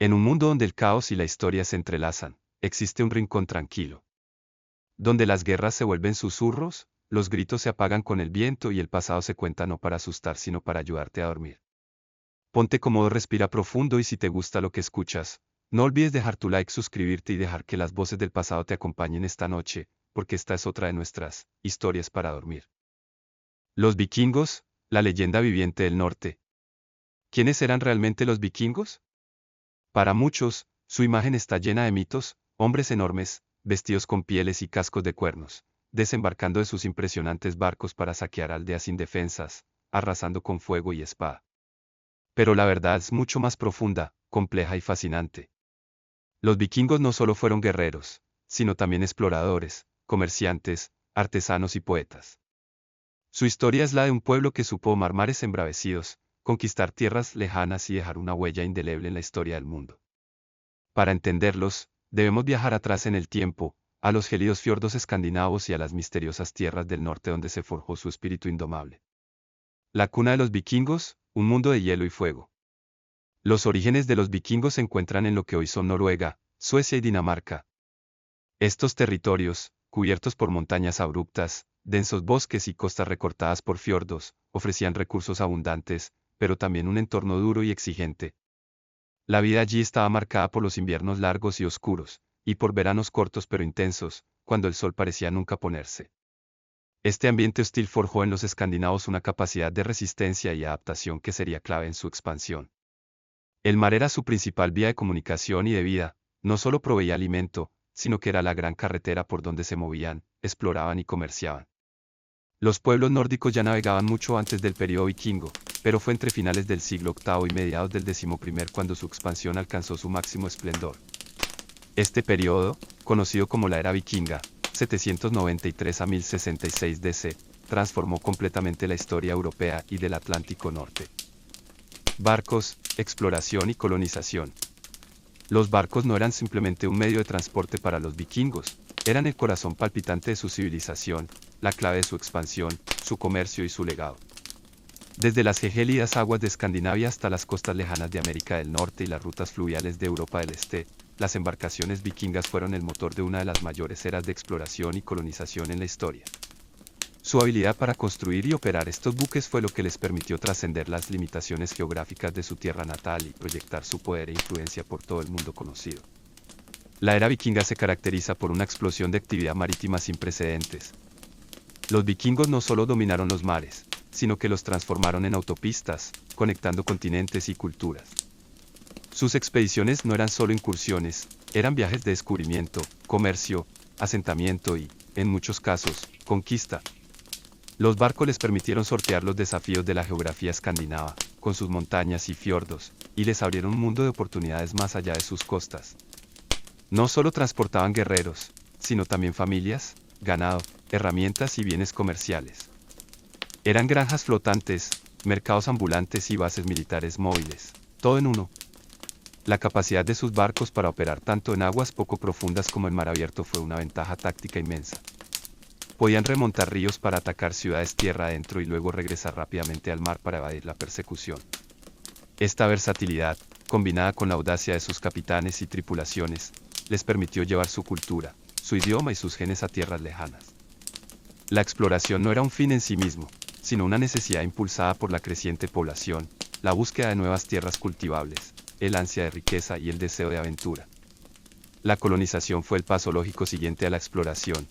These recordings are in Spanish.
En un mundo donde el caos y la historia se entrelazan, existe un rincón tranquilo. Donde las guerras se vuelven susurros, los gritos se apagan con el viento y el pasado se cuenta no para asustar sino para ayudarte a dormir. Ponte cómodo, respira profundo y si te gusta lo que escuchas, no olvides dejar tu like, suscribirte y dejar que las voces del pasado te acompañen esta noche, porque esta es otra de nuestras historias para dormir. Los vikingos, la leyenda viviente del norte. ¿Quiénes eran realmente los vikingos? Para muchos, su imagen está llena de mitos, hombres enormes, vestidos con pieles y cascos de cuernos, desembarcando de sus impresionantes barcos para saquear aldeas indefensas, arrasando con fuego y espada. Pero la verdad es mucho más profunda, compleja y fascinante. Los vikingos no solo fueron guerreros, sino también exploradores, comerciantes, artesanos y poetas. Su historia es la de un pueblo que supo domar mares embravecidos, conquistar tierras lejanas y dejar una huella indeleble en la historia del mundo. Para entenderlos, debemos viajar atrás en el tiempo, a los gélidos fiordos escandinavos y a las misteriosas tierras del norte donde se forjó su espíritu indomable. La cuna de los vikingos, un mundo de hielo y fuego. Los orígenes de los vikingos se encuentran en lo que hoy son Noruega, Suecia y Dinamarca. Estos territorios, cubiertos por montañas abruptas, densos bosques y costas recortadas por fiordos, ofrecían recursos abundantes, pero también un entorno duro y exigente. La vida allí estaba marcada por los inviernos largos y oscuros, y por veranos cortos pero intensos, cuando el sol parecía nunca ponerse. Este ambiente hostil forjó en los escandinavos una capacidad de resistencia y adaptación que sería clave en su expansión. El mar era su principal vía de comunicación y de vida, no solo proveía alimento, sino que era la gran carretera por donde se movían, exploraban y comerciaban. Los pueblos nórdicos ya navegaban mucho antes del período vikingo, pero fue entre finales del siglo VIII y mediados del XI cuando su expansión alcanzó su máximo esplendor. Este período, conocido como la era vikinga, 793 a 1066 DC, transformó completamente la historia europea y del Atlántico Norte. Barcos, exploración y colonización. Los barcos no eran simplemente un medio de transporte para los vikingos, eran el corazón palpitante de su civilización, la clave de su expansión, su comercio y su legado. Desde las gélidas aguas de Escandinavia hasta las costas lejanas de América del Norte y las rutas fluviales de Europa del Este, las embarcaciones vikingas fueron el motor de una de las mayores eras de exploración y colonización en la historia. Su habilidad para construir y operar estos buques fue lo que les permitió trascender las limitaciones geográficas de su tierra natal y proyectar su poder e influencia por todo el mundo conocido. La era vikinga se caracteriza por una explosión de actividad marítima sin precedentes. Los vikingos no solo dominaron los mares, sino que los transformaron en autopistas, conectando continentes y culturas. Sus expediciones no eran solo incursiones, eran viajes de descubrimiento, comercio, asentamiento y, en muchos casos, conquista. Los barcos les permitieron sortear los desafíos de la geografía escandinava, con sus montañas y fiordos, y les abrieron un mundo de oportunidades más allá de sus costas. No solo transportaban guerreros, sino también familias, ganado, herramientas y bienes comerciales. Eran granjas flotantes, mercados ambulantes y bases militares móviles, todo en uno. La capacidad de sus barcos para operar tanto en aguas poco profundas como en mar abierto fue una ventaja táctica inmensa. Podían remontar ríos para atacar ciudades tierra adentro y luego regresar rápidamente al mar para evadir la persecución. Esta versatilidad, combinada con la audacia de sus capitanes y tripulaciones, les permitió llevar su cultura, su idioma y sus genes a tierras lejanas. La exploración no era un fin en sí mismo, sino una necesidad impulsada por la creciente población, la búsqueda de nuevas tierras cultivables, el ansia de riqueza y el deseo de aventura. La colonización fue el paso lógico siguiente a la exploración.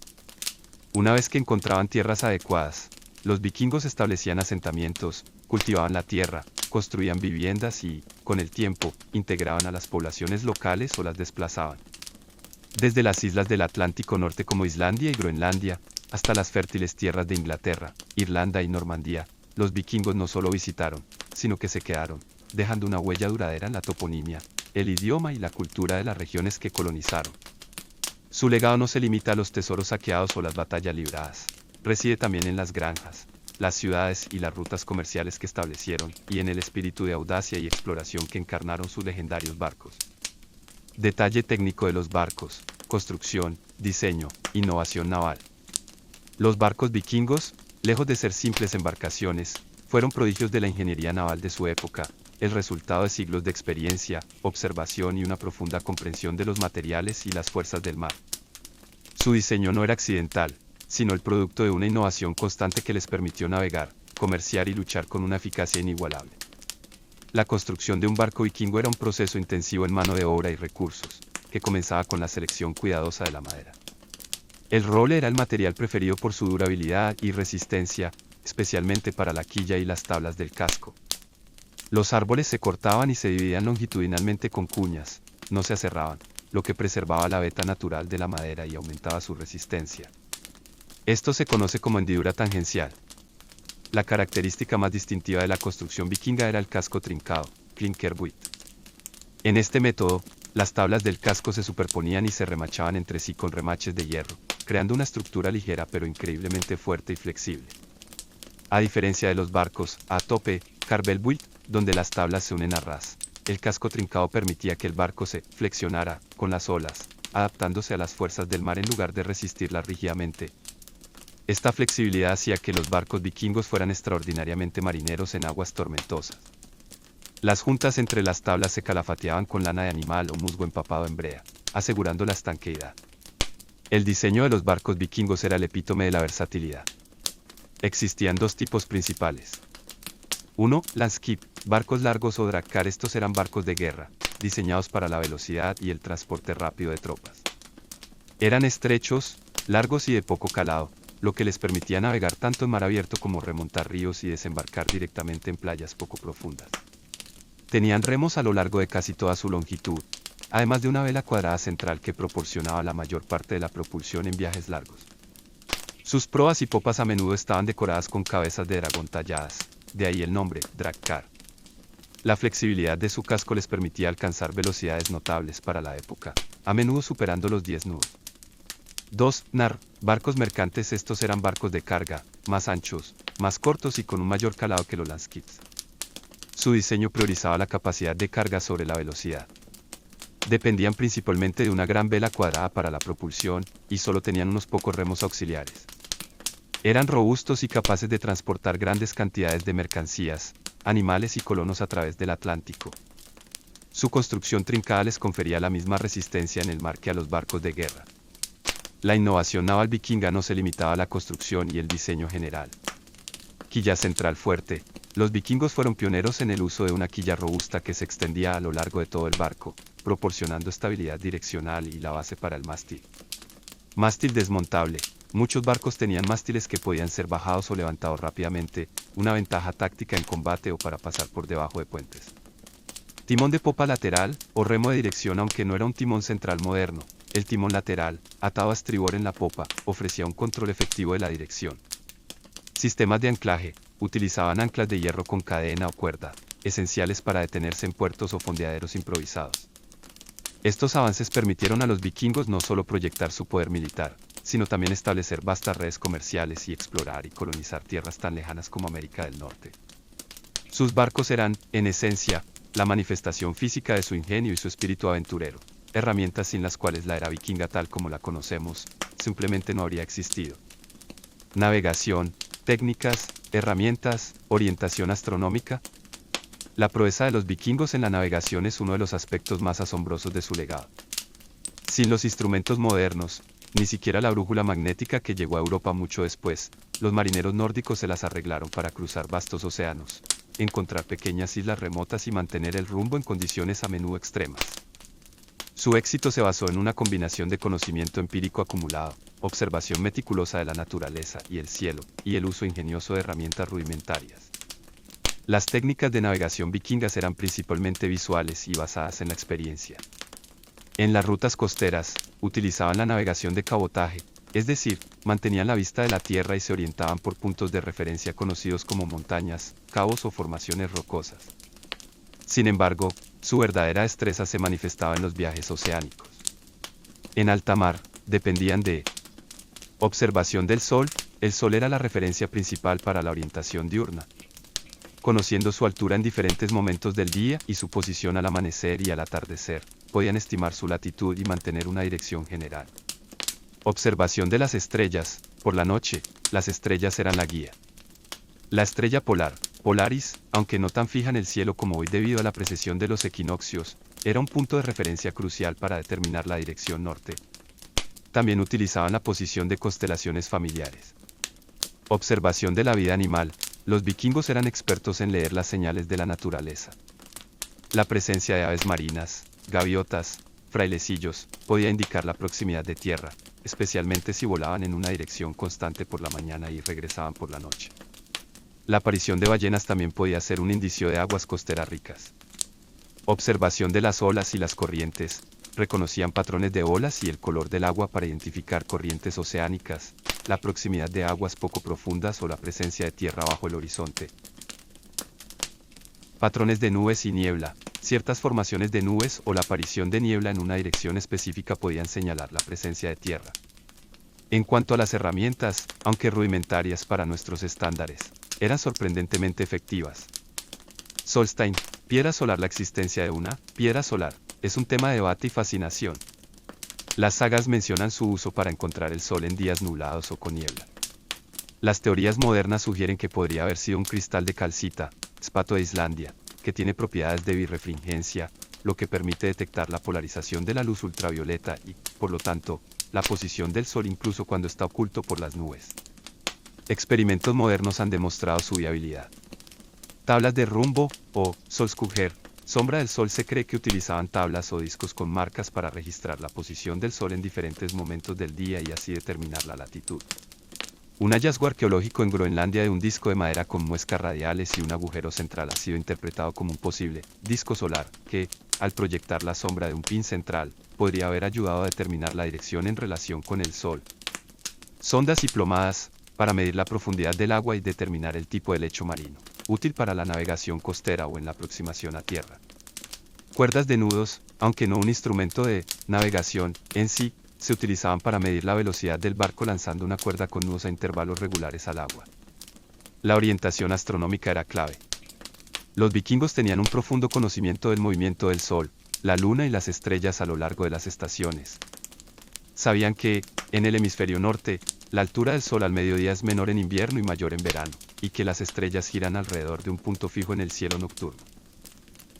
Una vez que encontraban tierras adecuadas, los vikingos establecían asentamientos, cultivaban la tierra, construían viviendas y, con el tiempo, integraban a las poblaciones locales o las desplazaban. Desde las islas del Atlántico Norte como Islandia y Groenlandia, hasta las fértiles tierras de Inglaterra, Irlanda y Normandía, los vikingos no solo visitaron, sino que se quedaron, dejando una huella duradera en la toponimia, el idioma y la cultura de las regiones que colonizaron. Su legado no se limita a los tesoros saqueados o las batallas libradas, reside también en las granjas, las ciudades y las rutas comerciales que establecieron, y en el espíritu de audacia y exploración que encarnaron sus legendarios barcos. Detalle técnico de los barcos: construcción, diseño, innovación naval. Los barcos vikingos, lejos de ser simples embarcaciones, fueron prodigios de la ingeniería naval de su época, el resultado de siglos de experiencia, observación y una profunda comprensión de los materiales y las fuerzas del mar. Su diseño no era accidental, sino el producto de una innovación constante que les permitió navegar, comerciar y luchar con una eficacia inigualable. La construcción de un barco vikingo era un proceso intensivo en mano de obra y recursos, que comenzaba con la selección cuidadosa de la madera. El roble era el material preferido por su durabilidad y resistencia, especialmente para la quilla y las tablas del casco. Los árboles se cortaban y se dividían longitudinalmente con cuñas, no se aserraban, lo que preservaba la veta natural de la madera y aumentaba su resistencia. Esto se conoce como hendidura tangencial. La característica más distintiva de la construcción vikinga era el casco trincado, klinkerbuit. En este método, las tablas del casco se superponían y se remachaban entre sí con remaches de hierro, creando una estructura ligera pero increíblemente fuerte y flexible. A diferencia de los barcos a tope, Karbelbuit, donde las tablas se unen a ras, el casco trincado permitía que el barco se flexionara con las olas, adaptándose a las fuerzas del mar en lugar de resistirlas rígidamente. Esta flexibilidad hacía que los barcos vikingos fueran extraordinariamente marineros en aguas tormentosas. Las juntas entre las tablas se calafateaban con lana de animal o musgo empapado en brea, asegurando la estanqueidad. El diseño de los barcos vikingos era el epítome de la versatilidad. Existían dos tipos principales. 1. Landskip, barcos largos o drakkar. Estos eran barcos de guerra, diseñados para la velocidad y el transporte rápido de tropas. Eran estrechos, largos y de poco calado, lo que les permitía navegar tanto en mar abierto como remontar ríos y desembarcar directamente en playas poco profundas. Tenían remos a lo largo de casi toda su longitud, además de una vela cuadrada central que proporcionaba la mayor parte de la propulsión en viajes largos. Sus proas y popas a menudo estaban decoradas con cabezas de dragón talladas, de ahí el nombre, drakkar. La flexibilidad de su casco les permitía alcanzar velocidades notables para la época, a menudo superando los 10 nudos. 2. Nar, barcos mercantes. Estos eran barcos de carga, más anchos, más cortos y con un mayor calado que los landskips. Su diseño priorizaba la capacidad de carga sobre la velocidad. Dependían principalmente de una gran vela cuadrada para la propulsión, y solo tenían unos pocos remos auxiliares. Eran robustos y capaces de transportar grandes cantidades de mercancías, animales y colonos a través del Atlántico. Su construcción trincada les confería la misma resistencia en el mar que a los barcos de guerra. La innovación naval vikinga no se limitaba a la construcción y el diseño general. Quilla central fuerte. Los vikingos fueron pioneros en el uso de una quilla robusta que se extendía a lo largo de todo el barco, proporcionando estabilidad direccional y la base para el mástil. Mástil desmontable. Muchos barcos tenían mástiles que podían ser bajados o levantados rápidamente, una ventaja táctica en combate o para pasar por debajo de puentes. Timón de popa lateral, o remo de dirección. Aunque no era un timón central moderno, el timón lateral, atado a estribor en la popa, ofrecía un control efectivo de la dirección. Sistemas de anclaje. Utilizaban anclas de hierro con cadena o cuerda, esenciales para detenerse en puertos o fondeaderos improvisados. Estos avances permitieron a los vikingos no solo proyectar su poder militar, sino también establecer vastas redes comerciales y explorar y colonizar tierras tan lejanas como América del Norte. Sus barcos eran, en esencia, la manifestación física de su ingenio y su espíritu aventurero, herramientas sin las cuales la era vikinga tal como la conocemos, simplemente no habría existido. Navegación, técnicas, herramientas, orientación astronómica. La proeza de los vikingos en la navegación es uno de los aspectos más asombrosos de su legado. Sin los instrumentos modernos, ni siquiera la brújula magnética que llegó a Europa mucho después, los marineros nórdicos se las arreglaron para cruzar vastos océanos, encontrar pequeñas islas remotas y mantener el rumbo en condiciones a menudo extremas. Su éxito se basó en una combinación de conocimiento empírico acumulado, observación meticulosa de la naturaleza y el cielo, y el uso ingenioso de herramientas rudimentarias. Las técnicas de navegación vikingas eran principalmente visuales y basadas en la experiencia. En las rutas costeras, utilizaban la navegación de cabotaje, es decir, mantenían la vista de la tierra y se orientaban por puntos de referencia conocidos como montañas, cabos o formaciones rocosas. Sin embargo, su verdadera destreza se manifestaba en los viajes oceánicos. En alta mar, dependían de observación del sol. El sol era la referencia principal para la orientación diurna. Conociendo su altura en diferentes momentos del día y su posición al amanecer y al atardecer, podían estimar su latitud y mantener una dirección general. Observación de las estrellas. Por la noche, las estrellas eran la guía. La estrella polar, Polaris, aunque no tan fija en el cielo como hoy debido a la precesión de los equinoccios, era un punto de referencia crucial para determinar la dirección norte. También utilizaban la posición de constelaciones familiares. Observación de la vida animal. Los vikingos eran expertos en leer las señales de la naturaleza. La presencia de aves marinas, gaviotas, frailecillos, podía indicar la proximidad de tierra, especialmente si volaban en una dirección constante por la mañana y regresaban por la noche. La aparición de ballenas también podía ser un indicio de aguas costeras ricas. Observación de las olas y las corrientes. Reconocían patrones de olas y el color del agua para identificar corrientes oceánicas, la proximidad de aguas poco profundas o la presencia de tierra bajo el horizonte. Patrones de nubes y niebla. Ciertas formaciones de nubes o la aparición de niebla en una dirección específica podían señalar la presencia de tierra. En cuanto a las herramientas, aunque rudimentarias para nuestros estándares, eran sorprendentemente efectivas. Solstein, piedra solar. La existencia de una piedra solar es un tema de debate y fascinación. Las sagas mencionan su uso para encontrar el sol en días nublados o con niebla. Las teorías modernas sugieren que podría haber sido un cristal de calcita, espato de Islandia, que tiene propiedades de birrefringencia, lo que permite detectar la polarización de la luz ultravioleta y, por lo tanto, la posición del sol incluso cuando está oculto por las nubes. Experimentos modernos han demostrado su viabilidad. Tablas de rumbo, o solskugger, sombra del sol. Se cree que utilizaban tablas o discos con marcas para registrar la posición del sol en diferentes momentos del día y así determinar la latitud. Un hallazgo arqueológico en Groenlandia de un disco de madera con muescas radiales y un agujero central ha sido interpretado como un posible disco solar, que, al proyectar la sombra de un pin central, podría haber ayudado a determinar la dirección en relación con el sol. Sondas y plomadas, para medir la profundidad del agua y determinar el tipo de lecho marino, útil para la navegación costera o en la aproximación a tierra. Cuerdas de nudos, aunque no un instrumento de navegación en sí, se utilizaban para medir la velocidad del barco lanzando una cuerda con nudos a intervalos regulares al agua. La orientación astronómica era clave. Los vikingos tenían un profundo conocimiento del movimiento del sol, la luna y las estrellas a lo largo de las estaciones. Sabían que, en el hemisferio norte, la altura del sol al mediodía es menor en invierno y mayor en verano, y que las estrellas giran alrededor de un punto fijo en el cielo nocturno.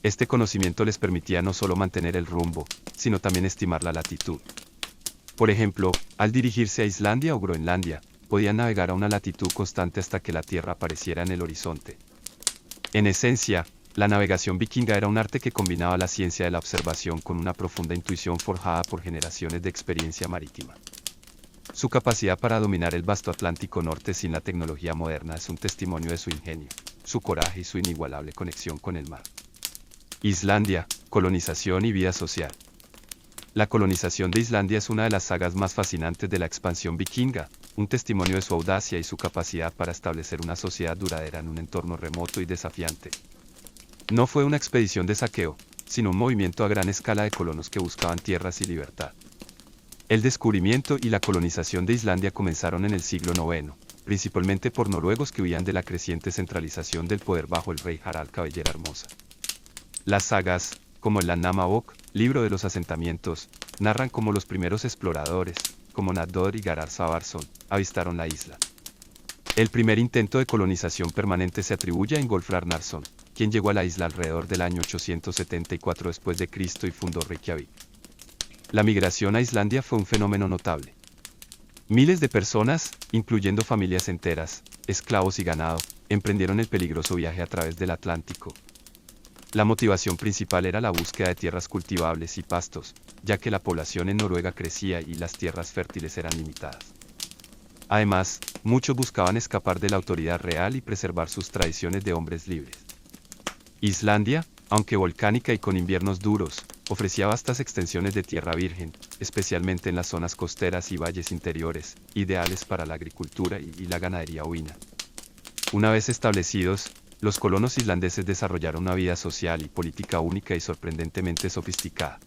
Este conocimiento les permitía no solo mantener el rumbo, sino también estimar la latitud. Por ejemplo, al dirigirse a Islandia o Groenlandia, podían navegar a una latitud constante hasta que la Tierra apareciera en el horizonte. En esencia, la navegación vikinga era un arte que combinaba la ciencia de la observación con una profunda intuición forjada por generaciones de experiencia marítima. Su capacidad para dominar el vasto Atlántico Norte sin la tecnología moderna es un testimonio de su ingenio, su coraje y su inigualable conexión con el mar. Islandia, colonización y vida social. La colonización de Islandia es una de las sagas más fascinantes de la expansión vikinga, un testimonio de su audacia y su capacidad para establecer una sociedad duradera en un entorno remoto y desafiante. No fue una expedición de saqueo, sino un movimiento a gran escala de colonos que buscaban tierras y libertad. El descubrimiento y la colonización de Islandia comenzaron en el siglo IX, principalmente por noruegos que huían de la creciente centralización del poder bajo el rey Harald Cabellera Hermosa. Las sagas, como el Landnámabók, libro de los asentamientos, narran cómo los primeros exploradores, como Nador y Garar Savarsson, avistaron la isla. El primer intento de colonización permanente se atribuye a Ingolf Ragnarsson, quien llegó a la isla alrededor del año 874 después de Cristo y fundó Reykjavik. La migración a Islandia fue un fenómeno notable. Miles de personas, incluyendo familias enteras, esclavos y ganado, emprendieron el peligroso viaje a través del Atlántico. La motivación principal era la búsqueda de tierras cultivables y pastos, ya que la población en Noruega crecía y las tierras fértiles eran limitadas. Además, muchos buscaban escapar de la autoridad real y preservar sus tradiciones de hombres libres. Islandia, aunque volcánica y con inviernos duros, ofrecía vastas extensiones de tierra virgen, especialmente en las zonas costeras y valles interiores, ideales para la agricultura y la ganadería ovina. Una vez establecidos, los colonos islandeses desarrollaron una vida social y política única y sorprendentemente sofisticada.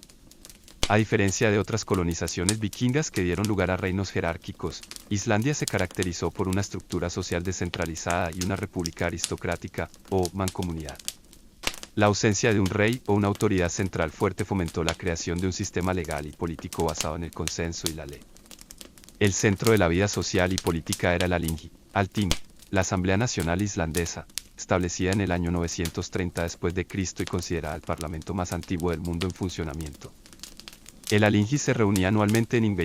A diferencia de otras colonizaciones vikingas que dieron lugar a reinos jerárquicos, Islandia se caracterizó por una estructura social descentralizada y una república aristocrática, o mancomunidad. La ausencia de un rey o una autoridad central fuerte fomentó la creación de un sistema legal y político basado en el consenso y la ley. El centro de la vida social y política era el Alþingi, Althing, la Asamblea Nacional Islandesa, establecida en el año 930 después de Cristo y considerada el parlamento más antiguo del mundo en funcionamiento. El Alþingi se reunía anualmente en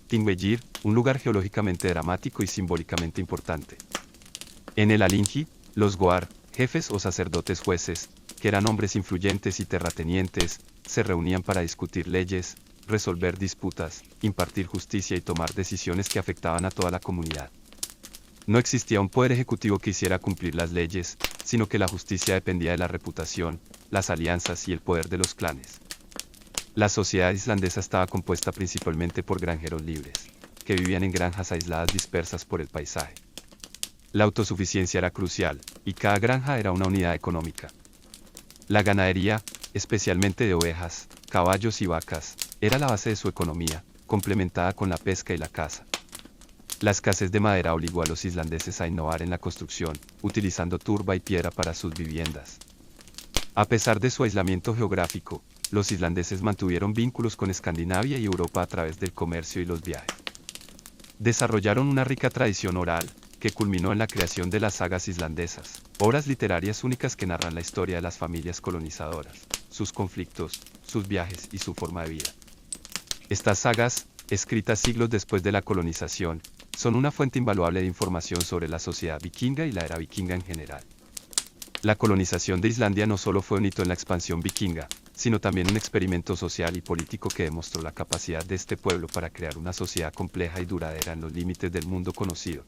Þingvellir, un lugar geológicamente dramático y simbólicamente importante. En el Alþingi, los Goar, jefes o sacerdotes jueces, que eran hombres influyentes y terratenientes, se reunían para discutir leyes, resolver disputas, impartir justicia y tomar decisiones que afectaban a toda la comunidad. No existía un poder ejecutivo que hiciera cumplir las leyes, sino que la justicia dependía de la reputación, las alianzas y el poder de los clanes. La sociedad islandesa estaba compuesta principalmente por granjeros libres, que vivían en granjas aisladas dispersas por el paisaje. La autosuficiencia era crucial, y cada granja era una unidad económica. La ganadería, especialmente de ovejas, caballos y vacas, era la base de su economía, complementada con la pesca y la caza. La escasez de madera obligó a los islandeses a innovar en la construcción, utilizando turba y piedra para sus viviendas. A pesar de su aislamiento geográfico, los islandeses mantuvieron vínculos con Escandinavia y Europa a través del comercio y los viajes. Desarrollaron una rica tradición oral, que culminó en la creación de las sagas islandesas, obras literarias únicas que narran la historia de las familias colonizadoras, sus conflictos, sus viajes y su forma de vida. Estas sagas, escritas siglos después de la colonización, son una fuente invaluable de información sobre la sociedad vikinga y la era vikinga en general. La colonización de Islandia no solo fue un hito en la expansión vikinga, sino también un experimento social y político que demostró la capacidad de este pueblo para crear una sociedad compleja y duradera en los límites del mundo conocido.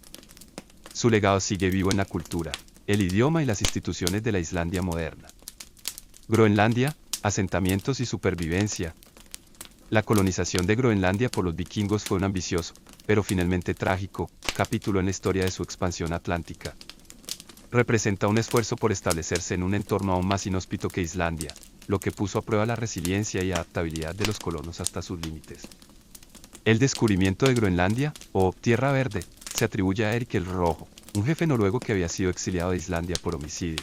Su legado sigue vivo en la cultura, el idioma y las instituciones de la Islandia moderna. Groenlandia, asentamientos y supervivencia. La colonización de Groenlandia por los vikingos fue un ambicioso, pero finalmente trágico, capítulo en la historia de su expansión atlántica. Representa un esfuerzo por establecerse en un entorno aún más inhóspito que Islandia, lo que puso a prueba la resiliencia y adaptabilidad de los colonos hasta sus límites. El descubrimiento de Groenlandia, o Tierra Verde, se atribuye a Erik el Rojo, un jefe noruego que había sido exiliado de Islandia por homicidio.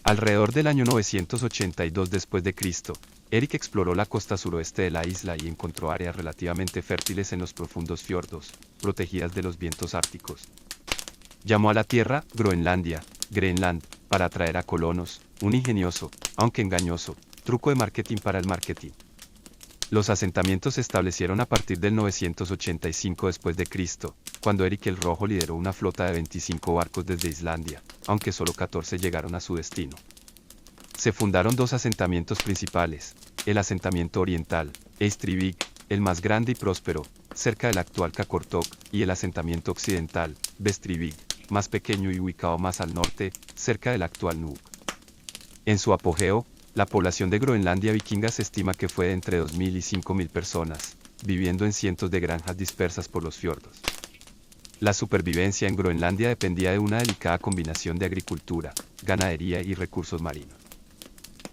Alrededor del año 982 después de Cristo, Erik exploró la costa suroeste de la isla y encontró áreas relativamente fértiles en los profundos fiordos, protegidas de los vientos árticos. Llamó a la tierra Groenlandia, Greenland, para atraer a colonos, un ingenioso, aunque engañoso, truco de marketing para el marketing. Los asentamientos se establecieron a partir del 985 después de Cristo, cuando Erik el Rojo lideró una flota de 25 barcos desde Islandia, aunque solo 14 llegaron a su destino. Se fundaron dos asentamientos principales, el asentamiento oriental, Eystrivik, el más grande y próspero, cerca del actual Qaqortoq, y el asentamiento occidental, Vestrivik, más pequeño y ubicado más al norte, cerca del actual Nuuk. En su apogeo, la población de Groenlandia vikinga se estima que fue de entre 2.000 y 5.000 personas, viviendo en cientos de granjas dispersas por los fiordos. La supervivencia en Groenlandia dependía de una delicada combinación de agricultura, ganadería y recursos marinos.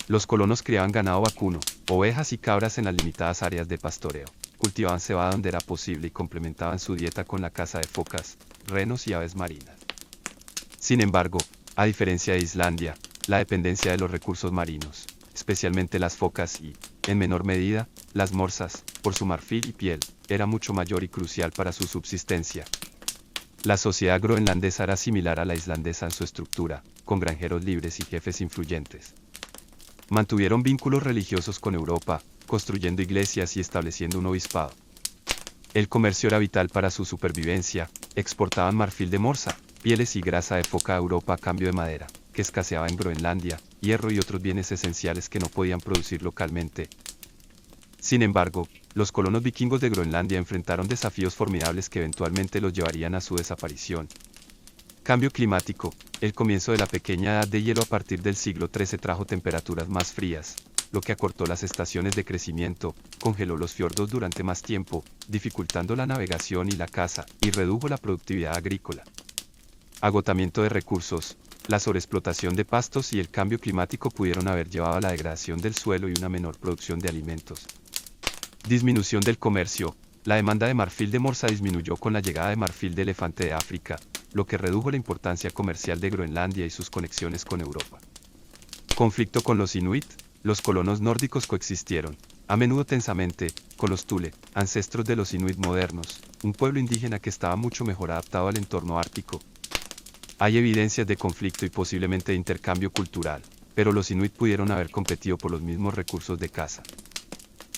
Los colonos criaban ganado vacuno, ovejas y cabras en las limitadas áreas de pastoreo, cultivaban cebada donde era posible y complementaban su dieta con la caza de focas, renos y aves marinas. Sin embargo, a diferencia de Islandia, la dependencia de los recursos marinos, especialmente las focas y, en menor medida, las morsas, por su marfil y piel, era mucho mayor y crucial para su subsistencia. La sociedad groenlandesa era similar a la islandesa en su estructura, con granjeros libres y jefes influyentes. Mantuvieron vínculos religiosos con Europa, construyendo iglesias y estableciendo un obispado. El comercio era vital para su supervivencia, exportaban marfil de morsa, pieles y grasa de foca a Europa a cambio de madera, que escaseaba en Groenlandia, hierro y otros bienes esenciales que no podían producir localmente. Sin embargo, los colonos vikingos de Groenlandia enfrentaron desafíos formidables que eventualmente los llevarían a su desaparición. Cambio climático. El comienzo de la pequeña edad de hielo a partir del siglo XIII trajo temperaturas más frías, lo que acortó las estaciones de crecimiento, congeló los fiordos durante más tiempo, dificultando la navegación y la caza, y redujo la productividad agrícola. Agotamiento de recursos. La sobreexplotación de pastos y el cambio climático pudieron haber llevado a la degradación del suelo y una menor producción de alimentos. Disminución del comercio. La demanda de marfil de morsa disminuyó con la llegada de marfil de elefante de África, lo que redujo la importancia comercial de Groenlandia y sus conexiones con Europa. Conflicto con los Inuit. Los colonos nórdicos coexistieron, a menudo tensamente, con los Thule, ancestros de los Inuit modernos, un pueblo indígena que estaba mucho mejor adaptado al entorno ártico. Hay evidencias de conflicto y posiblemente de intercambio cultural, pero los inuit pudieron haber competido por los mismos recursos de caza.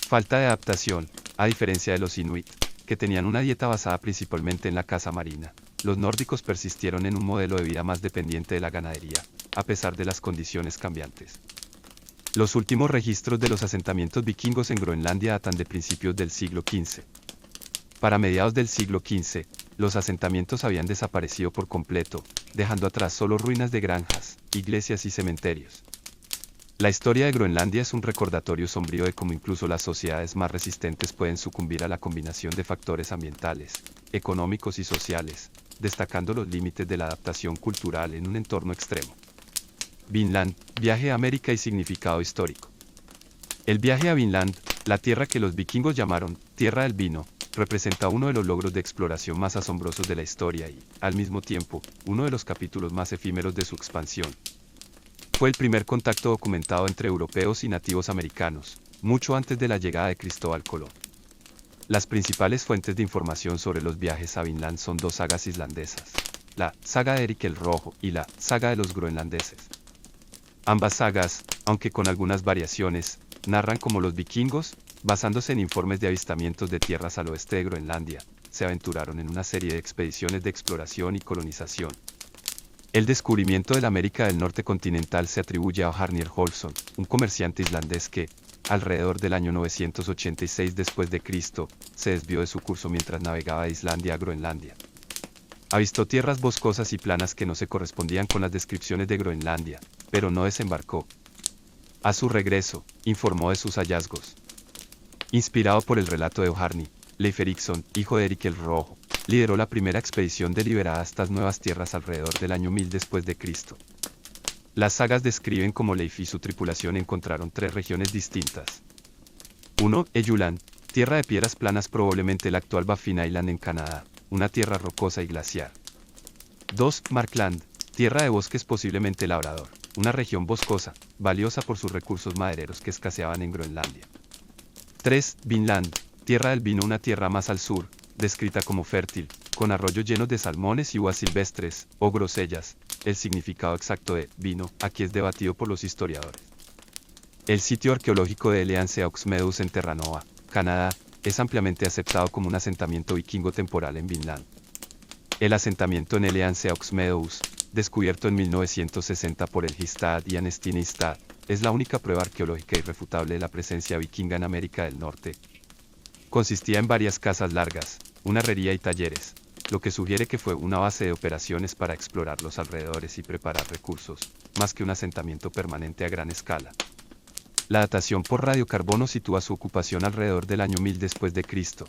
Falta de adaptación, a diferencia de los inuit, que tenían una dieta basada principalmente en la caza marina. Los nórdicos persistieron en un modelo de vida más dependiente de la ganadería, a pesar de las condiciones cambiantes. Los últimos registros de los asentamientos vikingos en Groenlandia datan de principios del siglo XV. Para mediados del siglo XV, los asentamientos habían desaparecido por completo, dejando atrás solo ruinas de granjas, iglesias y cementerios. La historia de Groenlandia es un recordatorio sombrío de cómo incluso las sociedades más resistentes pueden sucumbir a la combinación de factores ambientales, económicos y sociales, destacando los límites de la adaptación cultural en un entorno extremo. Vinland, viaje a América y significado histórico. El viaje a Vinland, la tierra que los vikingos llamaron Tierra del Vino, representa uno de los logros de exploración más asombrosos de la historia y, al mismo tiempo, uno de los capítulos más efímeros de su expansión. Fue el primer contacto documentado entre europeos y nativos americanos, mucho antes de la llegada de Cristóbal Colón. Las principales fuentes de información sobre los viajes a Vinland son dos sagas islandesas, la saga de Erik el Rojo y la saga de los groenlandeses. Ambas sagas, aunque con algunas variaciones, narran cómo los vikingos, basándose en informes de avistamientos de tierras al oeste de Groenlandia, se aventuraron en una serie de expediciones de exploración y colonización. El descubrimiento de la América del Norte continental se atribuye a Harnir Holson, un comerciante islandés que, alrededor del año 986 después de Cristo, se desvió de su curso mientras navegaba de Islandia a Groenlandia. Avistó tierras boscosas y planas que no se correspondían con las descripciones de Groenlandia, pero no desembarcó. A su regreso, informó de sus hallazgos. Inspirado por el relato de Bjarni, Leif Erikson, hijo de Erik el Rojo, lideró la primera expedición deliberada a estas nuevas tierras alrededor del año 1000 después de Cristo. Las sagas describen cómo Leif y su tripulación encontraron tres regiones distintas. 1. Ejuland, tierra de piedras planas, probablemente el actual Baffin Island en Canadá, una tierra rocosa y glaciar. 2. Markland, tierra de bosques, posiblemente Labrador, una región boscosa, valiosa por sus recursos madereros que escaseaban en Groenlandia. 3. Vinland, tierra del vino, una tierra más al sur, descrita como fértil, con arroyos llenos de salmones y uvas silvestres, o grosellas. El significado exacto de vino aquí es debatido por los historiadores. El sitio arqueológico de Eleance aux Meadows en Terranova, Canadá, es ampliamente aceptado como un asentamiento vikingo temporal en Vinland. El asentamiento en Eleance aux Meadows, descubierto en 1960 por el Histad y Anestine Histad, es la única prueba arqueológica irrefutable de la presencia vikinga en América del Norte. Consistía en varias casas largas, una herrería y talleres, lo que sugiere que fue una base de operaciones para explorar los alrededores y preparar recursos, más que un asentamiento permanente a gran escala. La datación por radiocarbono sitúa su ocupación alrededor del año 1000 después de Cristo.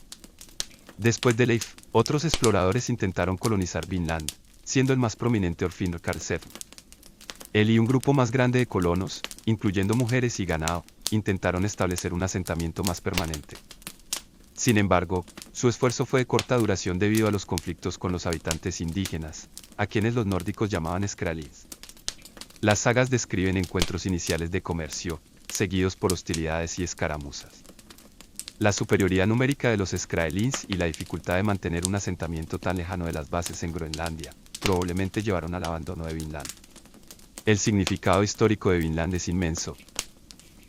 Después de Leif, otros exploradores intentaron colonizar Vinland, siendo el más prominente Orfinnur Karlsefni. Él y un grupo más grande de colonos, incluyendo mujeres y ganado, intentaron establecer un asentamiento más permanente. Sin embargo, su esfuerzo fue de corta duración debido a los conflictos con los habitantes indígenas, a quienes los nórdicos llamaban Skrælings. Las sagas describen encuentros iniciales de comercio, seguidos por hostilidades y escaramuzas. La superioridad numérica de los Skrælings y la dificultad de mantener un asentamiento tan lejano de las bases en Groenlandia, probablemente llevaron al abandono de Vinland. El significado histórico de Vinland es inmenso.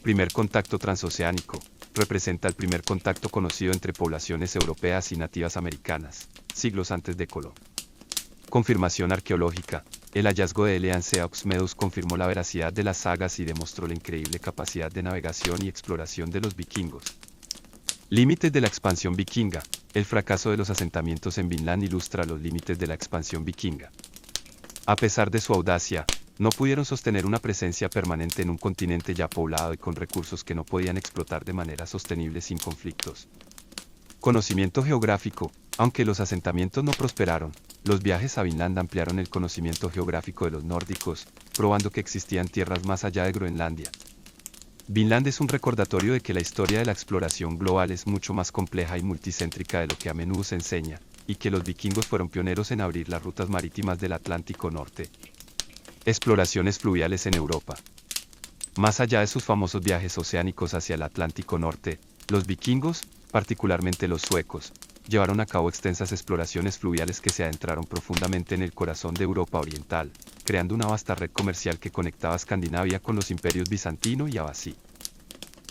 Primer contacto transoceánico. Representa el primer contacto conocido entre poblaciones europeas y nativas americanas, siglos antes de Colón. Confirmación arqueológica. El hallazgo de Eleance aux Meadows confirmó la veracidad de las sagas y demostró la increíble capacidad de navegación y exploración de los vikingos. Límites de la expansión vikinga. El fracaso de los asentamientos en Vinland ilustra los límites de la expansión vikinga. A pesar de su audacia, no pudieron sostener una presencia permanente en un continente ya poblado y con recursos que no podían explotar de manera sostenible sin conflictos. Conocimiento geográfico. Aunque los asentamientos no prosperaron, los viajes a Vinland ampliaron el conocimiento geográfico de los nórdicos, probando que existían tierras más allá de Groenlandia. Vinland es un recordatorio de que la historia de la exploración global es mucho más compleja y multicéntrica de lo que a menudo se enseña, y que los vikingos fueron pioneros en abrir las rutas marítimas del Atlántico Norte. Exploraciones fluviales en Europa. Más allá de sus famosos viajes oceánicos hacia el Atlántico Norte, los vikingos, particularmente los suecos, llevaron a cabo extensas exploraciones fluviales que se adentraron profundamente en el corazón de Europa Oriental, creando una vasta red comercial que conectaba Escandinavia con los imperios bizantino y abasí.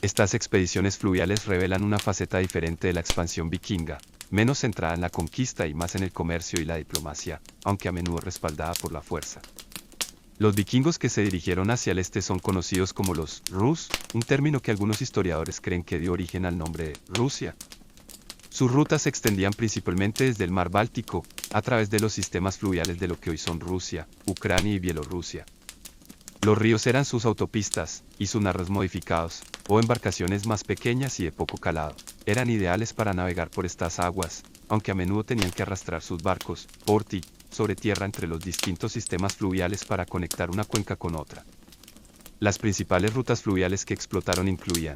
Estas expediciones fluviales revelan una faceta diferente de la expansión vikinga, menos centrada en la conquista y más en el comercio y la diplomacia, aunque a menudo respaldada por la fuerza. Los vikingos que se dirigieron hacia el este son conocidos como los Rus, un término que algunos historiadores creen que dio origen al nombre de Rusia. Sus rutas se extendían principalmente desde el mar Báltico, a través de los sistemas fluviales de lo que hoy son Rusia, Ucrania y Bielorrusia. Los ríos eran sus autopistas, y sus narros modificados, o embarcaciones más pequeñas y de poco calado, eran ideales para navegar por estas aguas, aunque a menudo tenían que arrastrar sus barcos, porti, sobre tierra entre los distintos sistemas fluviales para conectar una cuenca con otra. Las principales rutas fluviales que explotaron incluían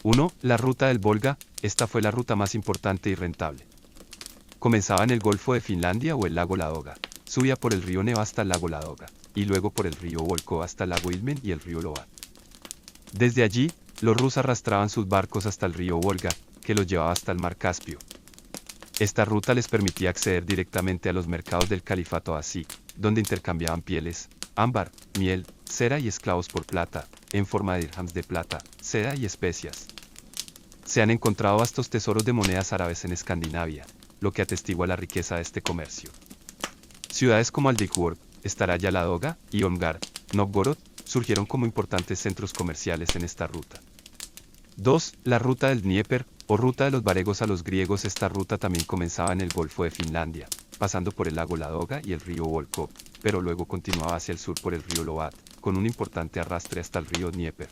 1. La ruta del Volga, esta fue la ruta más importante y rentable. Comenzaba en el Golfo de Finlandia o el lago Ladoga, subía por el río Neva hasta el lago Ladoga, y luego por el río Volkhov hasta el lago Ilmen y el río Lovat. Desde allí, los rusos arrastraban sus barcos hasta el río Volga, que los llevaba hasta el mar Caspio. Esta ruta les permitía acceder directamente a los mercados del califato así, donde intercambiaban pieles, ámbar, miel, cera y esclavos por plata, en forma de dirhams de plata, seda y especias. Se han encontrado vastos tesoros de monedas árabes en Escandinavia, lo que atestigua la riqueza de este comercio. Ciudades como Aldeyhurb, Staraya Ladoga y Omgar, Novgorod, surgieron como importantes centros comerciales en esta ruta. 2. La ruta del Dnieper, o ruta de los varegos a los griegos. Esta ruta también comenzaba en el Golfo de Finlandia, pasando por el lago Ladoga y el río Volkhov, pero luego continuaba hacia el sur por el río Lovat, con un importante arrastre hasta el río Dnieper.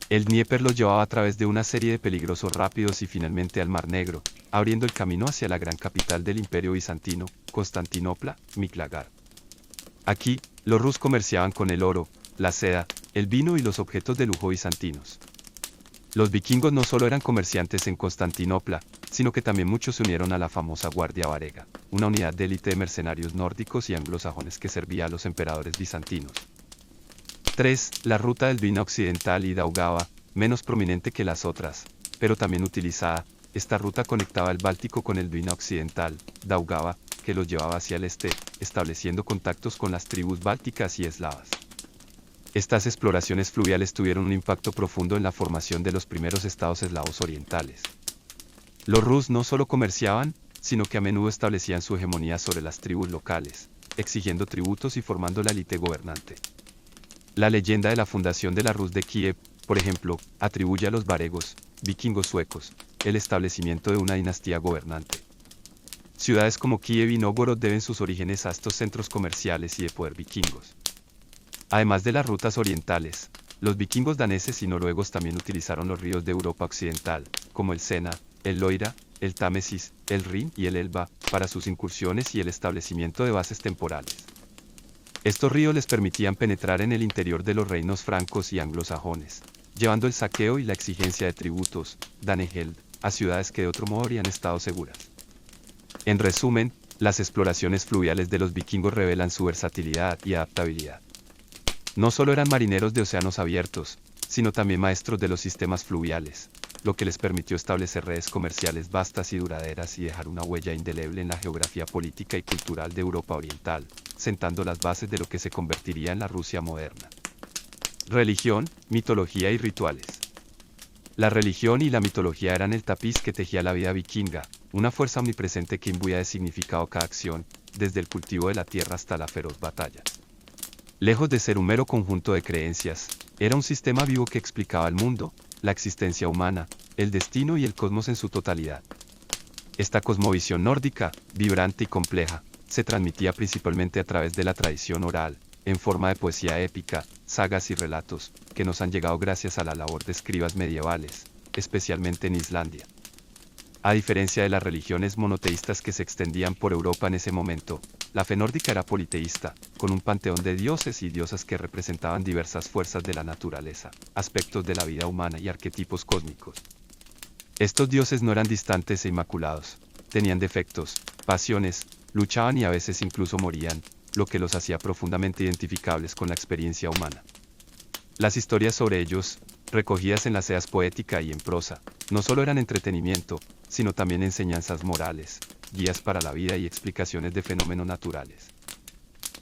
El Dnieper los llevaba a través de una serie de peligrosos rápidos y finalmente al Mar Negro, abriendo el camino hacia la gran capital del Imperio Bizantino, Constantinopla, Miklagar. Aquí, los rus comerciaban con el oro, la seda, el vino y los objetos de lujo bizantinos. Los vikingos no solo eran comerciantes en Constantinopla, sino que también muchos se unieron a la famosa Guardia Varega, una unidad de élite de mercenarios nórdicos y anglosajones que servía a los emperadores bizantinos. 3. La ruta del Dwina occidental y Daugava, menos prominente que las otras, pero también utilizada. Esta ruta conectaba el Báltico con el Dwina occidental, Daugava, que los llevaba hacia el este, estableciendo contactos con las tribus bálticas y eslavas. Estas exploraciones fluviales tuvieron un impacto profundo en la formación de los primeros estados eslavos orientales. Los rus no solo comerciaban, sino que a menudo establecían su hegemonía sobre las tribus locales, exigiendo tributos y formando la élite gobernante. La leyenda de la fundación de la Rus de Kiev, por ejemplo, atribuye a los varegos, vikingos suecos, el establecimiento de una dinastía gobernante. Ciudades como Kiev y Nóvgorod deben sus orígenes a estos centros comerciales y de poder vikingos. Además de las rutas orientales, los vikingos daneses y noruegos también utilizaron los ríos de Europa occidental, como el Sena, el Loira, el Támesis, el Rin y el Elba, para sus incursiones y el establecimiento de bases temporales. Estos ríos les permitían penetrar en el interior de los reinos francos y anglosajones, llevando el saqueo y la exigencia de tributos, Danegeld, a ciudades que de otro modo habrían estado seguras. En resumen, las exploraciones fluviales de los vikingos revelan su versatilidad y adaptabilidad. No solo eran marineros de océanos abiertos, sino también maestros de los sistemas fluviales, lo que les permitió establecer redes comerciales vastas y duraderas y dejar una huella indeleble en la geografía política y cultural de Europa Oriental, sentando las bases de lo que se convertiría en la Rusia moderna. Religión, mitología y rituales. La religión y la mitología eran el tapiz que tejía la vida vikinga, una fuerza omnipresente que imbuía de significado cada acción, desde el cultivo de la tierra hasta la feroz batalla. Lejos de ser un mero conjunto de creencias, era un sistema vivo que explicaba el mundo, la existencia humana, el destino y el cosmos en su totalidad. Esta cosmovisión nórdica, vibrante y compleja, se transmitía principalmente a través de la tradición oral, en forma de poesía épica, sagas y relatos, que nos han llegado gracias a la labor de escribas medievales, especialmente en Islandia. A diferencia de las religiones monoteístas que se extendían por Europa en ese momento, la fe nórdica era politeísta, con un panteón de dioses y diosas que representaban diversas fuerzas de la naturaleza, aspectos de la vida humana y arquetipos cósmicos. Estos dioses no eran distantes e inmaculados, tenían defectos, pasiones, luchaban y a veces incluso morían, lo que los hacía profundamente identificables con la experiencia humana. Las historias sobre ellos, recogidas en las edas poética y en prosa, no solo eran entretenimiento, sino también enseñanzas morales, guías para la vida y explicaciones de fenómenos naturales.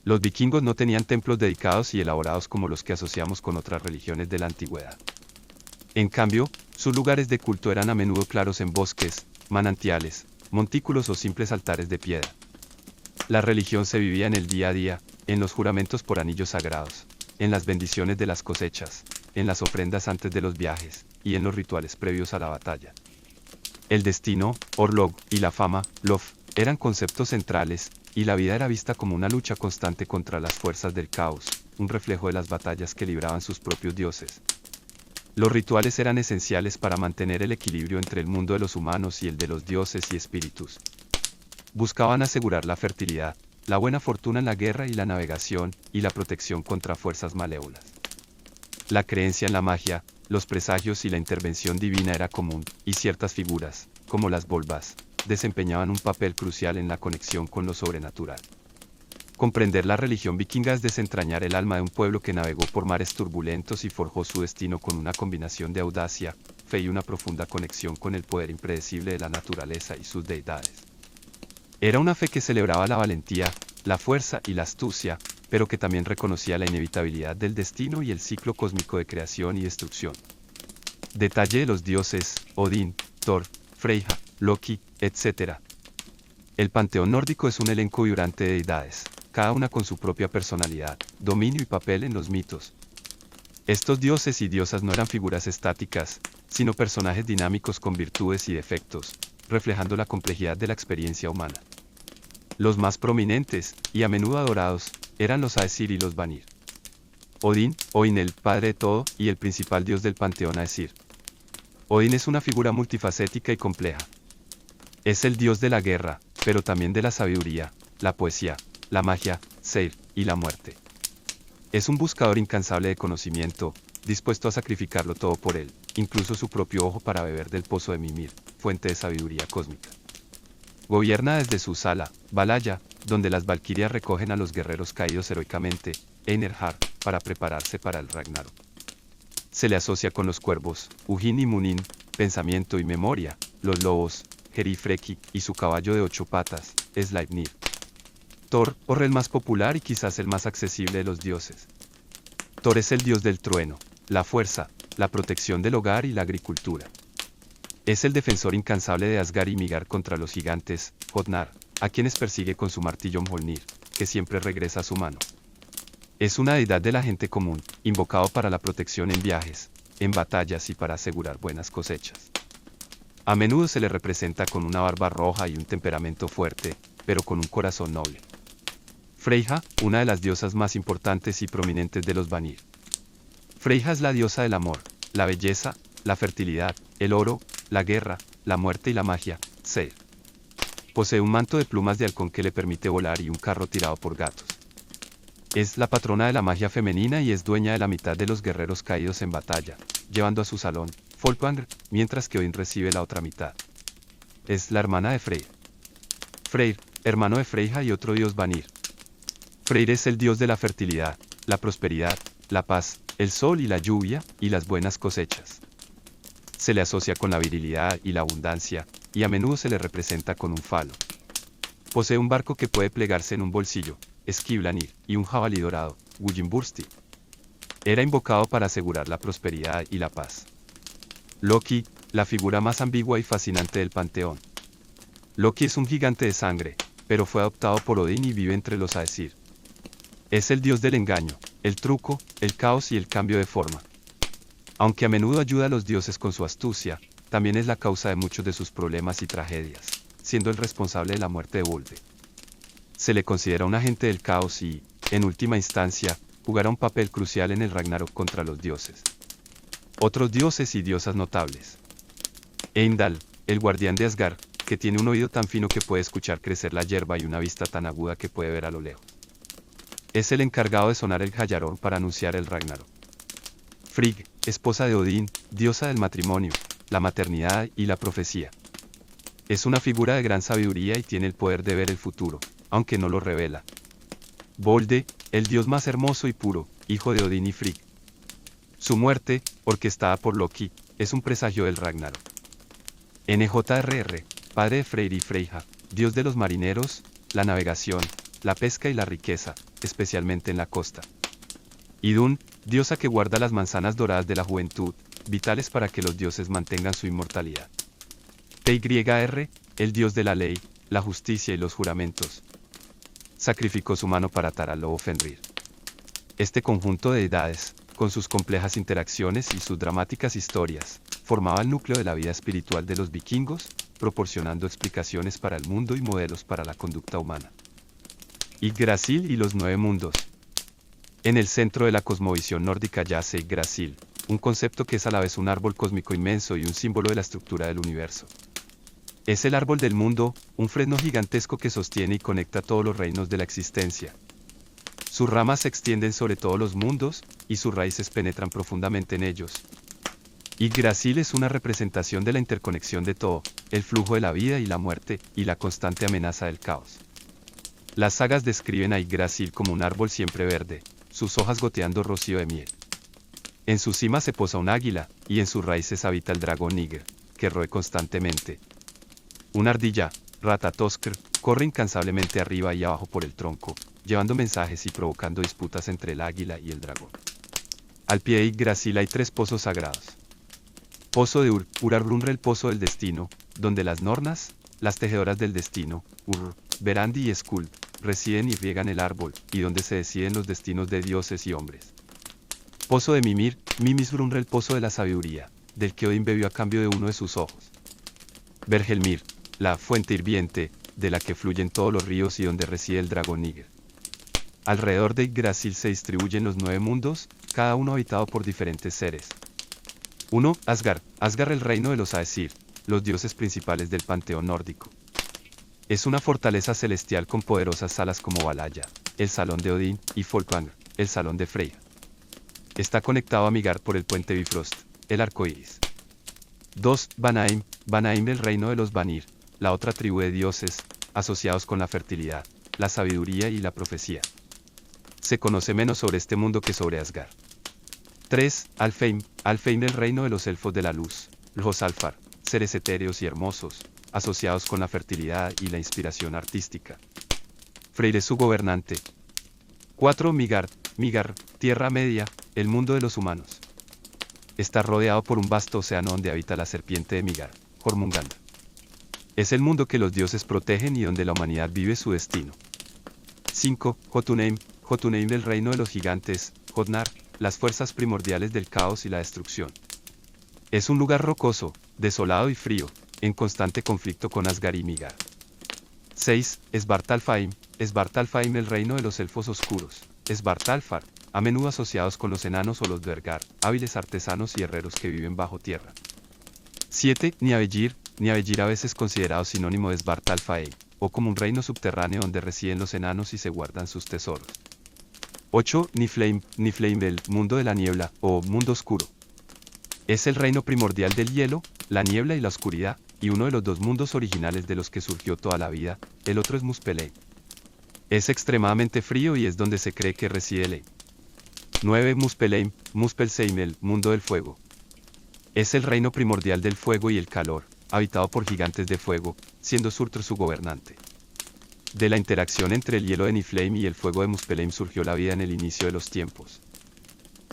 Los vikingos no tenían templos dedicados y elaborados como los que asociamos con otras religiones de la antigüedad. En cambio, sus lugares de culto eran a menudo claros en bosques, manantiales, montículos o simples altares de piedra. La religión se vivía en el día a día, en los juramentos por anillos sagrados, en las bendiciones de las cosechas, en las ofrendas antes de los viajes, y en los rituales previos a la batalla. El destino, Orlog, y la fama, Lof, eran conceptos centrales, y la vida era vista como una lucha constante contra las fuerzas del caos, un reflejo de las batallas que libraban sus propios dioses. Los rituales eran esenciales para mantener el equilibrio entre el mundo de los humanos y el de los dioses y espíritus. Buscaban asegurar la fertilidad, la buena fortuna en la guerra y la navegación, y la protección contra fuerzas malévolas. La creencia en la magia, los presagios y la intervención divina era común, y ciertas figuras, como las volvas, desempeñaban un papel crucial en la conexión con lo sobrenatural. Comprender la religión vikinga es desentrañar el alma de un pueblo que navegó por mares turbulentos y forjó su destino con una combinación de audacia, fe y una profunda conexión con el poder impredecible de la naturaleza y sus deidades. Era una fe que celebraba la valentía, la fuerza y la astucia, pero que también reconocía la inevitabilidad del destino y el ciclo cósmico de creación y destrucción. Detalle de los dioses, Odín, Thor, Freyja, Loki, etc. El panteón nórdico es un elenco vibrante de deidades, cada una con su propia personalidad, dominio y papel en los mitos. Estos dioses y diosas no eran figuras estáticas, sino personajes dinámicos con virtudes y defectos, reflejando la complejidad de la experiencia humana. Los más prominentes, y a menudo adorados, eran los Aesir y los Vanir. Odín, Oin el padre de todo, y el principal dios del panteón Aesir. Odín es una figura multifacética y compleja. Es el dios de la guerra, pero también de la sabiduría, la poesía, la magia, Seir, y la muerte. Es un buscador incansable de conocimiento, dispuesto a sacrificarlo todo por él, incluso su propio ojo para beber del pozo de Mimir, fuente de sabiduría cósmica. Gobierna desde su sala, Valhalla, donde las valquirias recogen a los guerreros caídos heroicamente, Einherjar, para prepararse para el Ragnarok. Se le asocia con los cuervos, Ujin y Munin, pensamiento y memoria, los lobos, Heri Freki, y su caballo de 8 patas, Sleipnir. Thor, el más popular y quizás el más accesible de los dioses. Thor es el dios del trueno, la fuerza, la protección del hogar y la agricultura. Es el defensor incansable de Asgard y Midgard contra los gigantes, Jotnar, a quienes persigue con su martillo Mjolnir, que siempre regresa a su mano. Es una deidad de la gente común, invocado para la protección en viajes, en batallas y para asegurar buenas cosechas. A menudo se le representa con una barba roja y un temperamento fuerte, pero con un corazón noble. Freyja, una de las diosas más importantes y prominentes de los Vanir. Freyja es la diosa del amor, la belleza, la fertilidad, el oro, la guerra, la muerte y la magia, Seir. Posee un manto de plumas de halcón que le permite volar y un carro tirado por gatos. Es la patrona de la magia femenina y es dueña de la mitad de los guerreros caídos en batalla, llevando a su salón, Folkvangr, mientras que Odin recibe la otra mitad. Es la hermana de Freyr. Freyr, hermano de Freyja y otro dios Vanir. Freyr es el dios de la fertilidad, la prosperidad, la paz, el sol y la lluvia, y las buenas cosechas. Se le asocia con la virilidad y la abundancia, y a menudo se le representa con un falo. Posee un barco que puede plegarse en un bolsillo, Skiblanir, y un jabalí dorado, Gullinbursti. Era invocado para asegurar la prosperidad y la paz. Loki, la figura más ambigua y fascinante del panteón. Loki es un gigante de sangre, pero fue adoptado por Odín y vive entre los Aesir. Es el dios del engaño, el truco, el caos y el cambio de forma. Aunque a menudo ayuda a los dioses con su astucia, también es la causa de muchos de sus problemas y tragedias, siendo el responsable de la muerte de Volve. Se le considera un agente del caos y, en última instancia, jugará un papel crucial en el Ragnarok contra los dioses. Otros dioses y diosas notables. Heimdall, el guardián de Asgard, que tiene un oído tan fino que puede escuchar crecer la hierba y una vista tan aguda que puede ver a lo lejos. Es el encargado de sonar el Hayarón para anunciar el Ragnarok. Frigg, esposa de Odín, diosa del matrimonio, la maternidad y la profecía. Es una figura de gran sabiduría y tiene el poder de ver el futuro, aunque no lo revela. Volde, el dios más hermoso y puro, hijo de Odín y Frigg. Su muerte, orquestada por Loki, es un presagio del Ragnarok. NJRR, padre de Freyr y Freyja, dios de los marineros, la navegación, la pesca y la riqueza, especialmente en la costa. Idun, diosa que guarda las manzanas doradas de la juventud, vitales para que los dioses mantengan su inmortalidad. TYR, el dios de la ley, la justicia y los juramentos. Sacrificó su mano para atar al lobo Fenrir. Este conjunto de deidades, con sus complejas interacciones y sus dramáticas historias, formaba el núcleo de la vida espiritual de los vikingos, proporcionando explicaciones para el mundo y modelos para la conducta humana. Yggdrasil y los 9 mundos. En el centro de la cosmovisión nórdica yace Yggdrasil, un concepto que es a la vez un árbol cósmico inmenso y un símbolo de la estructura del universo. Es el árbol del mundo, un fresno gigantesco que sostiene y conecta todos los reinos de la existencia. Sus ramas se extienden sobre todos los mundos, y sus raíces penetran profundamente en ellos. Yggdrasil es una representación de la interconexión de todo, el flujo de la vida y la muerte, y la constante amenaza del caos. Las sagas describen a Yggdrasil como un árbol siempre verde, sus hojas goteando rocío de miel. En su cima se posa un águila, y en sus raíces habita el dragón Ygr, que roe constantemente. Una ardilla, Ratatoskr, corre incansablemente arriba y abajo por el tronco, llevando mensajes y provocando disputas entre el águila y el dragón. Al pie de Yggdrasil hay 3 pozos sagrados. Pozo de Urarbrunre, el pozo del destino, donde las Nornas, las tejedoras del destino, Verandi y Skuld, residen y riegan el árbol, y donde se deciden los destinos de dioses y hombres. Pozo de Mimir, Mimisbrunre, el pozo de la sabiduría, del que Odin bebió a cambio de uno de sus ojos. Vergelmir, la fuente hirviente, de la que fluyen todos los ríos y donde reside el dragón Ygr. Alrededor de Yggdrasil se distribuyen los 9 mundos, cada uno habitado por diferentes seres. 1. Asgard. Asgard, el reino de los Aesir, los dioses principales del panteón nórdico. Es una fortaleza celestial con poderosas salas como Valhalla, el salón de Odín, y Folkvangr, el salón de Freyja. Está conectado a Midgard por el puente Bifrost, el arco iris. 2. Vanaheim. Vanaheim, el reino de los Vanir, la otra tribu de dioses, asociados con la fertilidad, la sabiduría y la profecía. Se conoce menos sobre este mundo que sobre Asgard. 3. Alfheim. Alfheim, el reino de los elfos de la luz, los Alfar, seres etéreos y hermosos, asociados con la fertilidad y la inspiración artística. Freyr es su gobernante. 4. Midgard. Midgard, Tierra Media, el mundo de los humanos. Está rodeado por un vasto océano donde habita la serpiente de Midgard, Jormungandr. Es el mundo que los dioses protegen y donde la humanidad vive su destino. 5. Jotunheim. Jotunheim, el reino de los gigantes, Jotnar, las fuerzas primordiales del caos y la destrucción. Es un lugar rocoso, desolado y frío, en constante conflicto con Asgard y Midgard. 6. Svartalfheim. Svartalfheim, el reino de los elfos oscuros, Svartalfar, a menudo asociados con los enanos o los Dvergar, hábiles artesanos y herreros que viven bajo tierra. 7. Niavellir. Niavellir, a veces considerado sinónimo de Svartalfheim, o como un reino subterráneo donde residen los enanos y se guardan sus tesoros. 8. Niflheim. Niflheim, el mundo de la niebla, o mundo oscuro. Es el reino primordial del hielo, la niebla y la oscuridad, y uno de los 2 mundos originales de los que surgió toda la vida, el otro es Muspelheim. Es extremadamente frío y es donde se cree que reside Leim. 9. Muspelheim. Muspelheim, el mundo del fuego. Es el reino primordial del fuego y el calor, habitado por gigantes de fuego, siendo Surtr su gobernante. De la interacción entre el hielo de Niflheim y el fuego de Muspelheim surgió la vida en el inicio de los tiempos.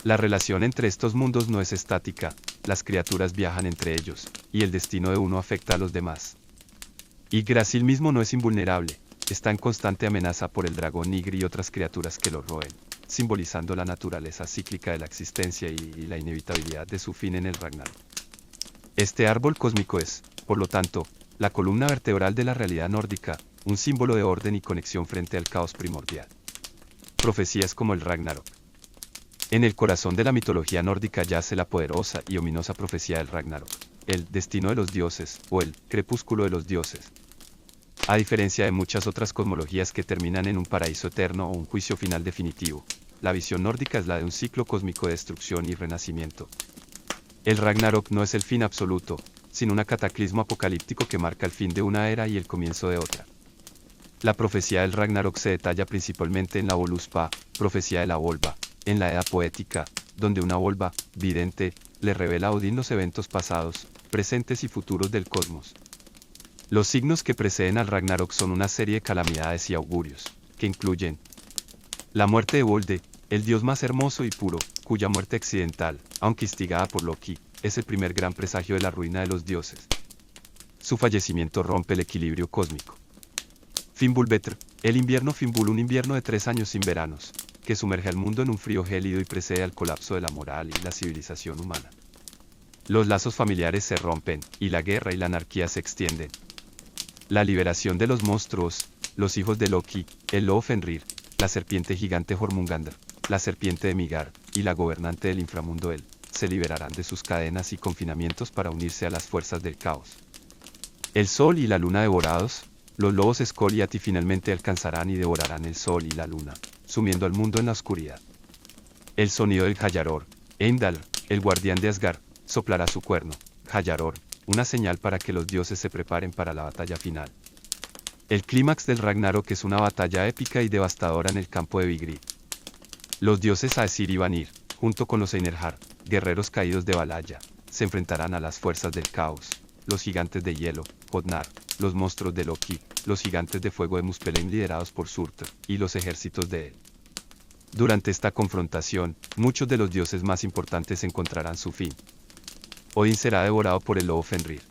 La relación entre estos mundos no es estática, las criaturas viajan entre ellos, y el destino de uno afecta a los demás. Yggdrasil mismo no es invulnerable, está en constante amenaza por el dragón Ygr y otras criaturas que lo roen, simbolizando la naturaleza cíclica de la existencia y la inevitabilidad de su fin en el Ragnarok. Este árbol cósmico es, por lo tanto, la columna vertebral de la realidad nórdica, un símbolo de orden y conexión frente al caos primordial. Profecías como el Ragnarok. En el corazón de la mitología nórdica yace la poderosa y ominosa profecía del Ragnarok, el destino de los dioses, o el crepúsculo de los dioses. A diferencia de muchas otras cosmologías que terminan en un paraíso eterno o un juicio final definitivo, la visión nórdica es la de un ciclo cósmico de destrucción y renacimiento. El Ragnarok no es el fin absoluto, sino un cataclismo apocalíptico que marca el fin de una era y el comienzo de otra. La profecía del Ragnarok se detalla principalmente en la Voluspa, profecía de la Volva, en la Edda poética, donde una Volva, vidente, le revela a Odín los eventos pasados, presentes y futuros del cosmos. Los signos que preceden al Ragnarok son una serie de calamidades y augurios, que incluyen la muerte de Volde, el dios más hermoso y puro, cuya muerte accidental, aunque instigada por Loki, es el primer gran presagio de la ruina de los dioses. Su fallecimiento rompe el equilibrio cósmico. Fimbulvetr, el invierno Fimbul, un invierno de 3 años sin veranos, que sumerge al mundo en un frío gélido y precede al colapso de la moral y la civilización humana. Los lazos familiares se rompen, y la guerra y la anarquía se extienden. La liberación de los monstruos, los hijos de Loki, el lobo Fenrir, la serpiente gigante Jormungandr, la serpiente de Midgard, y la gobernante del inframundo El, se liberarán de sus cadenas y confinamientos para unirse a las fuerzas del caos. El sol y la luna devorados, los lobos Skoll y Ati finalmente alcanzarán y devorarán el sol y la luna, sumiendo al mundo en la oscuridad. El sonido del Hayaror, Heimdall, el guardián de Asgard, soplará su cuerno, Hayaror, una señal para que los dioses se preparen para la batalla final. El clímax del Ragnarok es una batalla épica y devastadora en el campo de Vigrid. Los dioses Aesir y Vanir, junto con los Einherjar, guerreros caídos de Valhalla, se enfrentarán a las fuerzas del caos, los gigantes de hielo, Jotnar, los monstruos de Loki, los gigantes de fuego de Muspelheim liderados por Surtr, y los ejércitos de él. Durante esta confrontación, muchos de los dioses más importantes encontrarán su fin. Odin será devorado por el lobo Fenrir.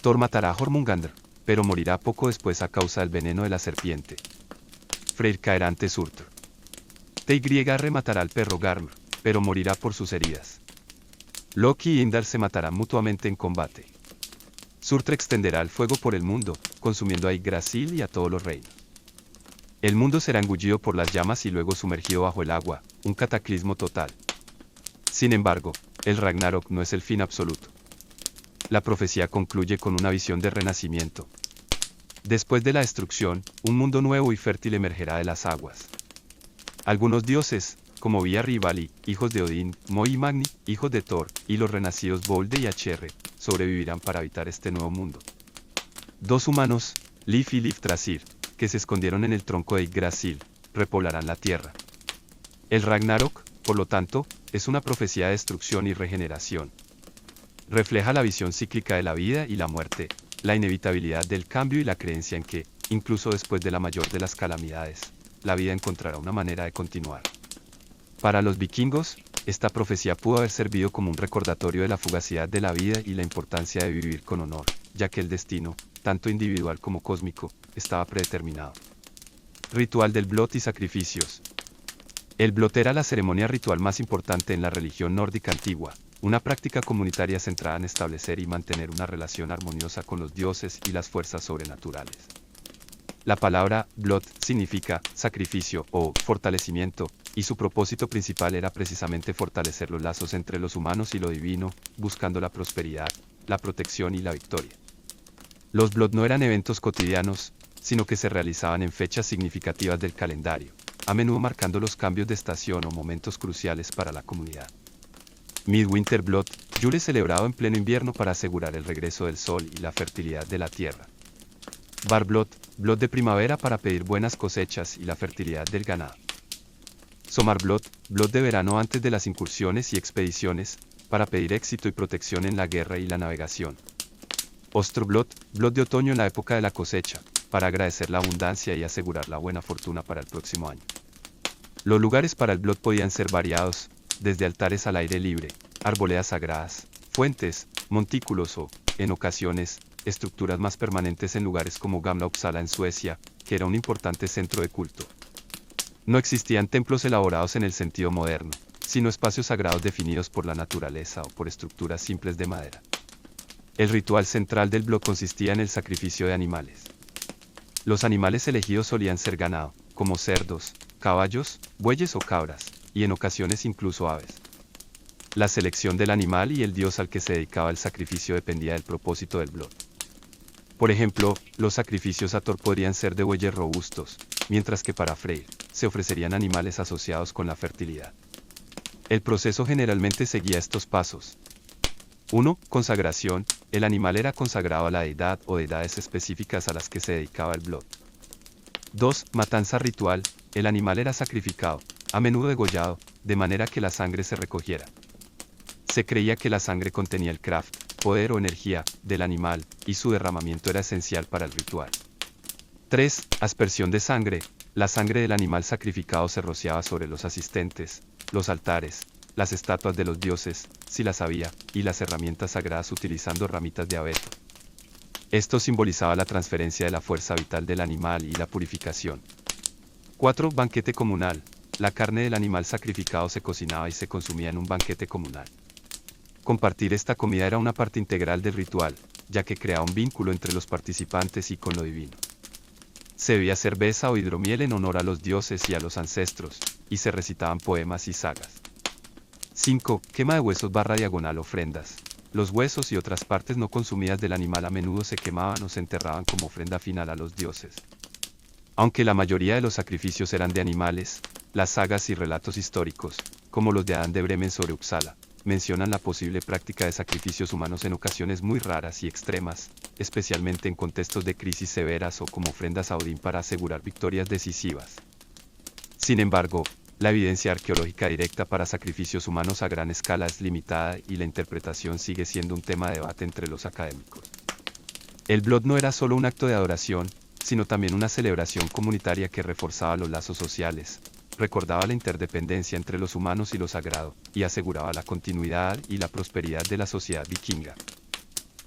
Thor matará a Jormungandr, pero morirá poco después a causa del veneno de la serpiente. Freyr caerá ante Surtr. Tygriegr matará al perro Garmr, pero morirá por sus heridas. Loki y Heimdall se matarán mutuamente en combate. Surtr extenderá el fuego por el mundo, consumiendo a Yggdrasil y a todos los reinos. El mundo será engullido por las llamas y luego sumergido bajo el agua, un cataclismo total. Sin embargo, el Ragnarok no es el fin absoluto. La profecía concluye con una visión de renacimiento. Después de la destrucción, un mundo nuevo y fértil emergerá de las aguas. Algunos dioses, como Viarr y Vali, hijos de Odín, Mo y Magni, hijos de Thor, y los renacidos Volde y Acherre, sobrevivirán para habitar este nuevo mundo. 2 humanos, Lif y Lifthrasir, que se escondieron en el tronco de Yggdrasil, repoblarán la tierra. El Ragnarok, por lo tanto, es una profecía de destrucción y regeneración. Refleja la visión cíclica de la vida y la muerte, la inevitabilidad del cambio y la creencia en que, incluso después de la mayor de las calamidades, la vida encontrará una manera de continuar. Para los vikingos, esta profecía pudo haber servido como un recordatorio de la fugacidad de la vida y la importancia de vivir con honor, ya que el destino, tanto individual como cósmico, estaba predeterminado. Ritual del Blot y sacrificios. El Blot era la ceremonia ritual más importante en la religión nórdica antigua, una práctica comunitaria centrada en establecer y mantener una relación armoniosa con los dioses y las fuerzas sobrenaturales. La palabra Blot significa sacrificio o fortalecimiento, y su propósito principal era precisamente fortalecer los lazos entre los humanos y lo divino, buscando la prosperidad, la protección y la victoria. Los Blot no eran eventos cotidianos, sino que se realizaban en fechas significativas del calendario, a menudo marcando los cambios de estación o momentos cruciales para la comunidad. Midwinter Blot, Yule celebrado en pleno invierno para asegurar el regreso del sol y la fertilidad de la tierra. Bar Blot, Blot de primavera para pedir buenas cosechas y la fertilidad del ganado. Sommarblot, Blot de verano antes de las incursiones y expediciones, para pedir éxito y protección en la guerra y la navegación. Ostroblot, Blot de otoño en la época de la cosecha, para agradecer la abundancia y asegurar la buena fortuna para el próximo año. Los lugares para el Blot podían ser variados, desde altares al aire libre, arboledas sagradas, fuentes, montículos o, en ocasiones, estructuras más permanentes en lugares como Gamla Uppsala en Suecia, que era un importante centro de culto. No existían templos elaborados en el sentido moderno, sino espacios sagrados definidos por la naturaleza o por estructuras simples de madera. El ritual central del Blot consistía en el sacrificio de animales. Los animales elegidos solían ser ganado, como cerdos, caballos, bueyes o cabras, y en ocasiones incluso aves. La selección del animal y el dios al que se dedicaba el sacrificio dependía del propósito del Blot. Por ejemplo, los sacrificios a Thor podrían ser de bueyes robustos, mientras que para Freyr, se ofrecerían animales asociados con la fertilidad. El proceso generalmente seguía estos pasos. 1. Consagración. El animal era consagrado a la deidad o deidades específicas a las que se dedicaba el Blot. 2. Matanza ritual. El animal era sacrificado, a menudo degollado, de manera que la sangre se recogiera. Se creía que la sangre contenía el Kraft, poder o energía, del animal, y su derramamiento era esencial para el ritual. 3. Aspersión de sangre. La sangre del animal sacrificado se rociaba sobre los asistentes, los altares, las estatuas de los dioses, si las había, y las herramientas sagradas utilizando ramitas de abeto. Esto simbolizaba la transferencia de la fuerza vital del animal y la purificación. 4. Banquete comunal. La carne del animal sacrificado se cocinaba y se consumía en un banquete comunal. Compartir esta comida era una parte integral del ritual, ya que creaba un vínculo entre los participantes y con lo divino. Se bebía cerveza o hidromiel en honor a los dioses y a los ancestros, y se recitaban poemas y sagas. 5. Quema de huesos /diagonal ofrendas. Los huesos y otras partes no consumidas del animal a menudo se quemaban o se enterraban como ofrenda final a los dioses. Aunque la mayoría de los sacrificios eran de animales, las sagas y relatos históricos, como los de Adán de Bremen sobre Uppsala, mencionan la posible práctica de sacrificios humanos en ocasiones muy raras y extremas, especialmente en contextos de crisis severas o como ofrendas a Odín para asegurar victorias decisivas. Sin embargo, la evidencia arqueológica directa para sacrificios humanos a gran escala es limitada y la interpretación sigue siendo un tema de debate entre los académicos. El Blood no era solo un acto de adoración, sino también una celebración comunitaria que reforzaba los lazos sociales, recordaba la interdependencia entre los humanos y lo sagrado, y aseguraba la continuidad y la prosperidad de la sociedad vikinga.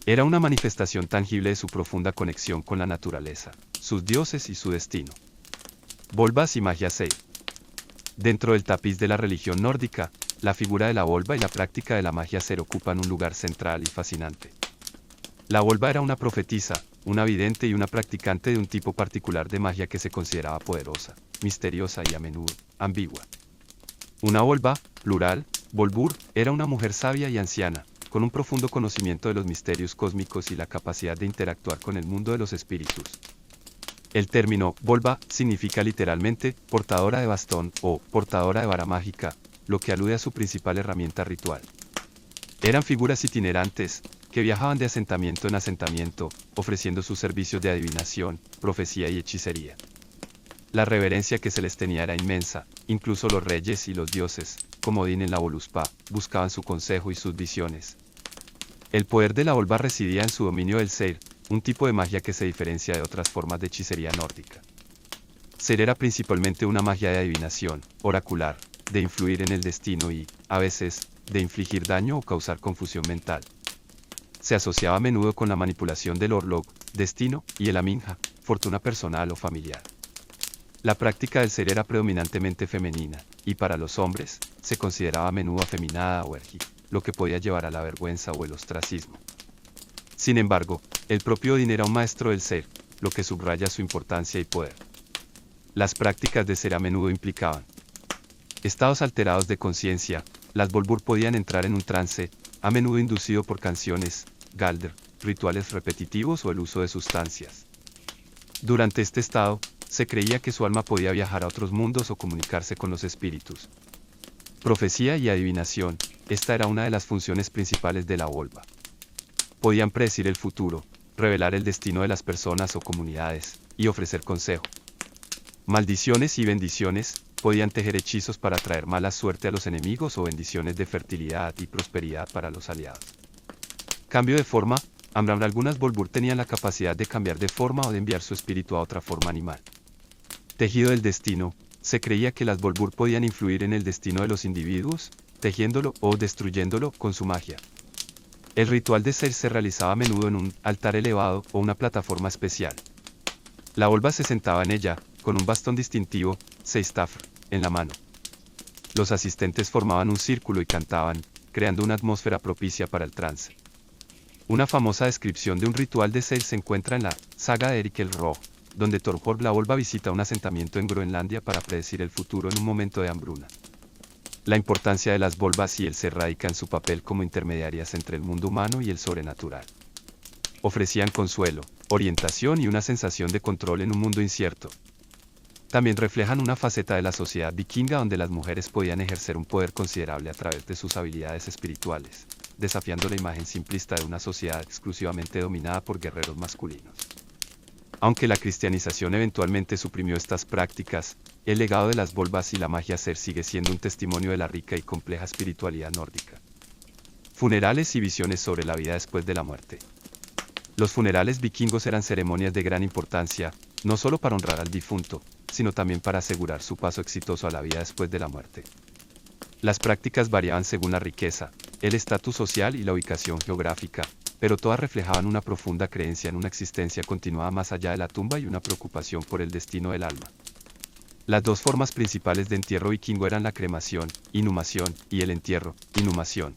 Era una manifestación tangible de su profunda conexión con la naturaleza, sus dioses y su destino. Volvas y magia Seir. Dentro del tapiz de la religión nórdica, la figura de la volva y la práctica de la magia Seir ocupan un lugar central y fascinante. La volva era una profetisa, una vidente y una practicante de un tipo particular de magia que se consideraba poderosa, misteriosa y a menudo ambigua. Una volva, plural, volbur, era una mujer sabia y anciana, con un profundo conocimiento de los misterios cósmicos y la capacidad de interactuar con el mundo de los espíritus. El término volva significa literalmente portadora de bastón o portadora de vara mágica, lo que alude a su principal herramienta ritual. Eran figuras itinerantes, que viajaban de asentamiento en asentamiento, ofreciendo sus servicios de adivinación, profecía y hechicería. La reverencia que se les tenía era inmensa, incluso los reyes y los dioses, como Odín en la Voluspa, buscaban su consejo y sus visiones. El poder de la volva residía en su dominio del Seir, un tipo de magia que se diferencia de otras formas de hechicería nórdica. Seir era principalmente una magia de adivinación, oracular, de influir en el destino y, a veces, de infligir daño o causar confusión mental. Se asociaba a menudo con la manipulación del Orlog, destino, y el Aminja, fortuna personal o familiar. La práctica del Seir era predominantemente femenina, y para los hombres, se consideraba a menudo afeminada o ergi, lo que podía llevar a la vergüenza o el ostracismo. Sin embargo, el propio Odín era un maestro del Seir, lo que subraya su importancia y poder. Las prácticas de Seir a menudo implicaban estados alterados de conciencia. Las volbur podían entrar en un trance, a menudo inducido por canciones, galder, rituales repetitivos o el uso de sustancias. Durante este estado, se creía que su alma podía viajar a otros mundos o comunicarse con los espíritus. Profecía y adivinación, esta era una de las funciones principales de la volva. Podían predecir el futuro, revelar el destino de las personas o comunidades, y ofrecer consejo. Maldiciones y bendiciones, podían tejer hechizos para traer mala suerte a los enemigos o bendiciones de fertilidad y prosperidad para los aliados. Cambio de forma, algunas volbur tenían la capacidad de cambiar de forma o de enviar su espíritu a otra forma animal. Tejido del destino, se creía que las volbur podían influir en el destino de los individuos, tejiéndolo o destruyéndolo con su magia. El ritual de Seir se realizaba a menudo en un altar elevado o una plataforma especial. La volva se sentaba en ella, con un bastón distintivo, seistafr, en la mano. Los asistentes formaban un círculo y cantaban, creando una atmósfera propicia para el trance. Una famosa descripción de un ritual de Seir se encuentra en la saga de Erik el Rojo, donde Thorborg la volva visita un asentamiento en Groenlandia para predecir el futuro en un momento de hambruna. La importancia de las volvas y el Seir radica en su papel como intermediarias entre el mundo humano y el sobrenatural. Ofrecían consuelo, orientación y una sensación de control en un mundo incierto. También reflejan una faceta de la sociedad vikinga donde las mujeres podían ejercer un poder considerable a través de sus habilidades espirituales, desafiando la imagen simplista de una sociedad exclusivamente dominada por guerreros masculinos. Aunque la cristianización eventualmente suprimió estas prácticas, el legado de las volvas y la magia Seir sigue siendo un testimonio de la rica y compleja espiritualidad nórdica. Funerales y visiones sobre la vida después de la muerte. Los funerales vikingos eran ceremonias de gran importancia, no solo para honrar al difunto, sino también para asegurar su paso exitoso a la vida después de la muerte. Las prácticas variaban según la riqueza, el estatus social y la ubicación geográfica, pero todas reflejaban una profunda creencia en una existencia continuada más allá de la tumba y una preocupación por el destino del alma. Las dos formas principales de entierro vikingo eran la cremación, inhumación, y el entierro, inhumación.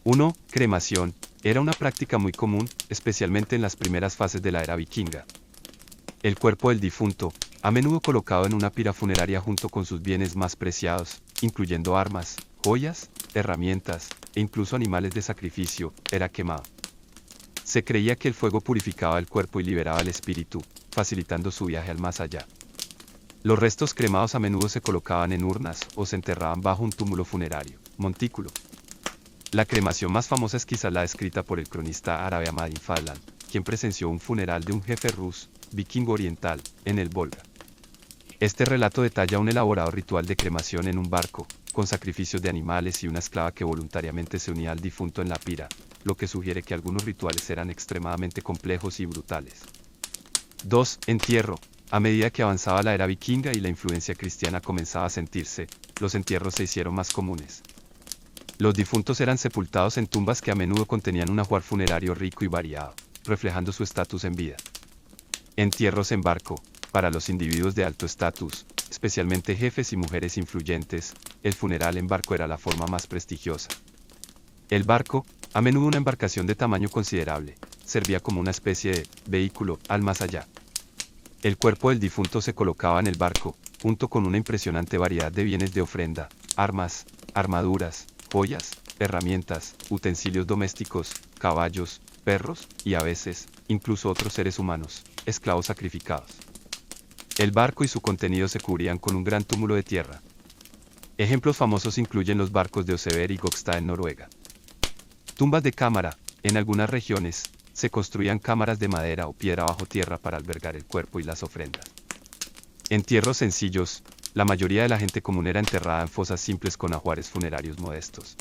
1. Cremación. Era una práctica muy común, especialmente en las primeras fases de la era vikinga. El cuerpo del difunto, a menudo colocado en una pira funeraria junto con sus bienes más preciados, incluyendo armas, joyas, herramientas, e incluso animales de sacrificio, era quemado. Se creía que el fuego purificaba el cuerpo y liberaba el espíritu, facilitando su viaje al más allá. Los restos cremados a menudo se colocaban en urnas o se enterraban bajo un túmulo funerario, montículo. La cremación más famosa es quizá la descrita por el cronista árabe Ahmad ibn Fadlan, quien presenció un funeral de un jefe rus, vikingo oriental, en el Volga. Este relato detalla un elaborado ritual de cremación en un barco, con sacrificios de animales y una esclava que voluntariamente se unía al difunto en la pira, lo que sugiere que algunos rituales eran extremadamente complejos y brutales. 2. Entierro. A medida que avanzaba la era vikinga y la influencia cristiana comenzaba a sentirse, los entierros se hicieron más comunes. Los difuntos eran sepultados en tumbas que a menudo contenían un ajuar funerario rico y variado, reflejando su estatus en vida. Entierros en barco. Para los individuos de alto estatus, especialmente jefes y mujeres influyentes, el funeral en barco era la forma más prestigiosa. El barco, a menudo una embarcación de tamaño considerable, servía como una especie de vehículo al más allá. El cuerpo del difunto se colocaba en el barco, junto con una impresionante variedad de bienes de ofrenda, armas, armaduras, joyas, herramientas, utensilios domésticos, caballos, perros, y a veces, incluso otros seres humanos, esclavos sacrificados. El barco y su contenido se cubrían con un gran túmulo de tierra. Ejemplos famosos incluyen los barcos de Oseberg y Gokstad en Noruega. Tumbas de cámara. En algunas regiones, se construían cámaras de madera o piedra bajo tierra para albergar el cuerpo y las ofrendas. Entierros sencillos. La mayoría de la gente común era enterrada en fosas simples con ajuares funerarios modestos.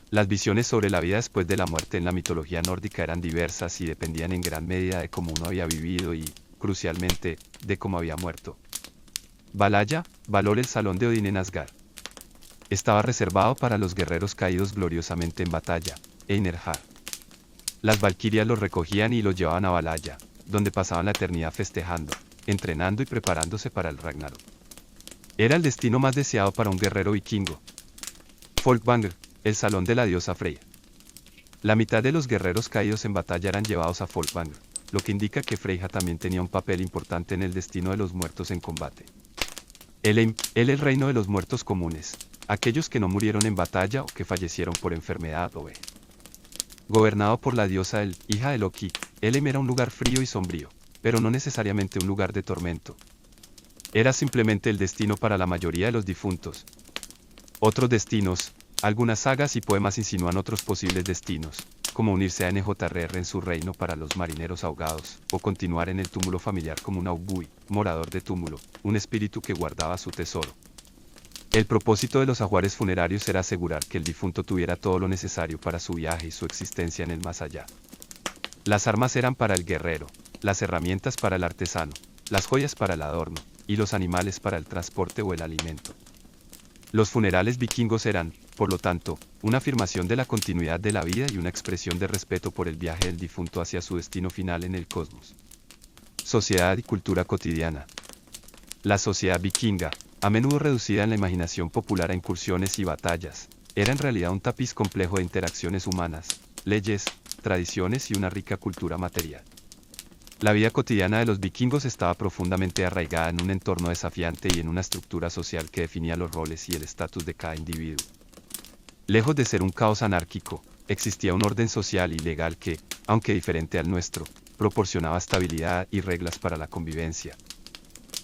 Las visiones sobre la vida después de la muerte en la mitología nórdica eran diversas y dependían en gran medida de cómo uno había vivido y, crucialmente, de cómo había muerto. Valhalla, Valor, el salón de Odín en Asgard. Estaba reservado para los guerreros caídos gloriosamente en batalla, Einherjar. Las valquirias los recogían y los llevaban a Valhalla, donde pasaban la eternidad festejando, entrenando y preparándose para el Ragnarok. Era el destino más deseado para un guerrero vikingo. Folkvangr, el salón de la diosa Freyja. La mitad de los guerreros caídos en batalla eran llevados a Folkvangr, lo que indica que Freyja también tenía un papel importante en el destino de los muertos en combate. El reino de los muertos comunes, aquellos que no murieron en batalla o que fallecieron por enfermedad o gobernado por la diosa El, hija de Loki, Elem era un lugar frío y sombrío, pero no necesariamente un lugar de tormento. Era simplemente el destino para la mayoría de los difuntos. Otros destinos, algunas sagas y poemas insinúan otros posibles destinos, como unirse a NJR en su reino para los marineros ahogados, o continuar en el túmulo familiar como un Augui, morador de túmulo, un espíritu que guardaba su tesoro. El propósito de los ajuares funerarios era asegurar que el difunto tuviera todo lo necesario para su viaje y su existencia en el más allá. Las armas eran para el guerrero, las herramientas para el artesano, las joyas para el adorno, y los animales para el transporte o el alimento. Los funerales vikingos eran, por lo tanto, una afirmación de la continuidad de la vida y una expresión de respeto por el viaje del difunto hacia su destino final en el cosmos. Sociedad y cultura cotidiana. La sociedad vikinga, a menudo reducida en la imaginación popular a incursiones y batallas, era en realidad un tapiz complejo de interacciones humanas, leyes, tradiciones y una rica cultura material. La vida cotidiana de los vikingos estaba profundamente arraigada en un entorno desafiante y en una estructura social que definía los roles y el estatus de cada individuo. Lejos de ser un caos anárquico, existía un orden social y legal que, aunque diferente al nuestro, proporcionaba estabilidad y reglas para la convivencia.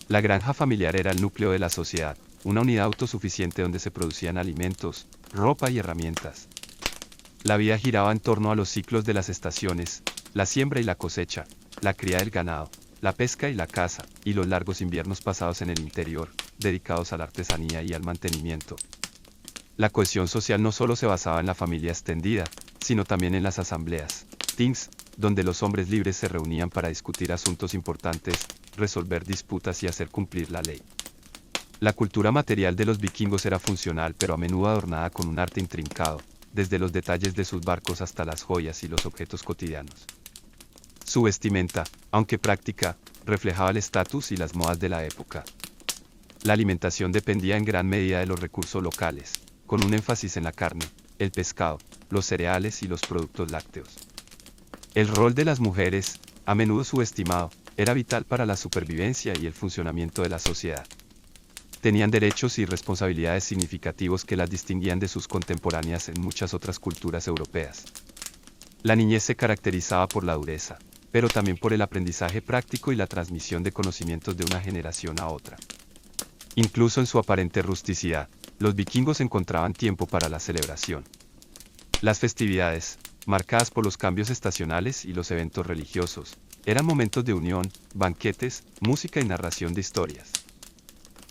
La granja familiar era el núcleo de la sociedad, una unidad autosuficiente donde se producían alimentos, ropa y herramientas. La vida giraba en torno a los ciclos de las estaciones, la siembra y la cosecha, la cría del ganado, la pesca y la caza, y los largos inviernos pasados en el interior, dedicados a la artesanía y al mantenimiento. La cohesión social no solo se basaba en la familia extendida, sino también en las asambleas, things, donde los hombres libres se reunían para discutir asuntos importantes, resolver disputas y hacer cumplir la ley. La cultura material de los vikingos era funcional pero a menudo adornada con un arte intrincado, desde los detalles de sus barcos hasta las joyas y los objetos cotidianos. Su vestimenta, aunque práctica, reflejaba el estatus y las modas de la época. La alimentación dependía en gran medida de los recursos locales, con un énfasis en la carne, el pescado, los cereales y los productos lácteos. El rol de las mujeres, a menudo subestimado, era vital para la supervivencia y el funcionamiento de la sociedad. Tenían derechos y responsabilidades significativos que las distinguían de sus contemporáneas en muchas otras culturas europeas. La niñez se caracterizaba por la dureza, pero también por el aprendizaje práctico y la transmisión de conocimientos de una generación a otra. Incluso en su aparente rusticidad, los vikingos encontraban tiempo para la celebración. Las festividades, marcadas por los cambios estacionales y los eventos religiosos, eran momentos de unión, banquetes, música y narración de historias.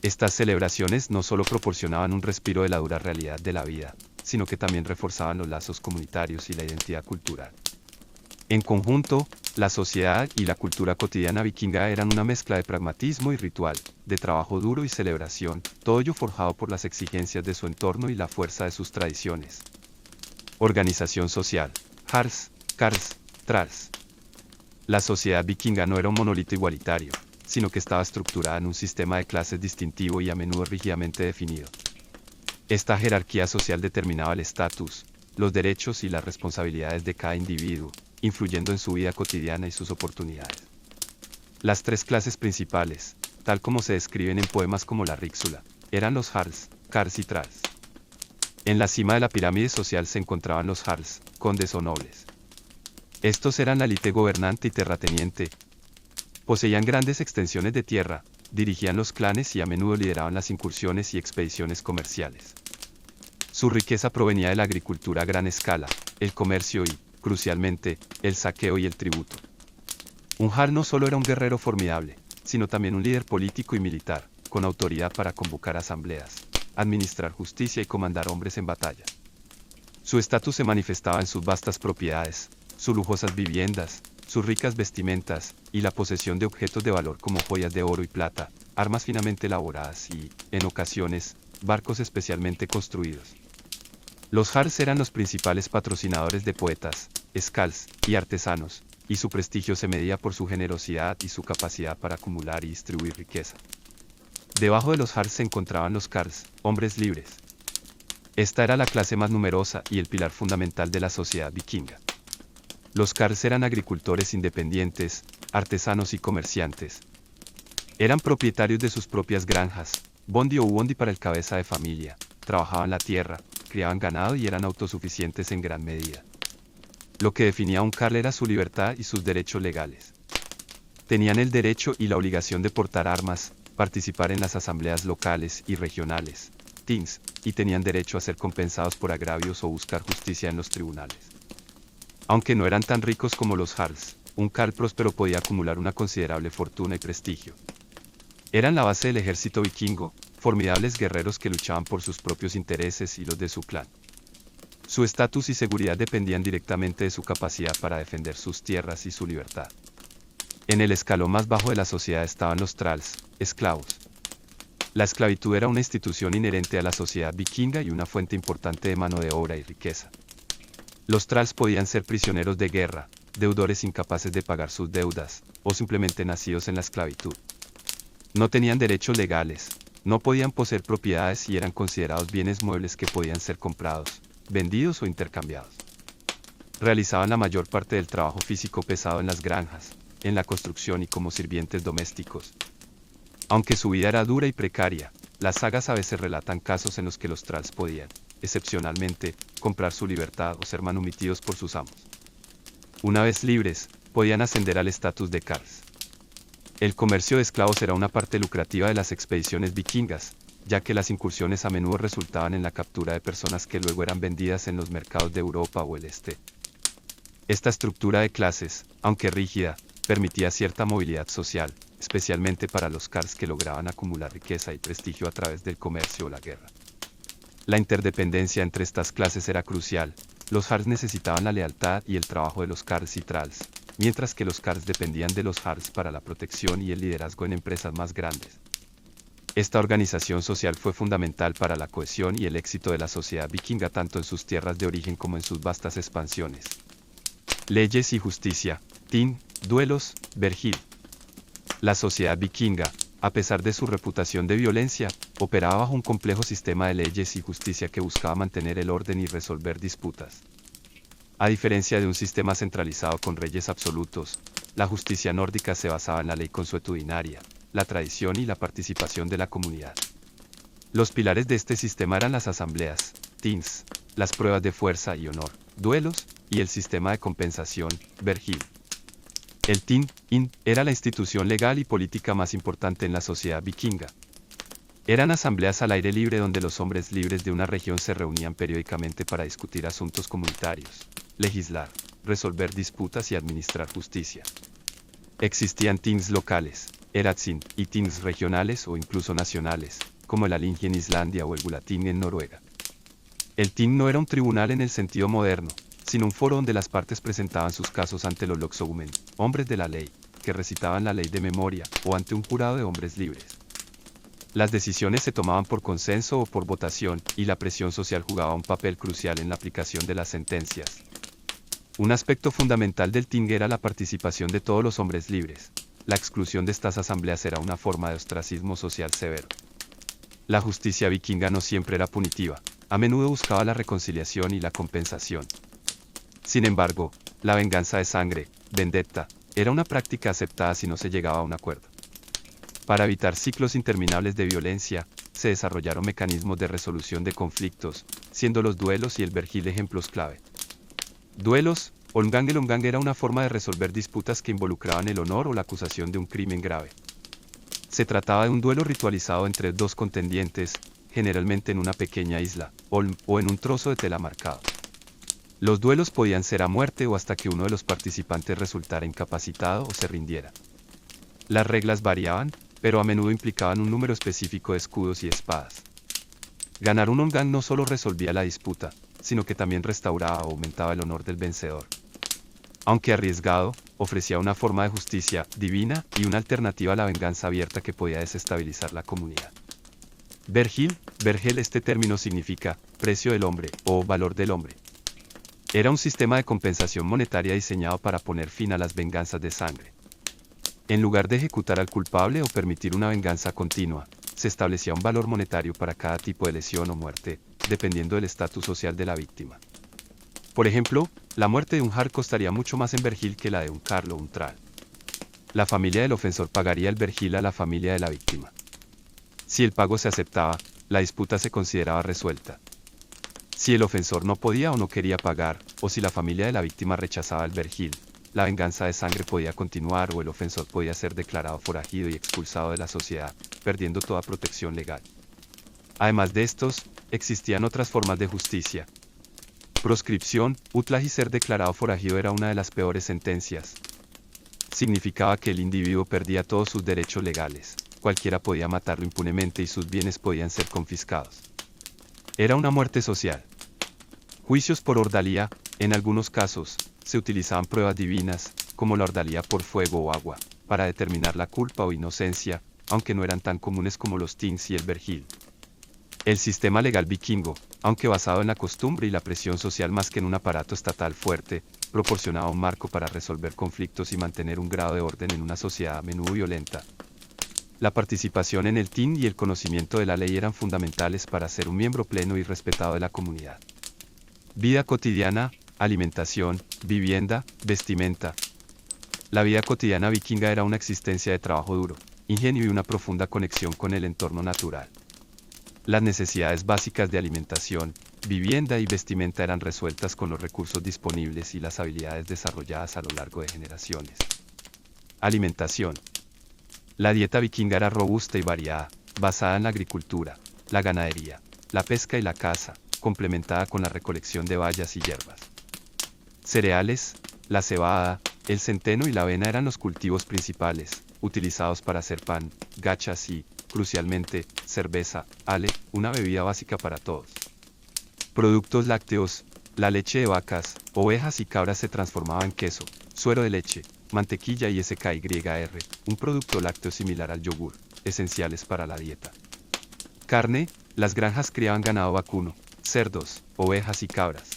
Estas celebraciones no solo proporcionaban un respiro de la dura realidad de la vida, sino que también reforzaban los lazos comunitarios y la identidad cultural. En conjunto, la sociedad y la cultura cotidiana vikinga eran una mezcla de pragmatismo y ritual, de trabajo duro y celebración, todo ello forjado por las exigencias de su entorno y la fuerza de sus tradiciones. Organización social. Jarls, Karls, Thralls. La sociedad vikinga no era un monolito igualitario, sino que estaba estructurada en un sistema de clases distintivo y a menudo rígidamente definido. Esta jerarquía social determinaba el estatus, los derechos y las responsabilidades de cada individuo, influyendo en su vida cotidiana y sus oportunidades. Las tres clases principales, tal como se describen en poemas como la Ríxula, eran los Jarls, Karls y Thralls. En la cima de la pirámide social se encontraban los Jarls, condes o nobles. Estos eran la élite gobernante y terrateniente. Poseían grandes extensiones de tierra, dirigían los clanes y a menudo lideraban las incursiones y expediciones comerciales. Su riqueza provenía de la agricultura a gran escala, el comercio y, crucialmente, el saqueo y el tributo. Un Jarl no solo era un guerrero formidable, sino también un líder político y militar, con autoridad para convocar asambleas, administrar justicia y comandar hombres en batalla. Su estatus se manifestaba en sus vastas propiedades, sus lujosas viviendas, sus ricas vestimentas, y la posesión de objetos de valor como joyas de oro y plata, armas finamente elaboradas y, en ocasiones, barcos especialmente construidos. Los Jarls eran los principales patrocinadores de poetas, skalds y artesanos, y su prestigio se medía por su generosidad y su capacidad para acumular y distribuir riqueza. Debajo de los Jarls se encontraban los Karls, hombres libres. Esta era la clase más numerosa y el pilar fundamental de la sociedad vikinga. Los Karls eran agricultores independientes, artesanos y comerciantes. Eran propietarios de sus propias granjas, bondi o bondi para el cabeza de familia, trabajaban la tierra, criaban ganado y eran autosuficientes en gran medida. Lo que definía a un Karl era su libertad y sus derechos legales. Tenían el derecho y la obligación de portar armas, participar en las asambleas locales y regionales, things, y tenían derecho a ser compensados por agravios o buscar justicia en los tribunales. Aunque no eran tan ricos como los Jarls, un Karl próspero podía acumular una considerable fortuna y prestigio. Eran la base del ejército vikingo, formidables guerreros que luchaban por sus propios intereses y los de su clan. Su estatus y seguridad dependían directamente de su capacidad para defender sus tierras y su libertad. En el escalón más bajo de la sociedad estaban los Thralls, esclavos. La esclavitud era una institución inherente a la sociedad vikinga y una fuente importante de mano de obra y riqueza. Los Thralls podían ser prisioneros de guerra, deudores incapaces de pagar sus deudas, o simplemente nacidos en la esclavitud. No tenían derechos legales, no podían poseer propiedades y eran considerados bienes muebles que podían ser comprados, vendidos o intercambiados. Realizaban la mayor parte del trabajo físico pesado en las granjas, en la construcción y como sirvientes domésticos. Aunque su vida era dura y precaria, las sagas a veces relatan casos en los que los Thralls podían, excepcionalmente, comprar su libertad o ser manumitidos por sus amos. Una vez libres, podían ascender al estatus de Karls. El comercio de esclavos era una parte lucrativa de las expediciones vikingas, ya que las incursiones a menudo resultaban en la captura de personas que luego eran vendidas en los mercados de Europa o el Este. Esta estructura de clases, aunque rígida, permitía cierta movilidad social, especialmente para los Karls que lograban acumular riqueza y prestigio a través del comercio o la guerra. La interdependencia entre estas clases era crucial. Los Jarls necesitaban la lealtad y el trabajo de los Carls y Thralls, mientras que los Carls dependían de los Jarls para la protección y el liderazgo en empresas más grandes. Esta organización social fue fundamental para la cohesión y el éxito de la sociedad vikinga tanto en sus tierras de origen como en sus vastas expansiones. Leyes y justicia, Ting, duelos, Vergil. La sociedad vikinga, a pesar de su reputación de violencia, operaba bajo un complejo sistema de leyes y justicia que buscaba mantener el orden y resolver disputas. A diferencia de un sistema centralizado con reyes absolutos, la justicia nórdica se basaba en la ley consuetudinaria, la tradición y la participación de la comunidad. Los pilares de este sistema eran las asambleas, Tings, las pruebas de fuerza y honor, duelos, y el sistema de compensación, Vergil. El Ting era la institución legal y política más importante en la sociedad vikinga. Eran asambleas al aire libre donde los hombres libres de una región se reunían periódicamente para discutir asuntos comunitarios, legislar, resolver disputas y administrar justicia. Existían Tings locales, Eradsin, y Tings regionales o incluso nacionales, como el Alþingi en Islandia o el Gulating en Noruega. El Ting no era un tribunal en el sentido moderno, sino un foro donde las partes presentaban sus casos ante los Lögsogumen, hombres de la ley, que recitaban la ley de memoria, o ante un jurado de hombres libres. Las decisiones se tomaban por consenso o por votación, y la presión social jugaba un papel crucial en la aplicación de las sentencias. Un aspecto fundamental del Ting era la participación de todos los hombres libres. La exclusión de estas asambleas era una forma de ostracismo social severo. La justicia vikinga no siempre era punitiva, a menudo buscaba la reconciliación y la compensación. Sin embargo, la venganza de sangre, vendetta, era una práctica aceptada si no se llegaba a un acuerdo. Para evitar ciclos interminables de violencia, se desarrollaron mecanismos de resolución de conflictos, siendo los duelos y el Vergil ejemplos clave. Duelos, Olmgange era una forma de resolver disputas que involucraban el honor o la acusación de un crimen grave. Se trataba de un duelo ritualizado entre dos contendientes, generalmente en una pequeña isla, Olm, o en un trozo de tela marcado. Los duelos podían ser a muerte o hasta que uno de los participantes resultara incapacitado o se rindiera. Las reglas variaban, pero a menudo implicaban un número específico de escudos y espadas. Ganar un Olmgang no solo resolvía la disputa, sino que también restauraba o aumentaba el honor del vencedor. Aunque arriesgado, ofrecía una forma de justicia divina y una alternativa a la venganza abierta que podía desestabilizar la comunidad. Vergil, este término significa precio del hombre o valor del hombre. Era un sistema de compensación monetaria diseñado para poner fin a las venganzas de sangre. En lugar de ejecutar al culpable o permitir una venganza continua, se establecía un valor monetario para cada tipo de lesión o muerte, dependiendo del estatus social de la víctima. Por ejemplo, la muerte de un Jarl costaría mucho más en Vergil que la de un Carl o un Thrall. La familia del ofensor pagaría el Vergil a la familia de la víctima. Si el pago se aceptaba, la disputa se consideraba resuelta. Si el ofensor no podía o no quería pagar, o si la familia de la víctima rechazaba el Vergil, la venganza de sangre podía continuar o el ofensor podía ser declarado forajido y expulsado de la sociedad, perdiendo toda protección legal. Además de estos, existían otras formas de justicia. Proscripción, Utlaj y ser declarado forajido era una de las peores sentencias. Significaba que el individuo perdía todos sus derechos legales, cualquiera podía matarlo impunemente y sus bienes podían ser confiscados. Era una muerte social. Juicios por ordalía, en algunos casos, se utilizaban pruebas divinas, como la ordalía por fuego o agua, para determinar la culpa o inocencia, aunque no eran tan comunes como los Tings y el Vergil. El sistema legal vikingo, aunque basado en la costumbre y la presión social más que en un aparato estatal fuerte, proporcionaba un marco para resolver conflictos y mantener un grado de orden en una sociedad a menudo violenta. La participación en el Ting y el conocimiento de la ley eran fundamentales para ser un miembro pleno y respetado de la comunidad. Vida cotidiana, alimentación, vivienda, vestimenta. La vida cotidiana vikinga era una existencia de trabajo duro, ingenio y una profunda conexión con el entorno natural. Las necesidades básicas de alimentación, vivienda y vestimenta eran resueltas con los recursos disponibles y las habilidades desarrolladas a lo largo de generaciones. Alimentación. La dieta vikinga era robusta y variada, basada en la agricultura, la ganadería, la pesca y la caza, complementada con la recolección de bayas y hierbas. Cereales, la cebada, el centeno y la avena eran los cultivos principales, utilizados para hacer pan, gachas y, crucialmente, cerveza, ale, una bebida básica para todos. Productos lácteos. La leche de vacas, ovejas y cabras se transformaba en queso, suero de leche, mantequilla y SKYR, un producto lácteo similar al yogur, esenciales para la dieta. Carne. Las granjas criaban ganado vacuno, cerdos, ovejas y cabras.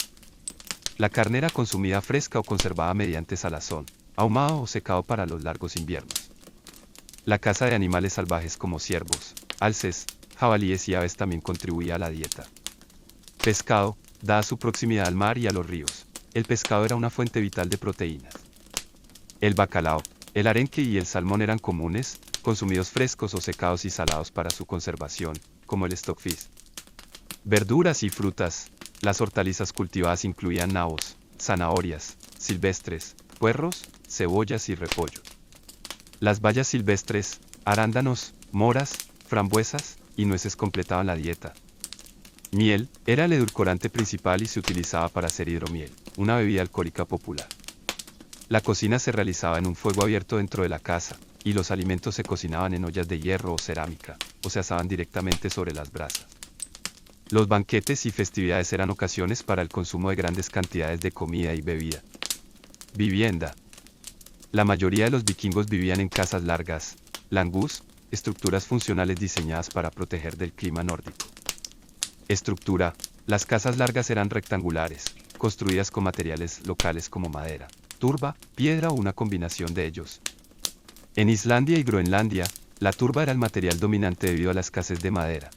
La carne era consumida fresca o conservada mediante salazón, ahumado o secado para los largos inviernos. La caza de animales salvajes como ciervos, alces, jabalíes y aves también contribuía a la dieta. Pescado. Dada su proximidad al mar y a los ríos, el pescado era una fuente vital de proteínas. El bacalao, el arenque y el salmón eran comunes, consumidos frescos o secados y salados para su conservación, como el stockfish. Verduras y frutas. Las hortalizas cultivadas incluían nabos, zanahorias, silvestres, puerros, cebollas y repollo. Las bayas silvestres, arándanos, moras, frambuesas y nueces completaban la dieta. Miel, era el edulcorante principal y se utilizaba para hacer hidromiel, una bebida alcohólica popular. La cocina se realizaba en un fuego abierto dentro de la casa, y los alimentos se cocinaban en ollas de hierro o cerámica, o se asaban directamente sobre las brasas. Los banquetes y festividades eran ocasiones para el consumo de grandes cantidades de comida y bebida. Vivienda. La mayoría de los vikingos vivían en casas largas, langus, estructuras funcionales diseñadas para proteger del clima nórdico. Estructura. Las casas largas eran rectangulares, construidas con materiales locales como madera, turba, piedra o una combinación de ellos. En Islandia y Groenlandia, la turba era el material dominante debido a la escasez de madera.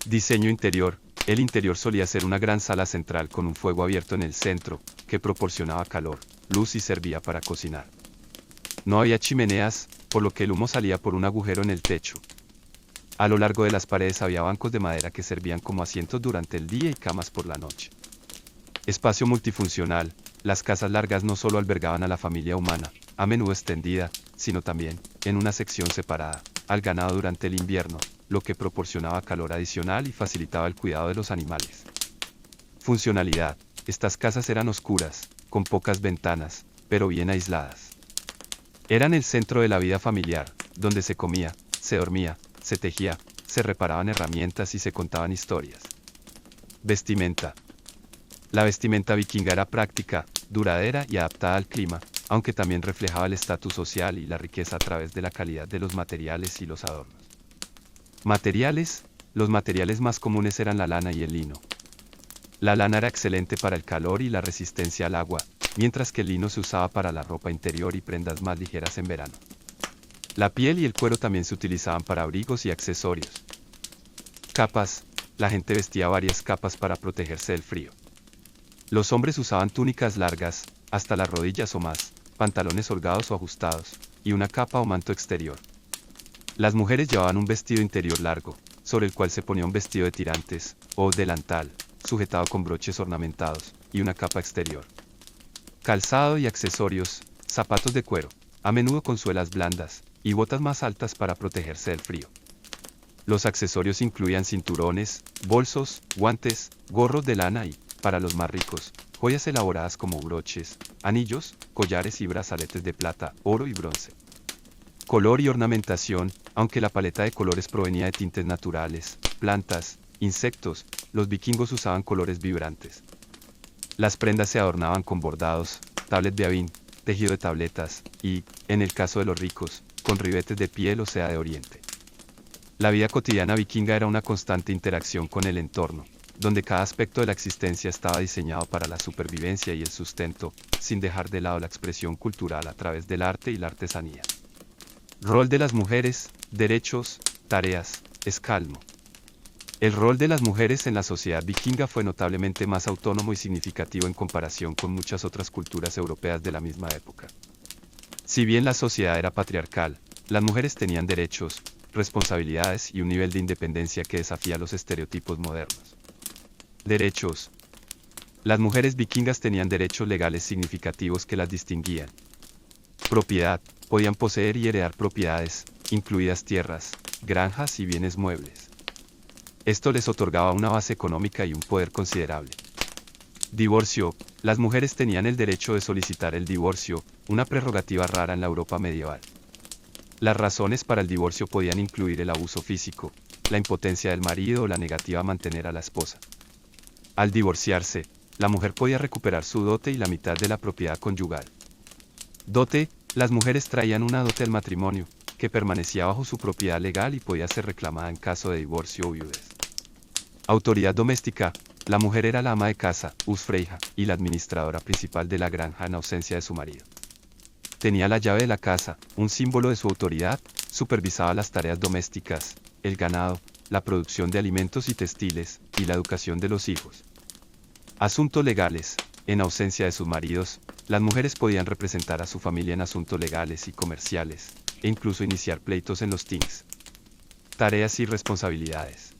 Diseño interior. El interior solía ser una gran sala central con un fuego abierto en el centro, que proporcionaba calor, luz y servía para cocinar. No había chimeneas, por lo que el humo salía por un agujero en el techo. A lo largo de las paredes había bancos de madera que servían como asientos durante el día y camas por la noche. Espacio multifuncional. Las casas largas no solo albergaban a la familia humana, a menudo extendida, sino también, en una sección separada, al ganado durante el invierno, lo que proporcionaba calor adicional y facilitaba el cuidado de los animales. Funcionalidad. Estas casas eran oscuras, con pocas ventanas, pero bien aisladas. Eran el centro de la vida familiar, donde se comía, se dormía, se tejía, se reparaban herramientas y se contaban historias. Vestimenta. La vestimenta vikinga era práctica, duradera y adaptada al clima, aunque también reflejaba el estatus social y la riqueza a través de la calidad de los materiales y los adornos. Materiales. Los materiales más comunes eran la lana y el lino. La lana era excelente para el calor y la resistencia al agua, mientras que el lino se usaba para la ropa interior y prendas más ligeras en verano. La piel y el cuero también se utilizaban para abrigos y accesorios. Capas. La gente vestía varias capas para protegerse del frío. Los hombres usaban túnicas largas, hasta las rodillas o más, pantalones holgados o ajustados, y una capa o manto exterior. Las mujeres llevaban un vestido interior largo, sobre el cual se ponía un vestido de tirantes, o delantal, sujetado con broches ornamentados, y una capa exterior. Calzado y accesorios. Zapatos de cuero, a menudo con suelas blandas, y botas más altas para protegerse del frío. Los accesorios incluían cinturones, bolsos, guantes, gorros de lana y, para los más ricos, joyas elaboradas como broches, anillos, collares y brazaletes de plata, oro y bronce. Color y ornamentación. Aunque la paleta de colores provenía de tintes naturales, plantas, insectos, los vikingos usaban colores vibrantes. Las prendas se adornaban con bordados, tablet de avín, tejido de tabletas, y, en el caso de los ricos, con ribetes de piel o seda de oriente. La vida cotidiana vikinga era una constante interacción con el entorno, donde cada aspecto de la existencia estaba diseñado para la supervivencia y el sustento, sin dejar de lado la expresión cultural a través del arte y la artesanía. Rol de las mujeres, derechos, tareas, escalmo. El rol de las mujeres en la sociedad vikinga fue notablemente más autónomo y significativo en comparación con muchas otras culturas europeas de la misma época. Si bien la sociedad era patriarcal, las mujeres tenían derechos, responsabilidades y un nivel de independencia que desafía los estereotipos modernos. Derechos. Las mujeres vikingas tenían derechos legales significativos que las distinguían. Propiedad. Podían poseer y heredar propiedades, incluidas tierras, granjas y bienes muebles. Esto les otorgaba una base económica y un poder considerable. Divorcio. Las mujeres tenían el derecho de solicitar el divorcio, una prerrogativa rara en la Europa medieval. Las razones para el divorcio podían incluir el abuso físico, la impotencia del marido o la negativa a mantener a la esposa. Al divorciarse, la mujer podía recuperar su dote y la mitad de la propiedad conyugal. Dote: las mujeres traían una dote al matrimonio, que permanecía bajo su propiedad legal y podía ser reclamada en caso de divorcio o viudez. Autoridad doméstica: la mujer era la ama de casa, husfreja, y la administradora principal de la granja en ausencia de su marido. Tenía la llave de la casa, un símbolo de su autoridad, supervisaba las tareas domésticas, el ganado, la producción de alimentos y textiles, y la educación de los hijos. Asuntos legales: en ausencia de sus maridos, las mujeres podían representar a su familia en asuntos legales y comerciales, e incluso iniciar pleitos en los tings. Tareas y responsabilidades: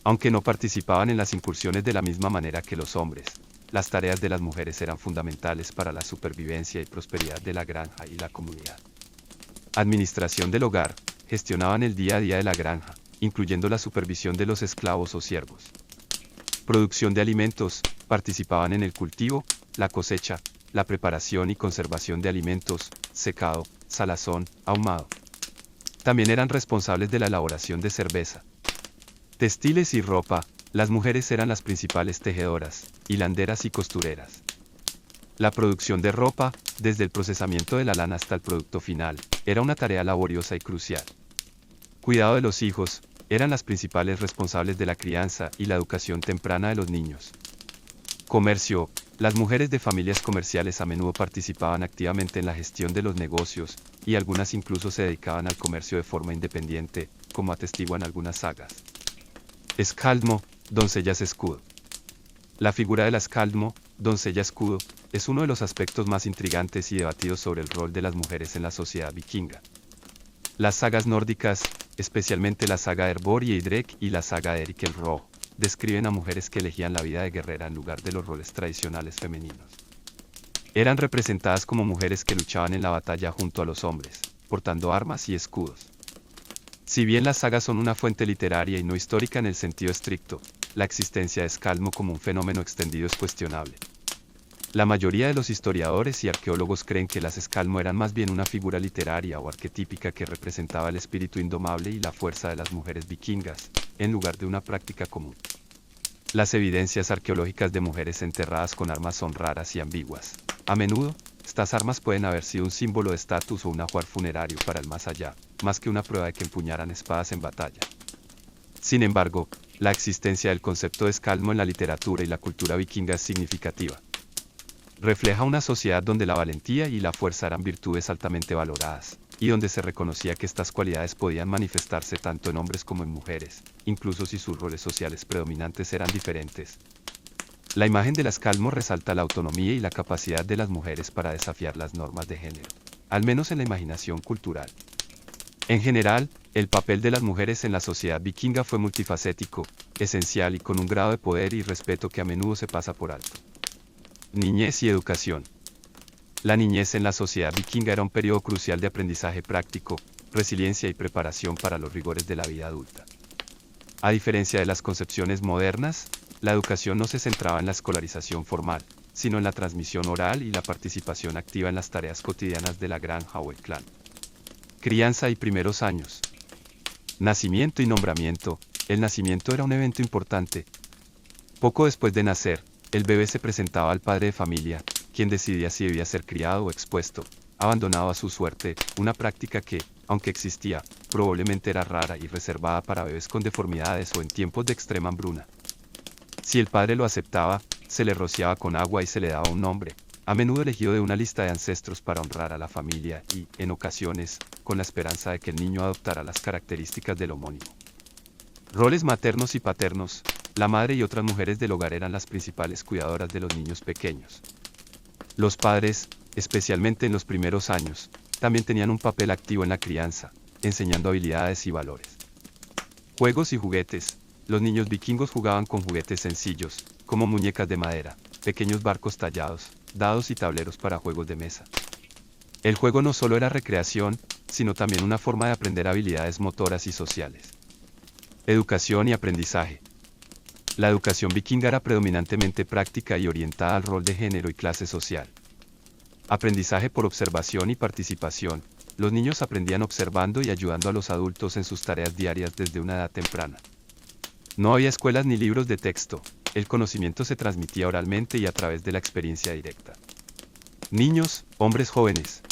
aunque no participaban en las incursiones de la misma manera que los hombres, las tareas de las mujeres eran fundamentales para la supervivencia y prosperidad de la granja y la comunidad. Administración del hogar: gestionaban el día a día de la granja, incluyendo la supervisión de los esclavos o siervos. Producción de alimentos: participaban en el cultivo, la cosecha, la preparación y conservación de alimentos, secado, salazón, ahumado. También eran responsables de la elaboración de cerveza. Textiles y ropa: las mujeres eran las principales tejedoras, hilanderas y costureras. La producción de ropa, desde el procesamiento de la lana hasta el producto final, era una tarea laboriosa y crucial. Cuidado de los hijos: eran las principales responsables de la crianza y la educación temprana de los niños. Comercio: las mujeres de familias comerciales a menudo participaban activamente en la gestión de los negocios, y algunas incluso se dedicaban al comercio de forma independiente, como atestiguan algunas sagas. Escaldmo: doncellas escudo. La figura de la escaldmo, doncella escudo, es uno de los aspectos más intrigantes y debatidos sobre el rol de las mujeres en la sociedad vikinga. Las sagas nórdicas, especialmente la saga de Erbor y Eidrek y la saga de Erik el Rojo, describen a mujeres que elegían la vida de guerrera en lugar de los roles tradicionales femeninos. Eran representadas como mujeres que luchaban en la batalla junto a los hombres, portando armas y escudos. Si bien las sagas son una fuente literaria y no histórica en el sentido estricto, la existencia de Escaldmo como un fenómeno extendido es cuestionable. La mayoría de los historiadores y arqueólogos creen que las Escaldmo eran más bien una figura literaria o arquetípica que representaba el espíritu indomable y la fuerza de las mujeres vikingas, en lugar de una práctica común. Las evidencias arqueológicas de mujeres enterradas con armas son raras y ambiguas. A menudo, estas armas pueden haber sido un símbolo de estatus o un ajuar funerario para el más allá, más que una prueba de que empuñaran espadas en batalla. Sin embargo, la existencia del concepto de Escaldmo en la literatura y la cultura vikinga es significativa. Refleja una sociedad donde la valentía y la fuerza eran virtudes altamente valoradas, y donde se reconocía que estas cualidades podían manifestarse tanto en hombres como en mujeres, incluso si sus roles sociales predominantes eran diferentes. La imagen de la Escaldmo resalta la autonomía y la capacidad de las mujeres para desafiar las normas de género, al menos en la imaginación cultural. En general, el papel de las mujeres en la sociedad vikinga fue multifacético, esencial y con un grado de poder y respeto que a menudo se pasa por alto. Niñez y educación. La niñez en la sociedad vikinga era un periodo crucial de aprendizaje práctico, resiliencia y preparación para los rigores de la vida adulta. A diferencia de las concepciones modernas, la educación no se centraba en la escolarización formal, sino en la transmisión oral y la participación activa en las tareas cotidianas de la granja o el clan. Crianza y primeros años. Nacimiento y nombramiento. El nacimiento era un evento importante. Poco después de nacer, el bebé se presentaba al padre de familia, quien decidía si debía ser criado o expuesto, abandonado a su suerte, una práctica que, aunque existía, probablemente era rara y reservada para bebés con deformidades o en tiempos de extrema hambruna. Si el padre lo aceptaba, se le rociaba con agua y se le daba un nombre, a menudo elegido de una lista de ancestros para honrar a la familia y, en ocasiones, con la esperanza de que el niño adoptara las características del homónimo. Roles maternos y paternos. La madre y otras mujeres del hogar eran las principales cuidadoras de los niños pequeños. Los padres, especialmente en los primeros años, también tenían un papel activo en la crianza, enseñando habilidades y valores. Juegos y juguetes. Los niños vikingos jugaban con juguetes sencillos, como muñecas de madera, pequeños barcos tallados, dados y tableros para juegos de mesa. El juego no solo era recreación, sino también una forma de aprender habilidades motoras y sociales. Educación y aprendizaje. La educación vikinga era predominantemente práctica y orientada al rol de género y clase social. Aprendizaje por observación y participación. Los niños aprendían observando y ayudando a los adultos en sus tareas diarias desde una edad temprana. No había escuelas ni libros de texto. El conocimiento se transmitía oralmente y a través de la experiencia directa. Niños, hombres jóvenes.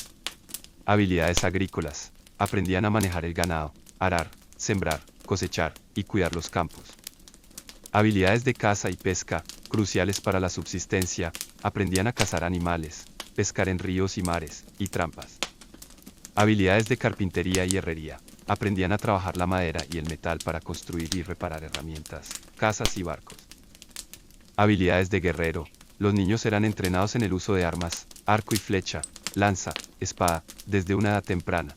Habilidades agrícolas. Aprendían a manejar el ganado, arar, sembrar, cosechar y cuidar los campos. Habilidades de caza y pesca, cruciales para la subsistencia, aprendían a cazar animales, pescar en ríos y mares, y trampas. Habilidades de carpintería y herrería, aprendían a trabajar la madera y el metal para construir y reparar herramientas, casas y barcos. Habilidades de guerrero, los niños eran entrenados en el uso de armas, arco y flecha, lanza, espada, desde una edad temprana.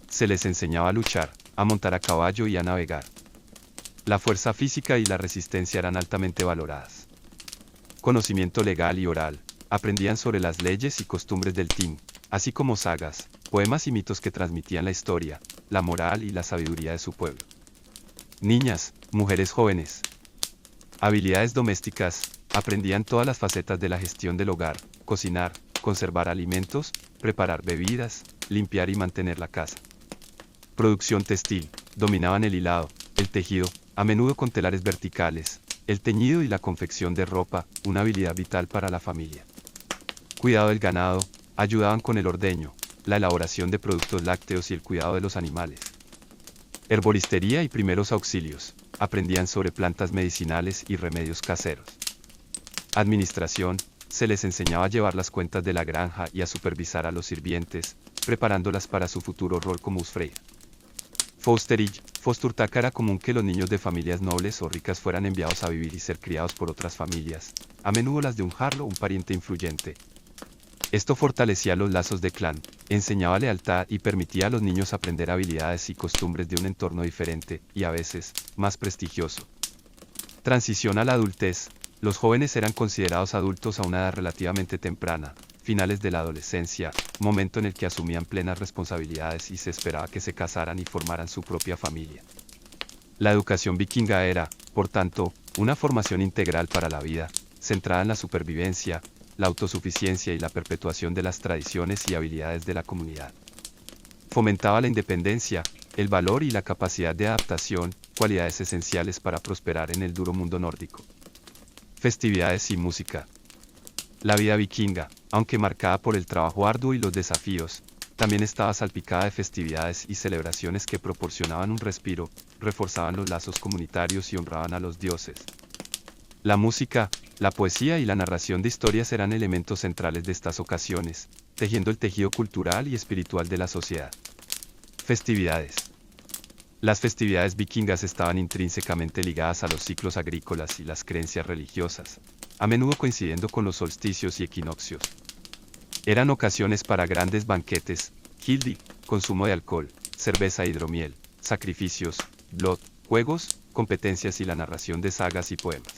Se les enseñaba a luchar, a montar a caballo y a navegar. La fuerza física y la resistencia eran altamente valoradas. Conocimiento legal y oral, aprendían sobre las leyes y costumbres del Ting, así como sagas, poemas y mitos que transmitían la historia, la moral y la sabiduría de su pueblo. Niñas, mujeres jóvenes. Habilidades domésticas, aprendían todas las facetas de la gestión del hogar, cocinar, conservar alimentos, preparar bebidas, limpiar y mantener la casa. Producción textil, dominaban el hilado, el tejido, a menudo con telares verticales, el teñido y la confección de ropa, una habilidad vital para la familia. Cuidado del ganado, ayudaban con el ordeño, la elaboración de productos lácteos y el cuidado de los animales. Herboristería y primeros auxilios, aprendían sobre plantas medicinales y remedios caseros. Administración, se les enseñaba a llevar las cuentas de la granja y a supervisar a los sirvientes, preparándolas para su futuro rol como husfreyja. Fosterage, fosturtaca era común que los niños de familias nobles o ricas fueran enviados a vivir y ser criados por otras familias, a menudo las de un jarlo o un pariente influyente. Esto fortalecía los lazos de clan, enseñaba lealtad y permitía a los niños aprender habilidades y costumbres de un entorno diferente, y a veces, más prestigioso. Transición a la adultez, los jóvenes eran considerados adultos a una edad relativamente temprana, finales de la adolescencia, momento en el que asumían plenas responsabilidades y se esperaba que se casaran y formaran su propia familia. La educación vikinga era, por tanto, una formación integral para la vida, centrada en la supervivencia, la autosuficiencia y la perpetuación de las tradiciones y habilidades de la comunidad. Fomentaba la independencia, el valor y la capacidad de adaptación, cualidades esenciales para prosperar en el duro mundo nórdico. Festividades y música. La vida vikinga, aunque marcada por el trabajo arduo y los desafíos, también estaba salpicada de festividades y celebraciones que proporcionaban un respiro, reforzaban los lazos comunitarios y honraban a los dioses. La música, la poesía y la narración de historias eran elementos centrales de estas ocasiones, tejiendo el tejido cultural y espiritual de la sociedad. Festividades. Las festividades vikingas estaban intrínsecamente ligadas a los ciclos agrícolas y las creencias religiosas, a menudo coincidiendo con los solsticios y equinoccios. Eran ocasiones para grandes banquetes, hildi, consumo de alcohol, cerveza e hidromiel, sacrificios, blood, juegos, competencias y la narración de sagas y poemas.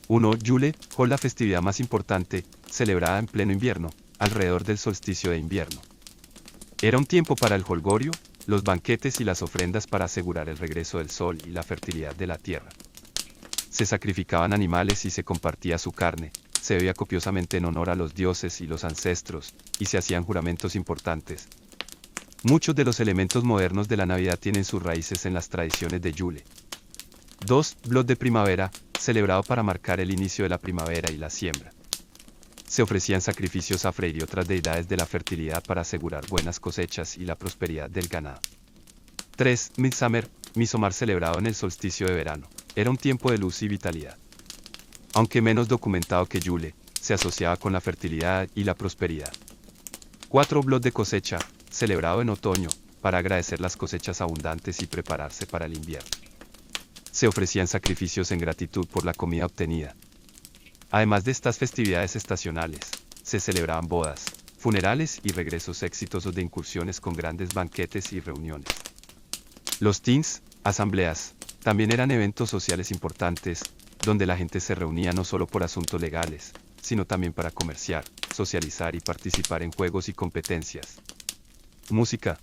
1. Yule, Hol, la festividad más importante, celebrada en pleno invierno, alrededor del solsticio de invierno. Era un tiempo para el holgorio, los banquetes y las ofrendas para asegurar el regreso del sol y la fertilidad de la tierra. Se sacrificaban animales y se compartía su carne, se bebía copiosamente en honor a los dioses y los ancestros, y se hacían juramentos importantes. Muchos de los elementos modernos de la Navidad tienen sus raíces en las tradiciones de Yule. 2. Blood de primavera, celebrado para marcar el inicio de la primavera y la siembra. Se ofrecían sacrificios a Freyr y otras deidades de la fertilidad para asegurar buenas cosechas y la prosperidad del ganado. 3. Midsummer, Midsommar, celebrado en el solsticio de verano. Era un tiempo de luz y vitalidad. Aunque menos documentado que Yule, se asociaba con la fertilidad y la prosperidad. 4. Blood de cosecha, celebrado en otoño, para agradecer las cosechas abundantes y prepararse para el invierno. Se ofrecían sacrificios en gratitud por la comida obtenida. Además de estas festividades estacionales, se celebraban bodas, funerales y regresos exitosos de incursiones con grandes banquetes y reuniones. Los Tings, asambleas, también eran eventos sociales importantes, donde la gente se reunía no solo por asuntos legales, sino también para comerciar, socializar y participar en juegos y competencias. Música.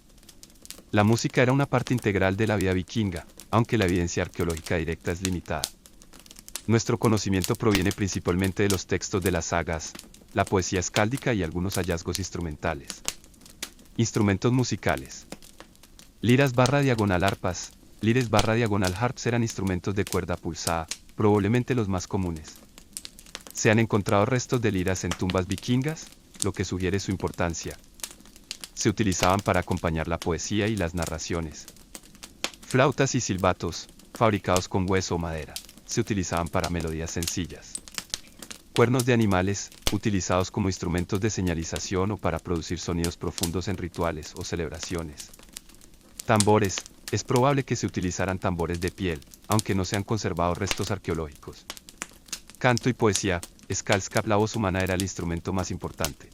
La música era una parte integral de la vida vikinga, aunque la evidencia arqueológica directa es limitada. Nuestro conocimiento proviene principalmente de los textos de las sagas, la poesía escáldica y algunos hallazgos instrumentales. Instrumentos musicales. Liras /arpas, lires /harps eran instrumentos de cuerda pulsada, probablemente los más comunes. Se han encontrado restos de liras en tumbas vikingas, lo que sugiere su importancia. Se utilizaban para acompañar la poesía y las narraciones. Flautas y silbatos, fabricados con hueso o madera, se utilizaban para melodías sencillas. Cuernos de animales, utilizados como instrumentos de señalización o para producir sonidos profundos en rituales o celebraciones. Tambores, es probable que se utilizaran tambores de piel, aunque no se han conservado restos arqueológicos. Canto y poesía, Skaldskap, la voz humana era el instrumento más importante.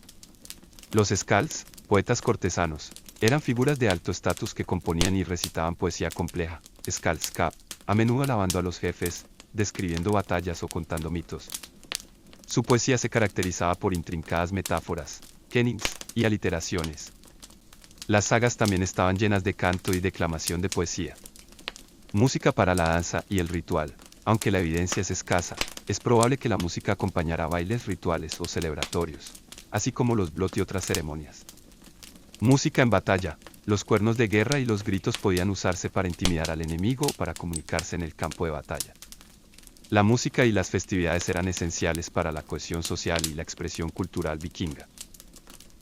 Los skalds, poetas cortesanos, eran figuras de alto estatus que componían y recitaban poesía compleja, Skaldskap, a menudo alabando a los jefes, describiendo batallas o contando mitos. Su poesía se caracterizaba por intrincadas metáforas, kennings y aliteraciones. Las sagas también estaban llenas de canto y declamación de poesía. Música para la danza y el ritual. Aunque la evidencia es escasa, es probable que la música acompañara bailes rituales o celebratorios, así como los blot y otras ceremonias. Música en batalla. Los cuernos de guerra y los gritos podían usarse para intimidar al enemigo o para comunicarse en el campo de batalla. La música y las festividades eran esenciales para la cohesión social y la expresión cultural vikinga.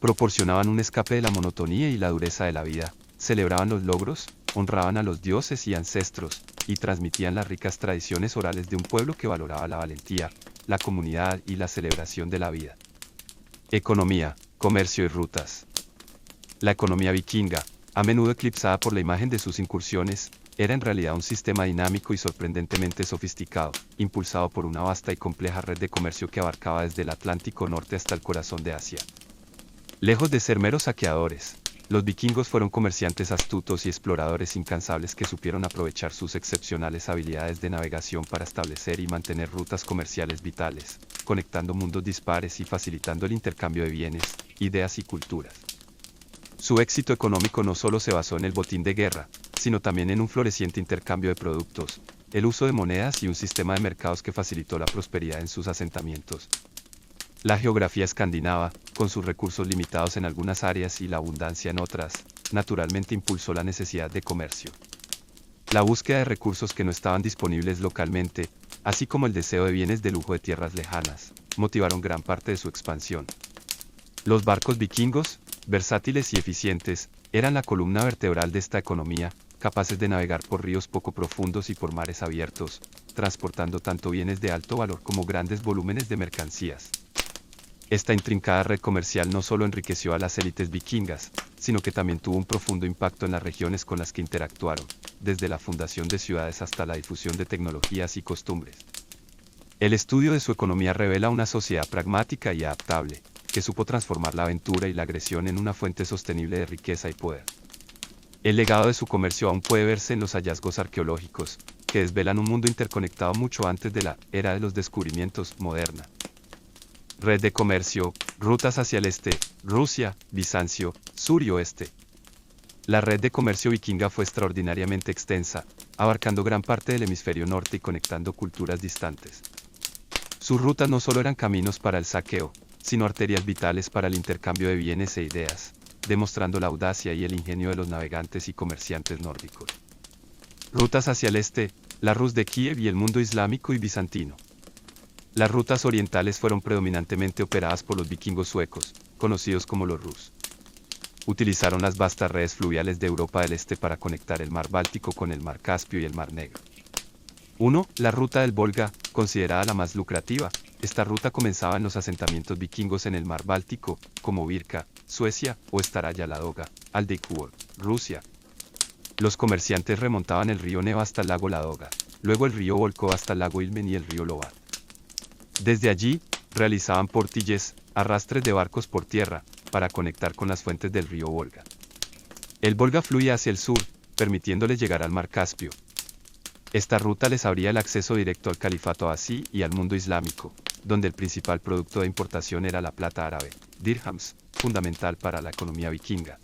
Proporcionaban un escape de la monotonía y la dureza de la vida, celebraban los logros, honraban a los dioses y ancestros, y transmitían las ricas tradiciones orales de un pueblo que valoraba la valentía, la comunidad y la celebración de la vida. Economía, comercio y rutas. La economía vikinga, a menudo eclipsada por la imagen de sus incursiones, era en realidad un sistema dinámico y sorprendentemente sofisticado, impulsado por una vasta y compleja red de comercio que abarcaba desde el Atlántico Norte hasta el corazón de Asia. Lejos de ser meros saqueadores, los vikingos fueron comerciantes astutos y exploradores incansables que supieron aprovechar sus excepcionales habilidades de navegación para establecer y mantener rutas comerciales vitales, conectando mundos dispares y facilitando el intercambio de bienes, ideas y culturas. Su éxito económico no solo se basó en el botín de guerra, sino también en un floreciente intercambio de productos, el uso de monedas y un sistema de mercados que facilitó la prosperidad en sus asentamientos. La geografía escandinava, con sus recursos limitados en algunas áreas y la abundancia en otras, naturalmente impulsó la necesidad de comercio. La búsqueda de recursos que no estaban disponibles localmente, así como el deseo de bienes de lujo de tierras lejanas, motivaron gran parte de su expansión. Los barcos vikingos, versátiles y eficientes, eran la columna vertebral de esta economía, capaces de navegar por ríos poco profundos y por mares abiertos, transportando tanto bienes de alto valor como grandes volúmenes de mercancías. Esta intrincada red comercial no solo enriqueció a las élites vikingas, sino que también tuvo un profundo impacto en las regiones con las que interactuaron, desde la fundación de ciudades hasta la difusión de tecnologías y costumbres. El estudio de su economía revela una sociedad pragmática y adaptable, que supo transformar la aventura y la agresión en una fuente sostenible de riqueza y poder. El legado de su comercio aún puede verse en los hallazgos arqueológicos, que desvelan un mundo interconectado mucho antes de la era de los descubrimientos moderna. Red de comercio, rutas hacia el este, Rusia, Bizancio, sur y oeste. La red de comercio vikinga fue extraordinariamente extensa, abarcando gran parte del hemisferio norte y conectando culturas distantes. Sus rutas no solo eran caminos para el saqueo, sino arterias vitales para el intercambio de bienes e ideas, demostrando la audacia y el ingenio de los navegantes y comerciantes nórdicos. Rutas hacia el este, la Rus de Kiev y el mundo islámico y bizantino. Las rutas orientales fueron predominantemente operadas por los vikingos suecos, conocidos como los Rus. Utilizaron las vastas redes fluviales de Europa del Este para conectar el mar Báltico con el mar Caspio y el mar Negro. 1. La ruta del Volga, considerada la más lucrativa. Esta ruta comenzaba en los asentamientos vikingos en el mar Báltico, como Birka, Suecia, o Staraya Ladoga, Aldeikur, Rusia. Los comerciantes remontaban el río Neva hasta el lago Ladoga, luego el río Volkhov hasta el lago Ilmen y el río Lovar. Desde allí, realizaban portilles, arrastres de barcos por tierra, para conectar con las fuentes del río Volga. El Volga fluía hacia el sur, permitiéndoles llegar al mar Caspio. Esta ruta les abría el acceso directo al califato abasí y al mundo islámico, donde el principal producto de importación era la plata árabe, dirhams, fundamental para la economía vikinga.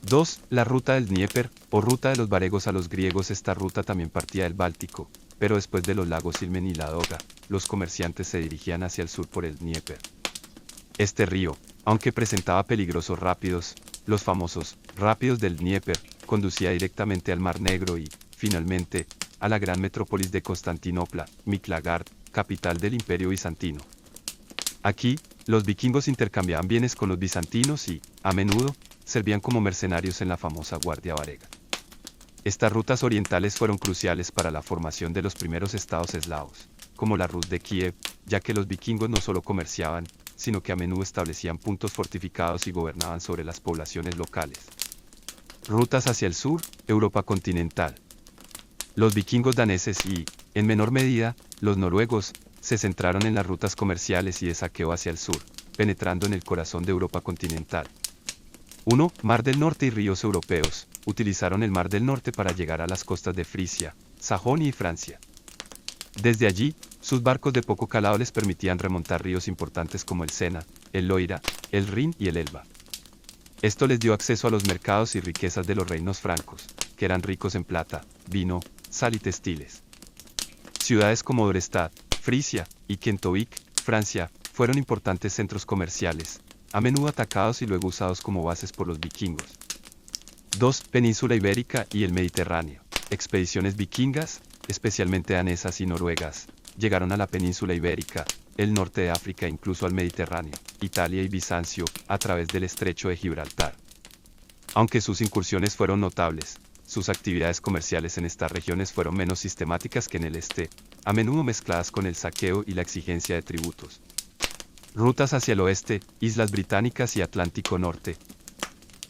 2. La ruta del Dnieper, o ruta de los varegos a los griegos. Esta ruta también partía del Báltico, pero después de los lagos Ilmen y Ladoga, los comerciantes se dirigían hacia el sur por el Dnieper. Este río, aunque presentaba peligrosos rápidos, los famosos rápidos del Dnieper, conducía directamente al Mar Negro y, finalmente, a la gran metrópolis de Constantinopla, Miklagard, capital del Imperio Bizantino. Aquí, los vikingos intercambiaban bienes con los bizantinos y, a menudo, servían como mercenarios en la famosa Guardia Varega. Estas rutas orientales fueron cruciales para la formación de los primeros estados eslavos, como la Rus de Kiev, ya que los vikingos no solo comerciaban, sino que a menudo establecían puntos fortificados y gobernaban sobre las poblaciones locales. Rutas hacia el sur, Europa continental. Los vikingos daneses y, en menor medida, los noruegos, se centraron en las rutas comerciales y de saqueo hacia el sur, penetrando en el corazón de Europa continental. 1. Mar del Norte y ríos europeos. Utilizaron el Mar del Norte para llegar a las costas de Frisia, Sajonia y Francia. Desde allí, sus barcos de poco calado les permitían remontar ríos importantes como el Sena, el Loira, el Rin y el Elba. Esto les dio acceso a los mercados y riquezas de los reinos francos, que eran ricos en plata, vino, sal y textiles. Ciudades como Dorestad, Frisia, y Kentovic, Francia, fueron importantes centros comerciales, a menudo atacados y luego usados como bases por los vikingos. 2. Península Ibérica y el Mediterráneo. Expediciones vikingas, especialmente danesas y noruegas, llegaron a la península ibérica, el norte de África e incluso al Mediterráneo, Italia y Bizancio, a través del estrecho de Gibraltar. Aunque sus incursiones fueron notables, sus actividades comerciales en estas regiones fueron menos sistemáticas que en el este, a menudo mezcladas con el saqueo y la exigencia de tributos. Rutas hacia el oeste, Islas Británicas y Atlántico Norte.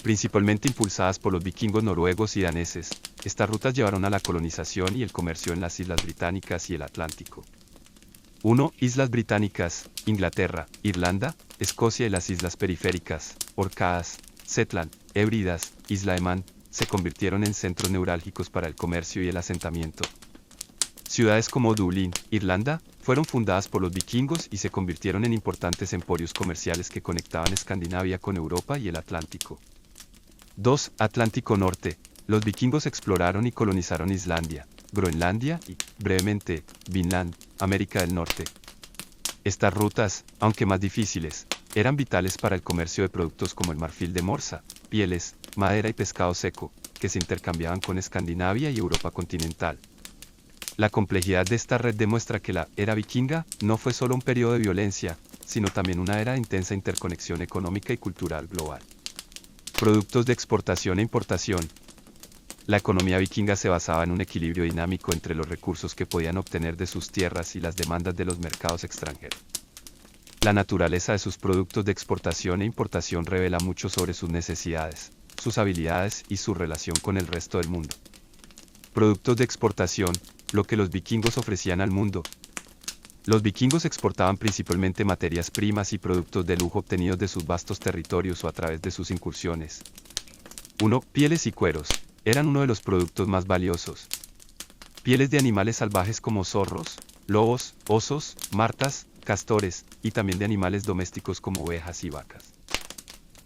Principalmente impulsadas por los vikingos noruegos y daneses, estas rutas llevaron a la colonización y el comercio en las Islas Británicas y el Atlántico. 1. Islas Británicas, Inglaterra, Irlanda, Escocia y las islas periféricas, Orcadas, Shetland, Hébridas, Isla de Man, se convirtieron en centros neurálgicos para el comercio y el asentamiento. Ciudades como Dublín, Irlanda, fueron fundadas por los vikingos y se convirtieron en importantes emporios comerciales que conectaban Escandinavia con Europa y el Atlántico. 2. Atlántico Norte. Los vikingos exploraron y colonizaron Islandia, Groenlandia y, brevemente, Vinland, América del Norte. Estas rutas, aunque más difíciles, eran vitales para el comercio de productos como el marfil de Morsa, pieles, madera y pescado seco, que se intercambiaban con Escandinavia y Europa continental. La complejidad de esta red demuestra que la era vikinga no fue solo un periodo de violencia, sino también una era de intensa interconexión económica y cultural global. Productos de exportación e importación. La economía vikinga se basaba en un equilibrio dinámico entre los recursos que podían obtener de sus tierras y las demandas de los mercados extranjeros. La naturaleza de sus productos de exportación e importación revela mucho sobre sus necesidades, sus habilidades y su relación con el resto del mundo. Productos de exportación, lo que los vikingos ofrecían al mundo. Los vikingos exportaban principalmente materias primas y productos de lujo obtenidos de sus vastos territorios o a través de sus incursiones. 1. Pieles y cueros. Eran uno de los productos más valiosos. Pieles de animales salvajes como zorros, lobos, osos, martas, castores, y también de animales domésticos como ovejas y vacas.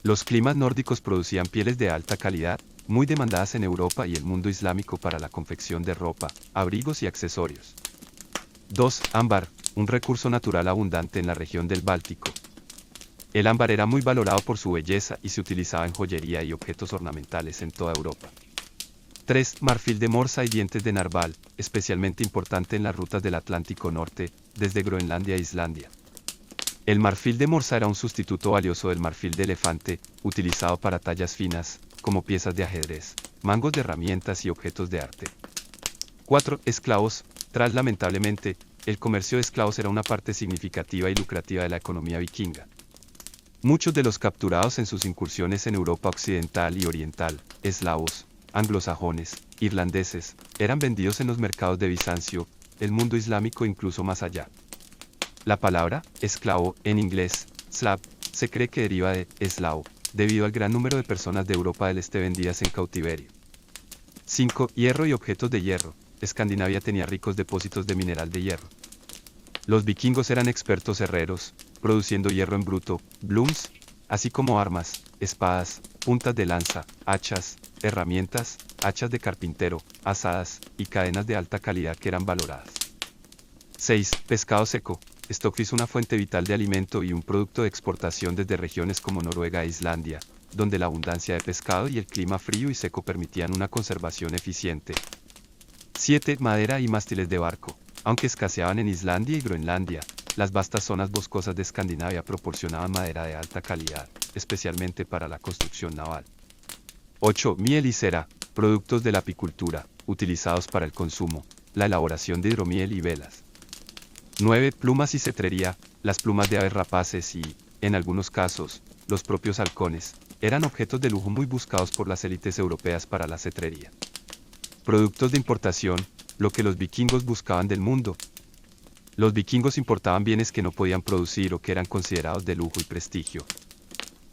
Los climas nórdicos producían pieles de alta calidad, muy demandadas en Europa y el mundo islámico para la confección de ropa, abrigos y accesorios. 2. Ámbar, un recurso natural abundante en la región del Báltico. El ámbar era muy valorado por su belleza y se utilizaba en joyería y objetos ornamentales en toda Europa. 3. Marfil de Morsa y dientes de narval, especialmente importante en las rutas del Atlántico Norte, desde Groenlandia a Islandia. El marfil de Morsa era un sustituto valioso del marfil de elefante, utilizado para tallas finas, como piezas de ajedrez, mangos de herramientas y objetos de arte. 4. Esclavos. Lamentablemente, el comercio de esclavos era una parte significativa y lucrativa de la economía vikinga. Muchos de los capturados en sus incursiones en Europa occidental y oriental, eslavos, anglosajones, irlandeses, eran vendidos en los mercados de Bizancio, el mundo islámico e incluso más allá. La palabra, esclavo, en inglés, slav, se cree que deriva de eslavo, debido al gran número de personas de Europa del Este vendidas en cautiverio. 5. Hierro y objetos de hierro. Escandinavia tenía ricos depósitos de mineral de hierro. Los vikingos eran expertos herreros, produciendo hierro en bruto, blooms, así como armas, espadas, puntas de lanza, hachas, herramientas, hachas de carpintero, azadas, y cadenas de alta calidad que eran valoradas. 6. Pescado seco. Stockfish, una fuente vital de alimento y un producto de exportación desde regiones como Noruega e Islandia, donde la abundancia de pescado y el clima frío y seco permitían una conservación eficiente. 7. Madera y mástiles de barco. Aunque escaseaban en Islandia y Groenlandia, las vastas zonas boscosas de Escandinavia proporcionaban madera de alta calidad, especialmente para la construcción naval. 8. Miel y cera, productos de la apicultura, utilizados para el consumo, la elaboración de hidromiel y velas. 9. Plumas y cetrería, las plumas de aves rapaces y, en algunos casos, los propios halcones, eran objetos de lujo muy buscados por las élites europeas para la cetrería. Productos de importación, lo que los vikingos buscaban del mundo. Los vikingos importaban bienes que no podían producir o que eran considerados de lujo y prestigio.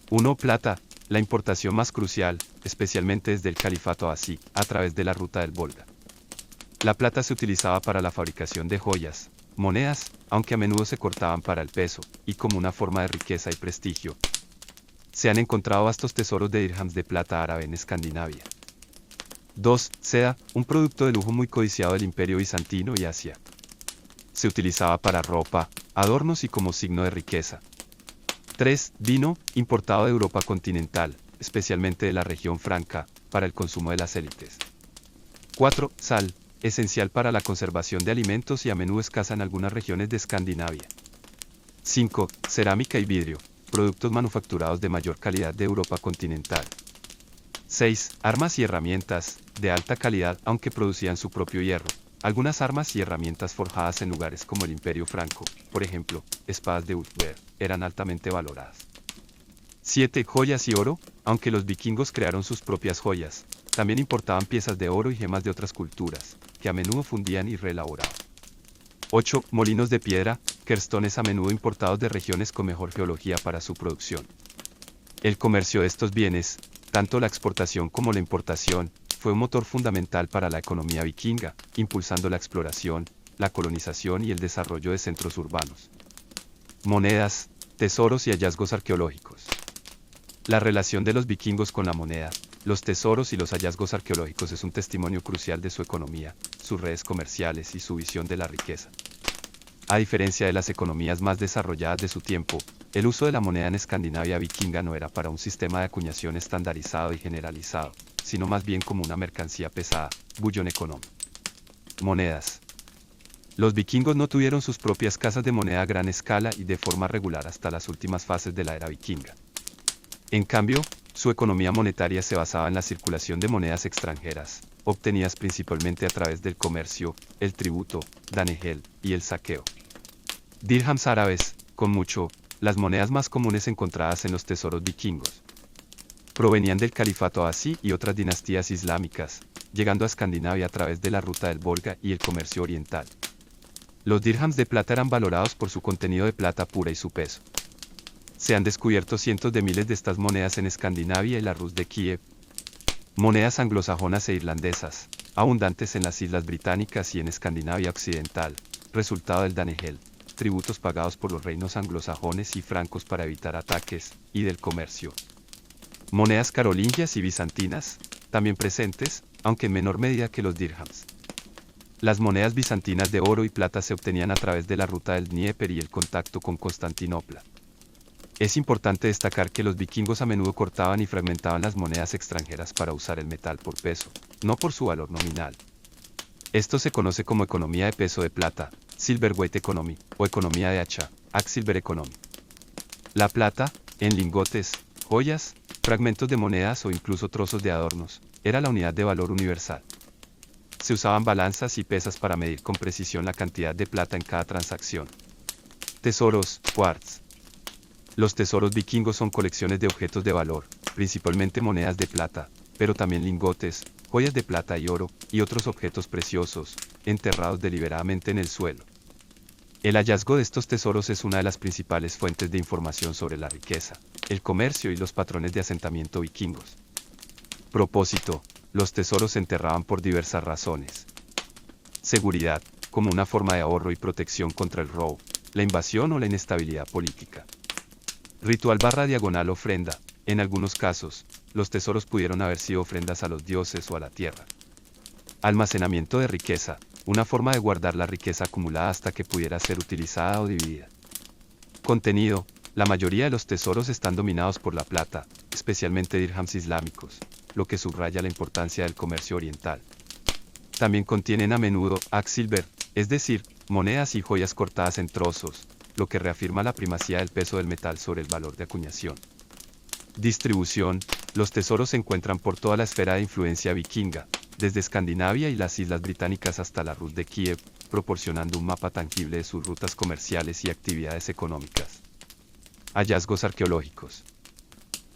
1. Plata, la importación más crucial, especialmente desde el califato Abbasí, a través de la ruta del Volga. La plata se utilizaba para la fabricación de joyas, monedas, aunque a menudo se cortaban para el peso, y como una forma de riqueza y prestigio. Se han encontrado vastos tesoros de dirhams de plata árabe en Escandinavia. 2. Seda, un producto de lujo muy codiciado del Imperio Bizantino y Asia. Se utilizaba para ropa, adornos y como signo de riqueza. 3. Vino, importado de Europa continental, especialmente de la región franca, para el consumo de las élites. 4. Sal, esencial para la conservación de alimentos y a menudo escasa en algunas regiones de Escandinavia. 5. Cerámica y vidrio, productos manufacturados de mayor calidad de Europa continental. 6. Armas y herramientas, de alta calidad aunque producían su propio hierro. Algunas armas y herramientas forjadas en lugares como el Imperio Franco, por ejemplo, espadas de Uther, eran altamente valoradas. 7. Joyas y oro, aunque los vikingos crearon sus propias joyas, también importaban piezas de oro y gemas de otras culturas, que a menudo fundían y reelaboraban. 8. Molinos de piedra, kerstones a menudo importados de regiones con mejor geología para su producción. El comercio de estos bienes, tanto la exportación como la importación, fue un motor fundamental para la economía vikinga, impulsando la exploración, la colonización y el desarrollo de centros urbanos. Monedas, tesoros y hallazgos arqueológicos. La relación de los vikingos con la moneda, los tesoros y los hallazgos arqueológicos es un testimonio crucial de su economía, sus redes comerciales y su visión de la riqueza. A diferencia de las economías más desarrolladas de su tiempo, el uso de la moneda en Escandinavia vikinga no era para un sistema de acuñación estandarizado y generalizado, sino más bien como una mercancía pesada, bullion economy. Monedas. Los vikingos no tuvieron sus propias casas de moneda a gran escala y de forma regular hasta las últimas fases de la era vikinga. En cambio, su economía monetaria se basaba en la circulación de monedas extranjeras, obtenidas principalmente a través del comercio, el tributo, danegeld, y el saqueo. Dirhams árabes, con mucho, las monedas más comunes encontradas en los tesoros vikingos. Provenían del califato Abbasí y otras dinastías islámicas, llegando a Escandinavia a través de la ruta del Volga y el comercio oriental. Los dirhams de plata eran valorados por su contenido de plata pura y su peso. Se han descubierto cientos de miles de estas monedas en Escandinavia y la Rus de Kiev. Monedas anglosajonas e irlandesas, abundantes en las islas británicas y en Escandinavia occidental, resultado del danegeld, tributos pagados por los reinos anglosajones y francos para evitar ataques, y del comercio. Monedas carolingias y bizantinas, también presentes, aunque en menor medida que los dirhams. Las monedas bizantinas de oro y plata se obtenían a través de la ruta del Dnieper y el contacto con Constantinopla. Es importante destacar que los vikingos a menudo cortaban y fragmentaban las monedas extranjeras para usar el metal por peso, no por su valor nominal. Esto se conoce como economía de peso de plata, silverweight economy, o economía de hacha, axe silver economy. La plata, en lingotes, joyas, fragmentos de monedas o incluso trozos de adornos, era la unidad de valor universal. Se usaban balanzas y pesas para medir con precisión la cantidad de plata en cada transacción. Tesoros, quartz. Los tesoros vikingos son colecciones de objetos de valor, principalmente monedas de plata, pero también lingotes, joyas de plata y oro, y otros objetos preciosos, enterrados deliberadamente en el suelo. El hallazgo de estos tesoros es una de las principales fuentes de información sobre la riqueza, el comercio y los patrones de asentamiento vikingos. Propósito: los tesoros se enterraban por diversas razones. Seguridad, como una forma de ahorro y protección contra el robo, la invasión o la inestabilidad política. Ritual / ofrenda. En algunos casos, los tesoros pudieron haber sido ofrendas a los dioses o a la tierra. Almacenamiento de riqueza, una forma de guardar la riqueza acumulada hasta que pudiera ser utilizada o dividida. Contenido: la mayoría de los tesoros están dominados por la plata, especialmente dirhams islámicos, lo que subraya la importancia del comercio oriental. También contienen a menudo Axilver, es decir, monedas y joyas cortadas en trozos, lo que reafirma la primacía del peso del metal sobre el valor de acuñación. Distribución. Los tesoros se encuentran por toda la esfera de influencia vikinga, desde Escandinavia y las Islas Británicas hasta la Rus de Kiev, proporcionando un mapa tangible de sus rutas comerciales y actividades económicas. Hallazgos arqueológicos.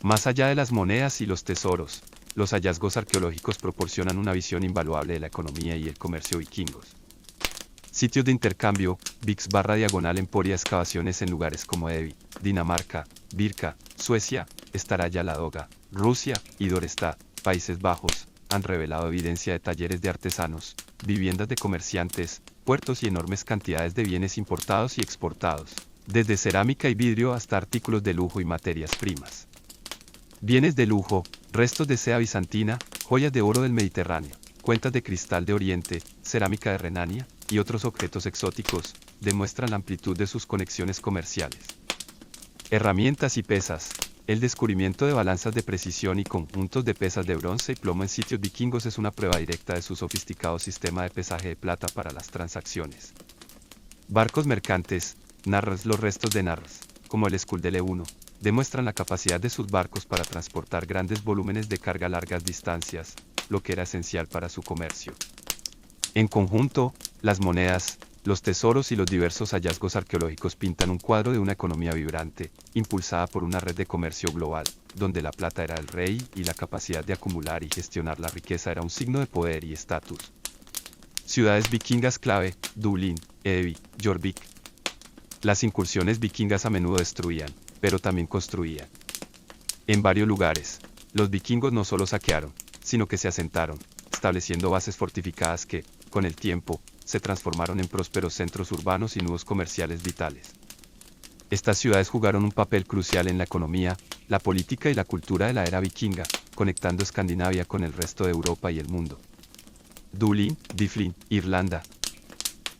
Más allá de las monedas y los tesoros, los hallazgos arqueológicos proporcionan una visión invaluable de la economía y el comercio vikingos. Sitios de intercambio, Vix/diagonal Emporia excavaciones en lugares como Evi, Dinamarca, Birka, Suecia, Staraya Ladoga, Rusia y Dorestad, Países Bajos, han revelado evidencia de talleres de artesanos, viviendas de comerciantes, puertos y enormes cantidades de bienes importados y exportados, desde cerámica y vidrio hasta artículos de lujo y materias primas. Bienes de lujo, restos de seda bizantina, joyas de oro del Mediterráneo, cuentas de cristal de Oriente, cerámica de Renania, y otros objetos exóticos, demuestran la amplitud de sus conexiones comerciales. Herramientas y pesas. El descubrimiento de balanzas de precisión y conjuntos de pesas de bronce y plomo en sitios vikingos es una prueba directa de su sofisticado sistema de pesaje de plata para las transacciones. Barcos mercantes, Narrs. Los restos de Narrs, como el Skuldele 1, demuestran la capacidad de sus barcos para transportar grandes volúmenes de carga a largas distancias, lo que era esencial para su comercio. En conjunto, las monedas, los tesoros y los diversos hallazgos arqueológicos pintan un cuadro de una economía vibrante, impulsada por una red de comercio global, donde la plata era el rey y la capacidad de acumular y gestionar la riqueza era un signo de poder y estatus. Ciudades vikingas clave, Dublín, Evi, Jorvik. Las incursiones vikingas a menudo destruían, pero también construían. En varios lugares, los vikingos no solo saquearon, sino que se asentaron, estableciendo bases fortificadas que, con el tiempo, se transformaron en prósperos centros urbanos y nudos comerciales vitales. Estas ciudades jugaron un papel crucial en la economía, la política y la cultura de la era vikinga, conectando Escandinavia con el resto de Europa y el mundo. Dublín, Dyflin, Irlanda.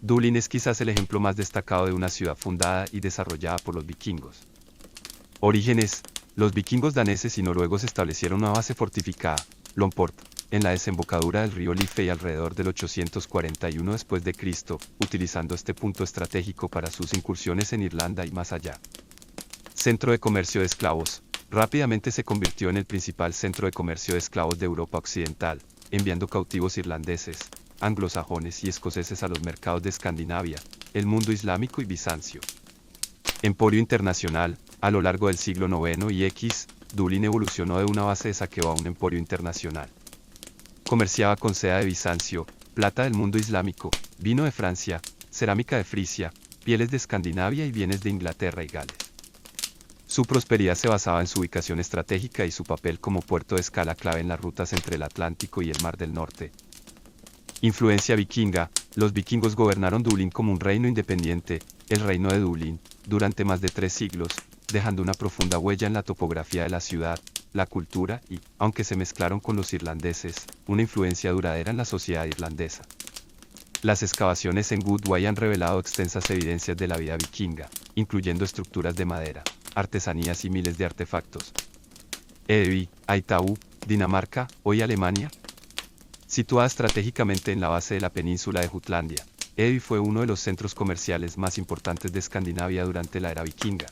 Dublín es quizás el ejemplo más destacado de una ciudad fundada y desarrollada por los vikingos. Orígenes. Los vikingos daneses y noruegos establecieron una base fortificada, Lomport, en la desembocadura del río Liffey alrededor del 841 d.C., utilizando este punto estratégico para sus incursiones en Irlanda y más allá. Centro de comercio de esclavos. Rápidamente se convirtió en el principal centro de comercio de esclavos de Europa Occidental, enviando cautivos irlandeses, anglosajones y escoceses a los mercados de Escandinavia, el mundo islámico y Bizancio. Emporio internacional. A lo largo del siglo IX y X, Dublín evolucionó de una base de saqueo a un emporio internacional. Comerciaba con seda de Bizancio, plata del mundo islámico, vino de Francia, cerámica de Frisia, pieles de Escandinavia y bienes de Inglaterra y Gales. Su prosperidad se basaba en su ubicación estratégica y su papel como puerto de escala clave en las rutas entre el Atlántico y el Mar del Norte. Influencia vikinga. Los vikingos gobernaron Dublín como un reino independiente, el Reino de Dublín, durante más de 3 siglos, dejando una profunda huella en la topografía de la ciudad, la cultura y, aunque se mezclaron con los irlandeses, una influencia duradera en la sociedad irlandesa. Las excavaciones en Goodway han revelado extensas evidencias de la vida vikinga, incluyendo estructuras de madera, artesanías y miles de artefactos. Evi, Aitaú, Dinamarca, hoy Alemania. Situada estratégicamente en la base de la península de Jutlandia, Evi fue uno de los centros comerciales más importantes de Escandinavia durante la era vikinga.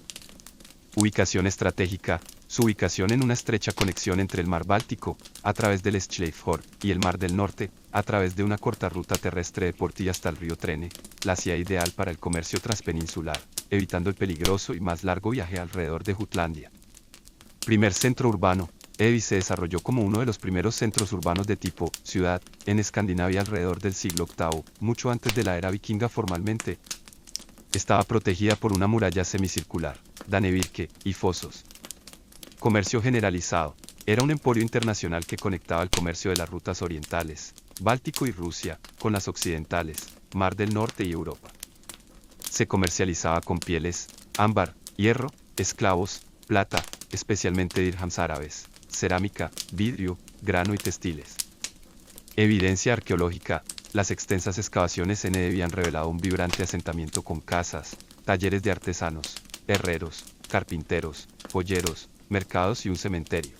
Ubicación estratégica. Su ubicación en una estrecha conexión entre el mar Báltico, a través del Skellefjord, y el mar del Norte, a través de una corta ruta terrestre de Porti hasta el río Trene, la hacía ideal para el comercio transpeninsular, evitando el peligroso y más largo viaje alrededor de Jutlandia. Primer centro urbano. Evi se desarrolló como uno de los primeros centros urbanos de tipo ciudad en Escandinavia alrededor del siglo VIII, mucho antes de la era vikinga formalmente. Estaba protegida por una muralla semicircular, Danevirke, y fosos. Comercio generalizado. Era un emporio internacional que conectaba el comercio de las rutas orientales, Báltico y Rusia, con las occidentales, Mar del Norte y Europa. Se comercializaba con pieles, ámbar, hierro, esclavos, plata, especialmente dirhams árabes, cerámica, vidrio, grano y textiles. Evidencia arqueológica. Las extensas excavaciones en Evi han revelado un vibrante asentamiento con casas, talleres de artesanos, herreros, carpinteros, joyeros, mercados y un cementerio.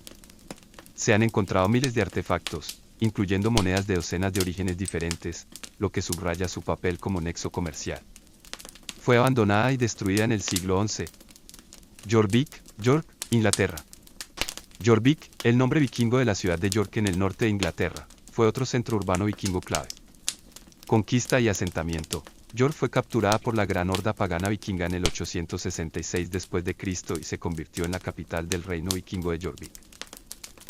Se han encontrado miles de artefactos, incluyendo monedas de docenas de orígenes diferentes, lo que subraya su papel como nexo comercial. Fue abandonada y destruida en el siglo XI. Jorvik, York, Inglaterra. Jorvik, el nombre vikingo de la ciudad de York en el norte de Inglaterra, fue otro centro urbano vikingo clave. Conquista y asentamiento. York fue capturada por la gran horda pagana vikinga en el 866 después de Cristo y se convirtió en la capital del reino vikingo de Jorvik.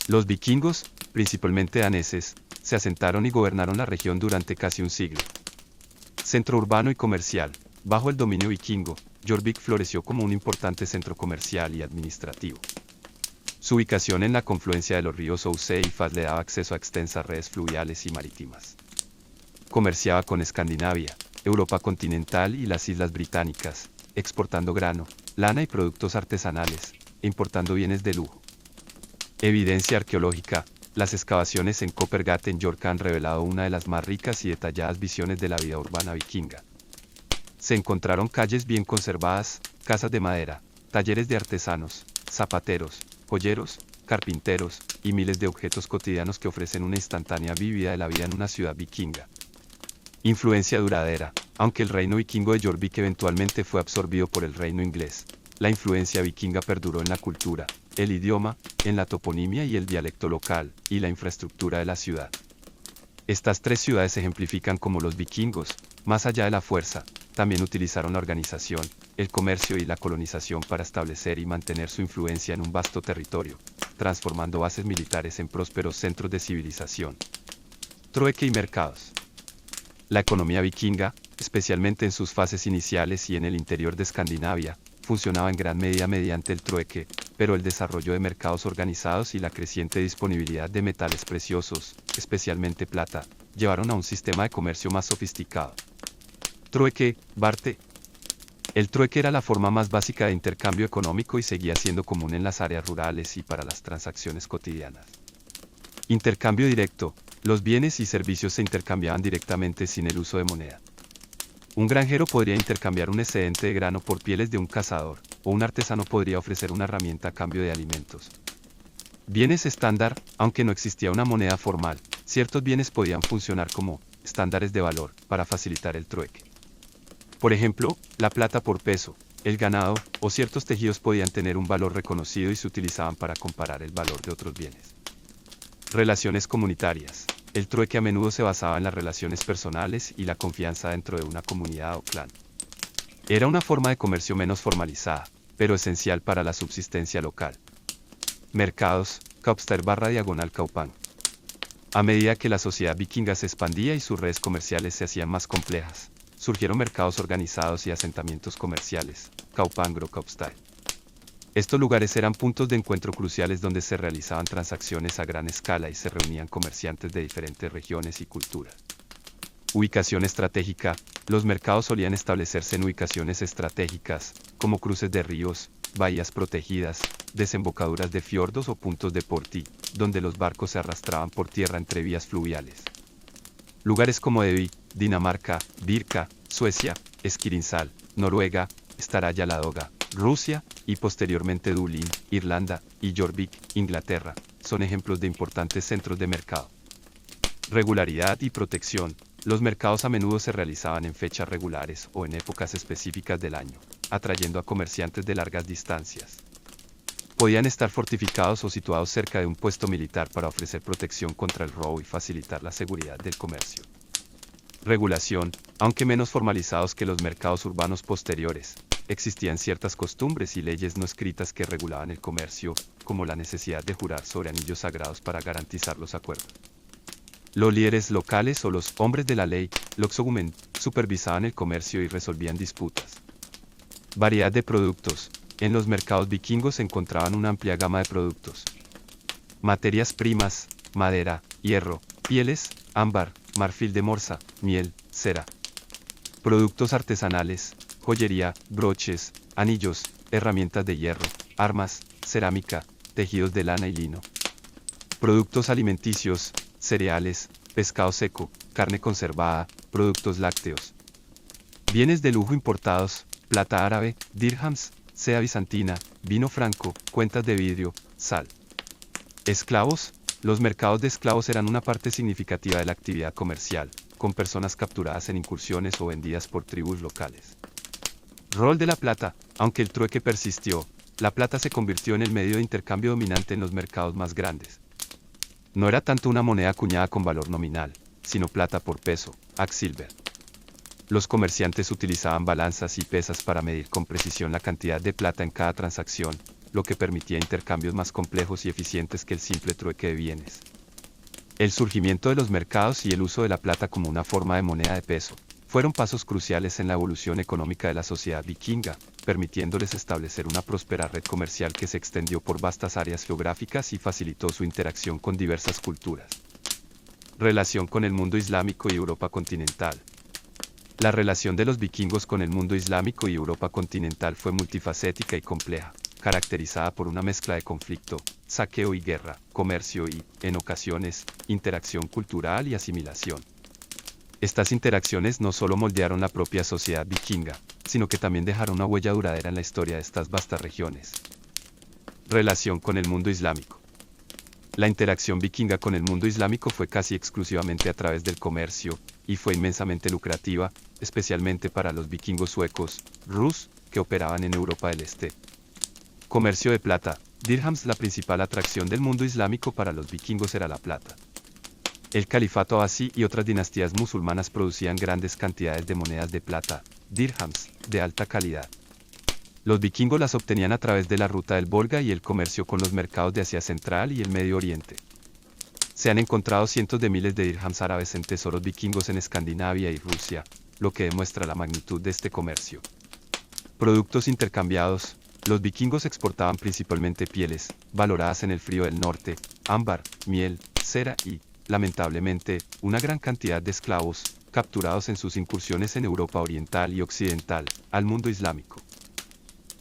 Los vikingos, principalmente daneses, se asentaron y gobernaron la región durante casi un siglo. Centro urbano y comercial. Bajo el dominio vikingo, Jorvik floreció como un importante centro comercial y administrativo. Su ubicación en la confluencia de los ríos Ouse y Faz le daba acceso a extensas redes fluviales y marítimas. Comerciaba con Escandinavia, Europa continental y las Islas Británicas, exportando grano, lana y productos artesanales, e importando bienes de lujo. Evidencia arqueológica. Las excavaciones en Coppergate en York han revelado una de las más ricas y detalladas visiones de la vida urbana vikinga. Se encontraron calles bien conservadas, casas de madera, talleres de artesanos, zapateros, joyeros, carpinteros, y miles de objetos cotidianos que ofrecen una instantánea vívida de la vida en una ciudad vikinga. Influencia duradera. Aunque el reino vikingo de Jorvik eventualmente fue absorbido por el reino inglés, la influencia vikinga perduró en la cultura, el idioma, en la toponimia y el dialecto local, y la infraestructura de la ciudad. Estas tres ciudades ejemplifican cómo los vikingos, más allá de la fuerza, también utilizaron la organización, el comercio y la colonización para establecer y mantener su influencia en un vasto territorio, transformando bases militares en prósperos centros de civilización. Trueque y mercados. La economía vikinga, especialmente en sus fases iniciales y en el interior de Escandinavia, funcionaba en gran medida mediante el trueque, pero el desarrollo de mercados organizados y la creciente disponibilidad de metales preciosos, especialmente plata, llevaron a un sistema de comercio más sofisticado. Trueque, Barte. El trueque era la forma más básica de intercambio económico y seguía siendo común en las áreas rurales y para las transacciones cotidianas. Intercambio directo. Los bienes y servicios se intercambiaban directamente sin el uso de moneda. Un granjero podría intercambiar un excedente de grano por pieles de un cazador, o un artesano podría ofrecer una herramienta a cambio de alimentos. Bienes estándar. Aunque no existía una moneda formal, ciertos bienes podían funcionar como estándares de valor para facilitar el trueque. Por ejemplo, la plata por peso, el ganado o ciertos tejidos podían tener un valor reconocido y se utilizaban para comparar el valor de otros bienes. Relaciones comunitarias. El trueque a menudo se basaba en las relaciones personales y la confianza dentro de una comunidad o clan. Era una forma de comercio menos formalizada, pero esencial para la subsistencia local. Mercados, Kaupster/Kaupang. A medida que la sociedad vikinga se expandía y sus redes comerciales se hacían más complejas, surgieron mercados organizados y asentamientos comerciales, Kaupang/Kaupstad. Estos lugares eran puntos de encuentro cruciales donde se realizaban transacciones a gran escala y se reunían comerciantes de diferentes regiones y culturas. Ubicación estratégica. Los mercados solían establecerse en ubicaciones estratégicas, como cruces de ríos, bahías protegidas, desembocaduras de fiordos o puntos de portí, donde los barcos se arrastraban por tierra entre vías fluviales. Lugares como Evi, Dinamarca, Birka, Suecia, Skirinsal, Noruega, Stara Ladoga, Rusia, y posteriormente Dublín, Irlanda, y Jorvik, Inglaterra, son ejemplos de importantes centros de mercado. Regularidad y protección. Los mercados a menudo se realizaban en fechas regulares o en épocas específicas del año, atrayendo a comerciantes de largas distancias. Podían estar fortificados o situados cerca de un puesto militar para ofrecer protección contra el robo y facilitar la seguridad del comercio. Regulación. Aunque menos formalizados que los mercados urbanos posteriores, existían ciertas costumbres y leyes no escritas que regulaban el comercio, como la necesidad de jurar sobre anillos sagrados para garantizar los acuerdos. Los líderes locales o los hombres de la ley, Loksogumen, supervisaban el comercio y resolvían disputas. Variedad de productos. En los mercados vikingos se encontraban una amplia gama de productos. Materias primas, madera, hierro, pieles, ámbar, marfil de morsa, miel, cera. Productos artesanales, joyería, broches, anillos, herramientas de hierro, armas, cerámica, tejidos de lana y lino. Productos alimenticios, cereales, pescado seco, carne conservada, productos lácteos. Bienes de lujo importados, plata árabe, dirhams, seda bizantina, vino franco, cuentas de vidrio, sal. Esclavos, Los mercados de esclavos eran una parte significativa de la actividad comercial, con personas capturadas en incursiones o vendidas por tribus locales. Rol de la plata. Aunque el trueque persistió, la plata se convirtió en el medio de intercambio dominante en los mercados más grandes. No era tanto una moneda acuñada con valor nominal, sino plata por peso, ag silver. Los comerciantes utilizaban balanzas y pesas para medir con precisión la cantidad de plata en cada transacción, lo que permitía intercambios más complejos y eficientes que el simple trueque de bienes. El surgimiento de los mercados y el uso de la plata como una forma de moneda de peso fueron pasos cruciales en la evolución económica de la sociedad vikinga, permitiéndoles establecer una próspera red comercial que se extendió por vastas áreas geográficas y facilitó su interacción con diversas culturas. Relación con el mundo islámico y Europa continental. La relación de los vikingos con el mundo islámico y Europa continental fue multifacética y compleja, caracterizada por una mezcla de conflicto, saqueo y guerra, comercio y, en ocasiones, interacción cultural y asimilación. Estas interacciones no solo moldearon la propia sociedad vikinga, sino que también dejaron una huella duradera en la historia de estas vastas regiones. Relación con el mundo islámico. La interacción vikinga con el mundo islámico fue casi exclusivamente a través del comercio, y fue inmensamente lucrativa, especialmente para los vikingos suecos, Rus, que operaban en Europa del Este. Comercio de plata. Dirhams. La principal atracción del mundo islámico para los vikingos era la plata. El califato abasí y otras dinastías musulmanas producían grandes cantidades de monedas de plata, dirhams, de alta calidad. Los vikingos las obtenían a través de la ruta del Volga y el comercio con los mercados de Asia Central y el Medio Oriente. Se han encontrado cientos de miles de dirhams árabes en tesoros vikingos en Escandinavia y Rusia, lo que demuestra la magnitud de este comercio. Productos intercambiados. Los vikingos exportaban principalmente pieles, valoradas en el frío del norte, ámbar, miel, cera y, lamentablemente, una gran cantidad de esclavos, capturados en sus incursiones en Europa oriental y occidental, al mundo islámico.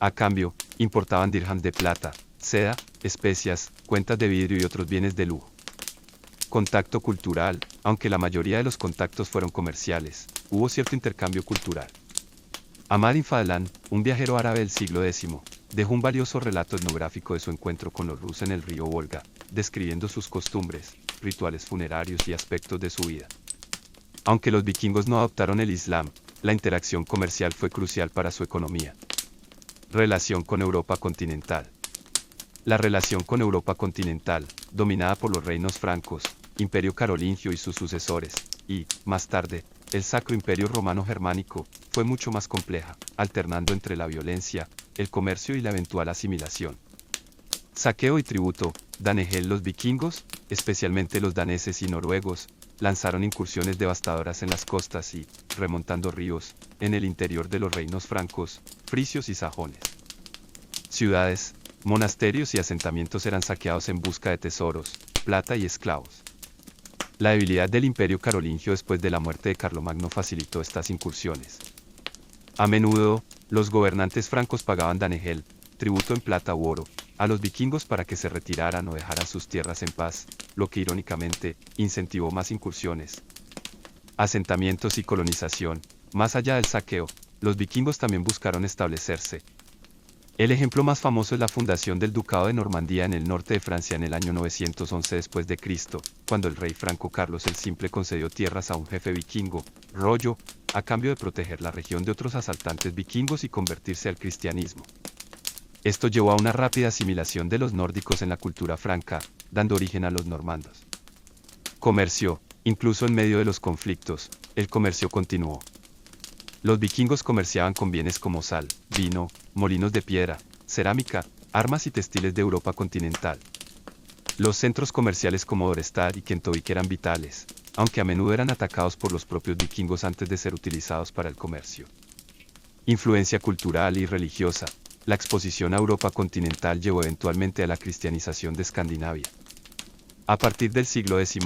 A cambio, importaban dirhams de plata, seda, especias, cuentas de vidrio y otros bienes de lujo. Contacto cultural. Aunque la mayoría de los contactos fueron comerciales, hubo cierto intercambio cultural. Ahmad ibn Fadlan, un viajero árabe del siglo X, dejó un valioso relato etnográfico de su encuentro con los rus en el río Volga, describiendo sus costumbres, rituales funerarios y aspectos de su vida. Aunque los vikingos no adoptaron el Islam, la interacción comercial fue crucial para su economía. Relación con Europa continental. La relación con Europa continental, dominada por los reinos francos, Imperio carolingio y sus sucesores, y, más tarde, el Sacro Imperio Romano Germánico, fue mucho más compleja, alternando entre la violencia, el comercio y la eventual asimilación. Saqueo y tributo. Danegeld. Los vikingos, especialmente los daneses y noruegos, lanzaron incursiones devastadoras en las costas y, remontando ríos, en el interior de los reinos francos, frisios y sajones. Ciudades, monasterios y asentamientos eran saqueados en busca de tesoros, plata y esclavos. La debilidad del Imperio carolingio después de la muerte de Carlomagno facilitó estas incursiones. A menudo, los gobernantes francos pagaban danegeld, tributo en plata u oro, a los vikingos para que se retiraran o dejaran sus tierras en paz, lo que irónicamente, incentivó más incursiones. Asentamientos y colonización. Más allá del saqueo, los vikingos también buscaron establecerse. El ejemplo más famoso es la fundación del Ducado de Normandía en el norte de Francia en el año 911 después de Cristo, cuando el rey franco Carlos el Simple concedió tierras a un jefe vikingo, Rollo, a cambio de proteger la región de otros asaltantes vikingos y convertirse al cristianismo. Esto llevó a una rápida asimilación de los nórdicos en la cultura franca, dando origen a los normandos. Comercio. Incluso en medio de los conflictos, el comercio continuó. Los vikingos comerciaban con bienes como sal, vino, molinos de piedra, cerámica, armas y textiles de Europa continental. Los centros comerciales como Dorestad y Kentovik eran vitales, aunque a menudo eran atacados por los propios vikingos antes de ser utilizados para el comercio. Influencia cultural y religiosa. La exposición a Europa continental llevó eventualmente a la cristianización de Escandinavia. A partir del siglo X,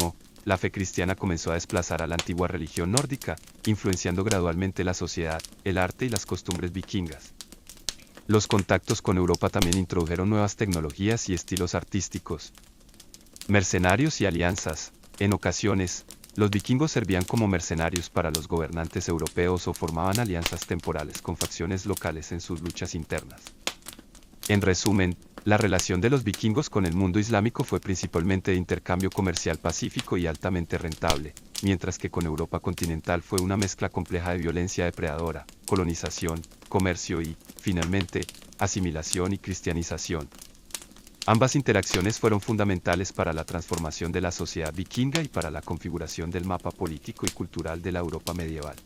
la fe cristiana comenzó a desplazar a la antigua religión nórdica, influenciando gradualmente la sociedad, el arte y las costumbres vikingas. Los contactos con Europa también introdujeron nuevas tecnologías y estilos artísticos. Mercenarios y alianzas. En ocasiones, los vikingos servían como mercenarios para los gobernantes europeos o formaban alianzas temporales con facciones locales en sus luchas internas. En resumen, La relación de los vikingos con el mundo islámico fue principalmente de intercambio comercial pacífico y altamente rentable, mientras que con Europa continental fue una mezcla compleja de violencia depredadora, colonización, comercio y, finalmente, asimilación y cristianización. Ambas interacciones fueron fundamentales para la transformación de la sociedad vikinga y para la configuración del mapa político y cultural de la Europa medieval.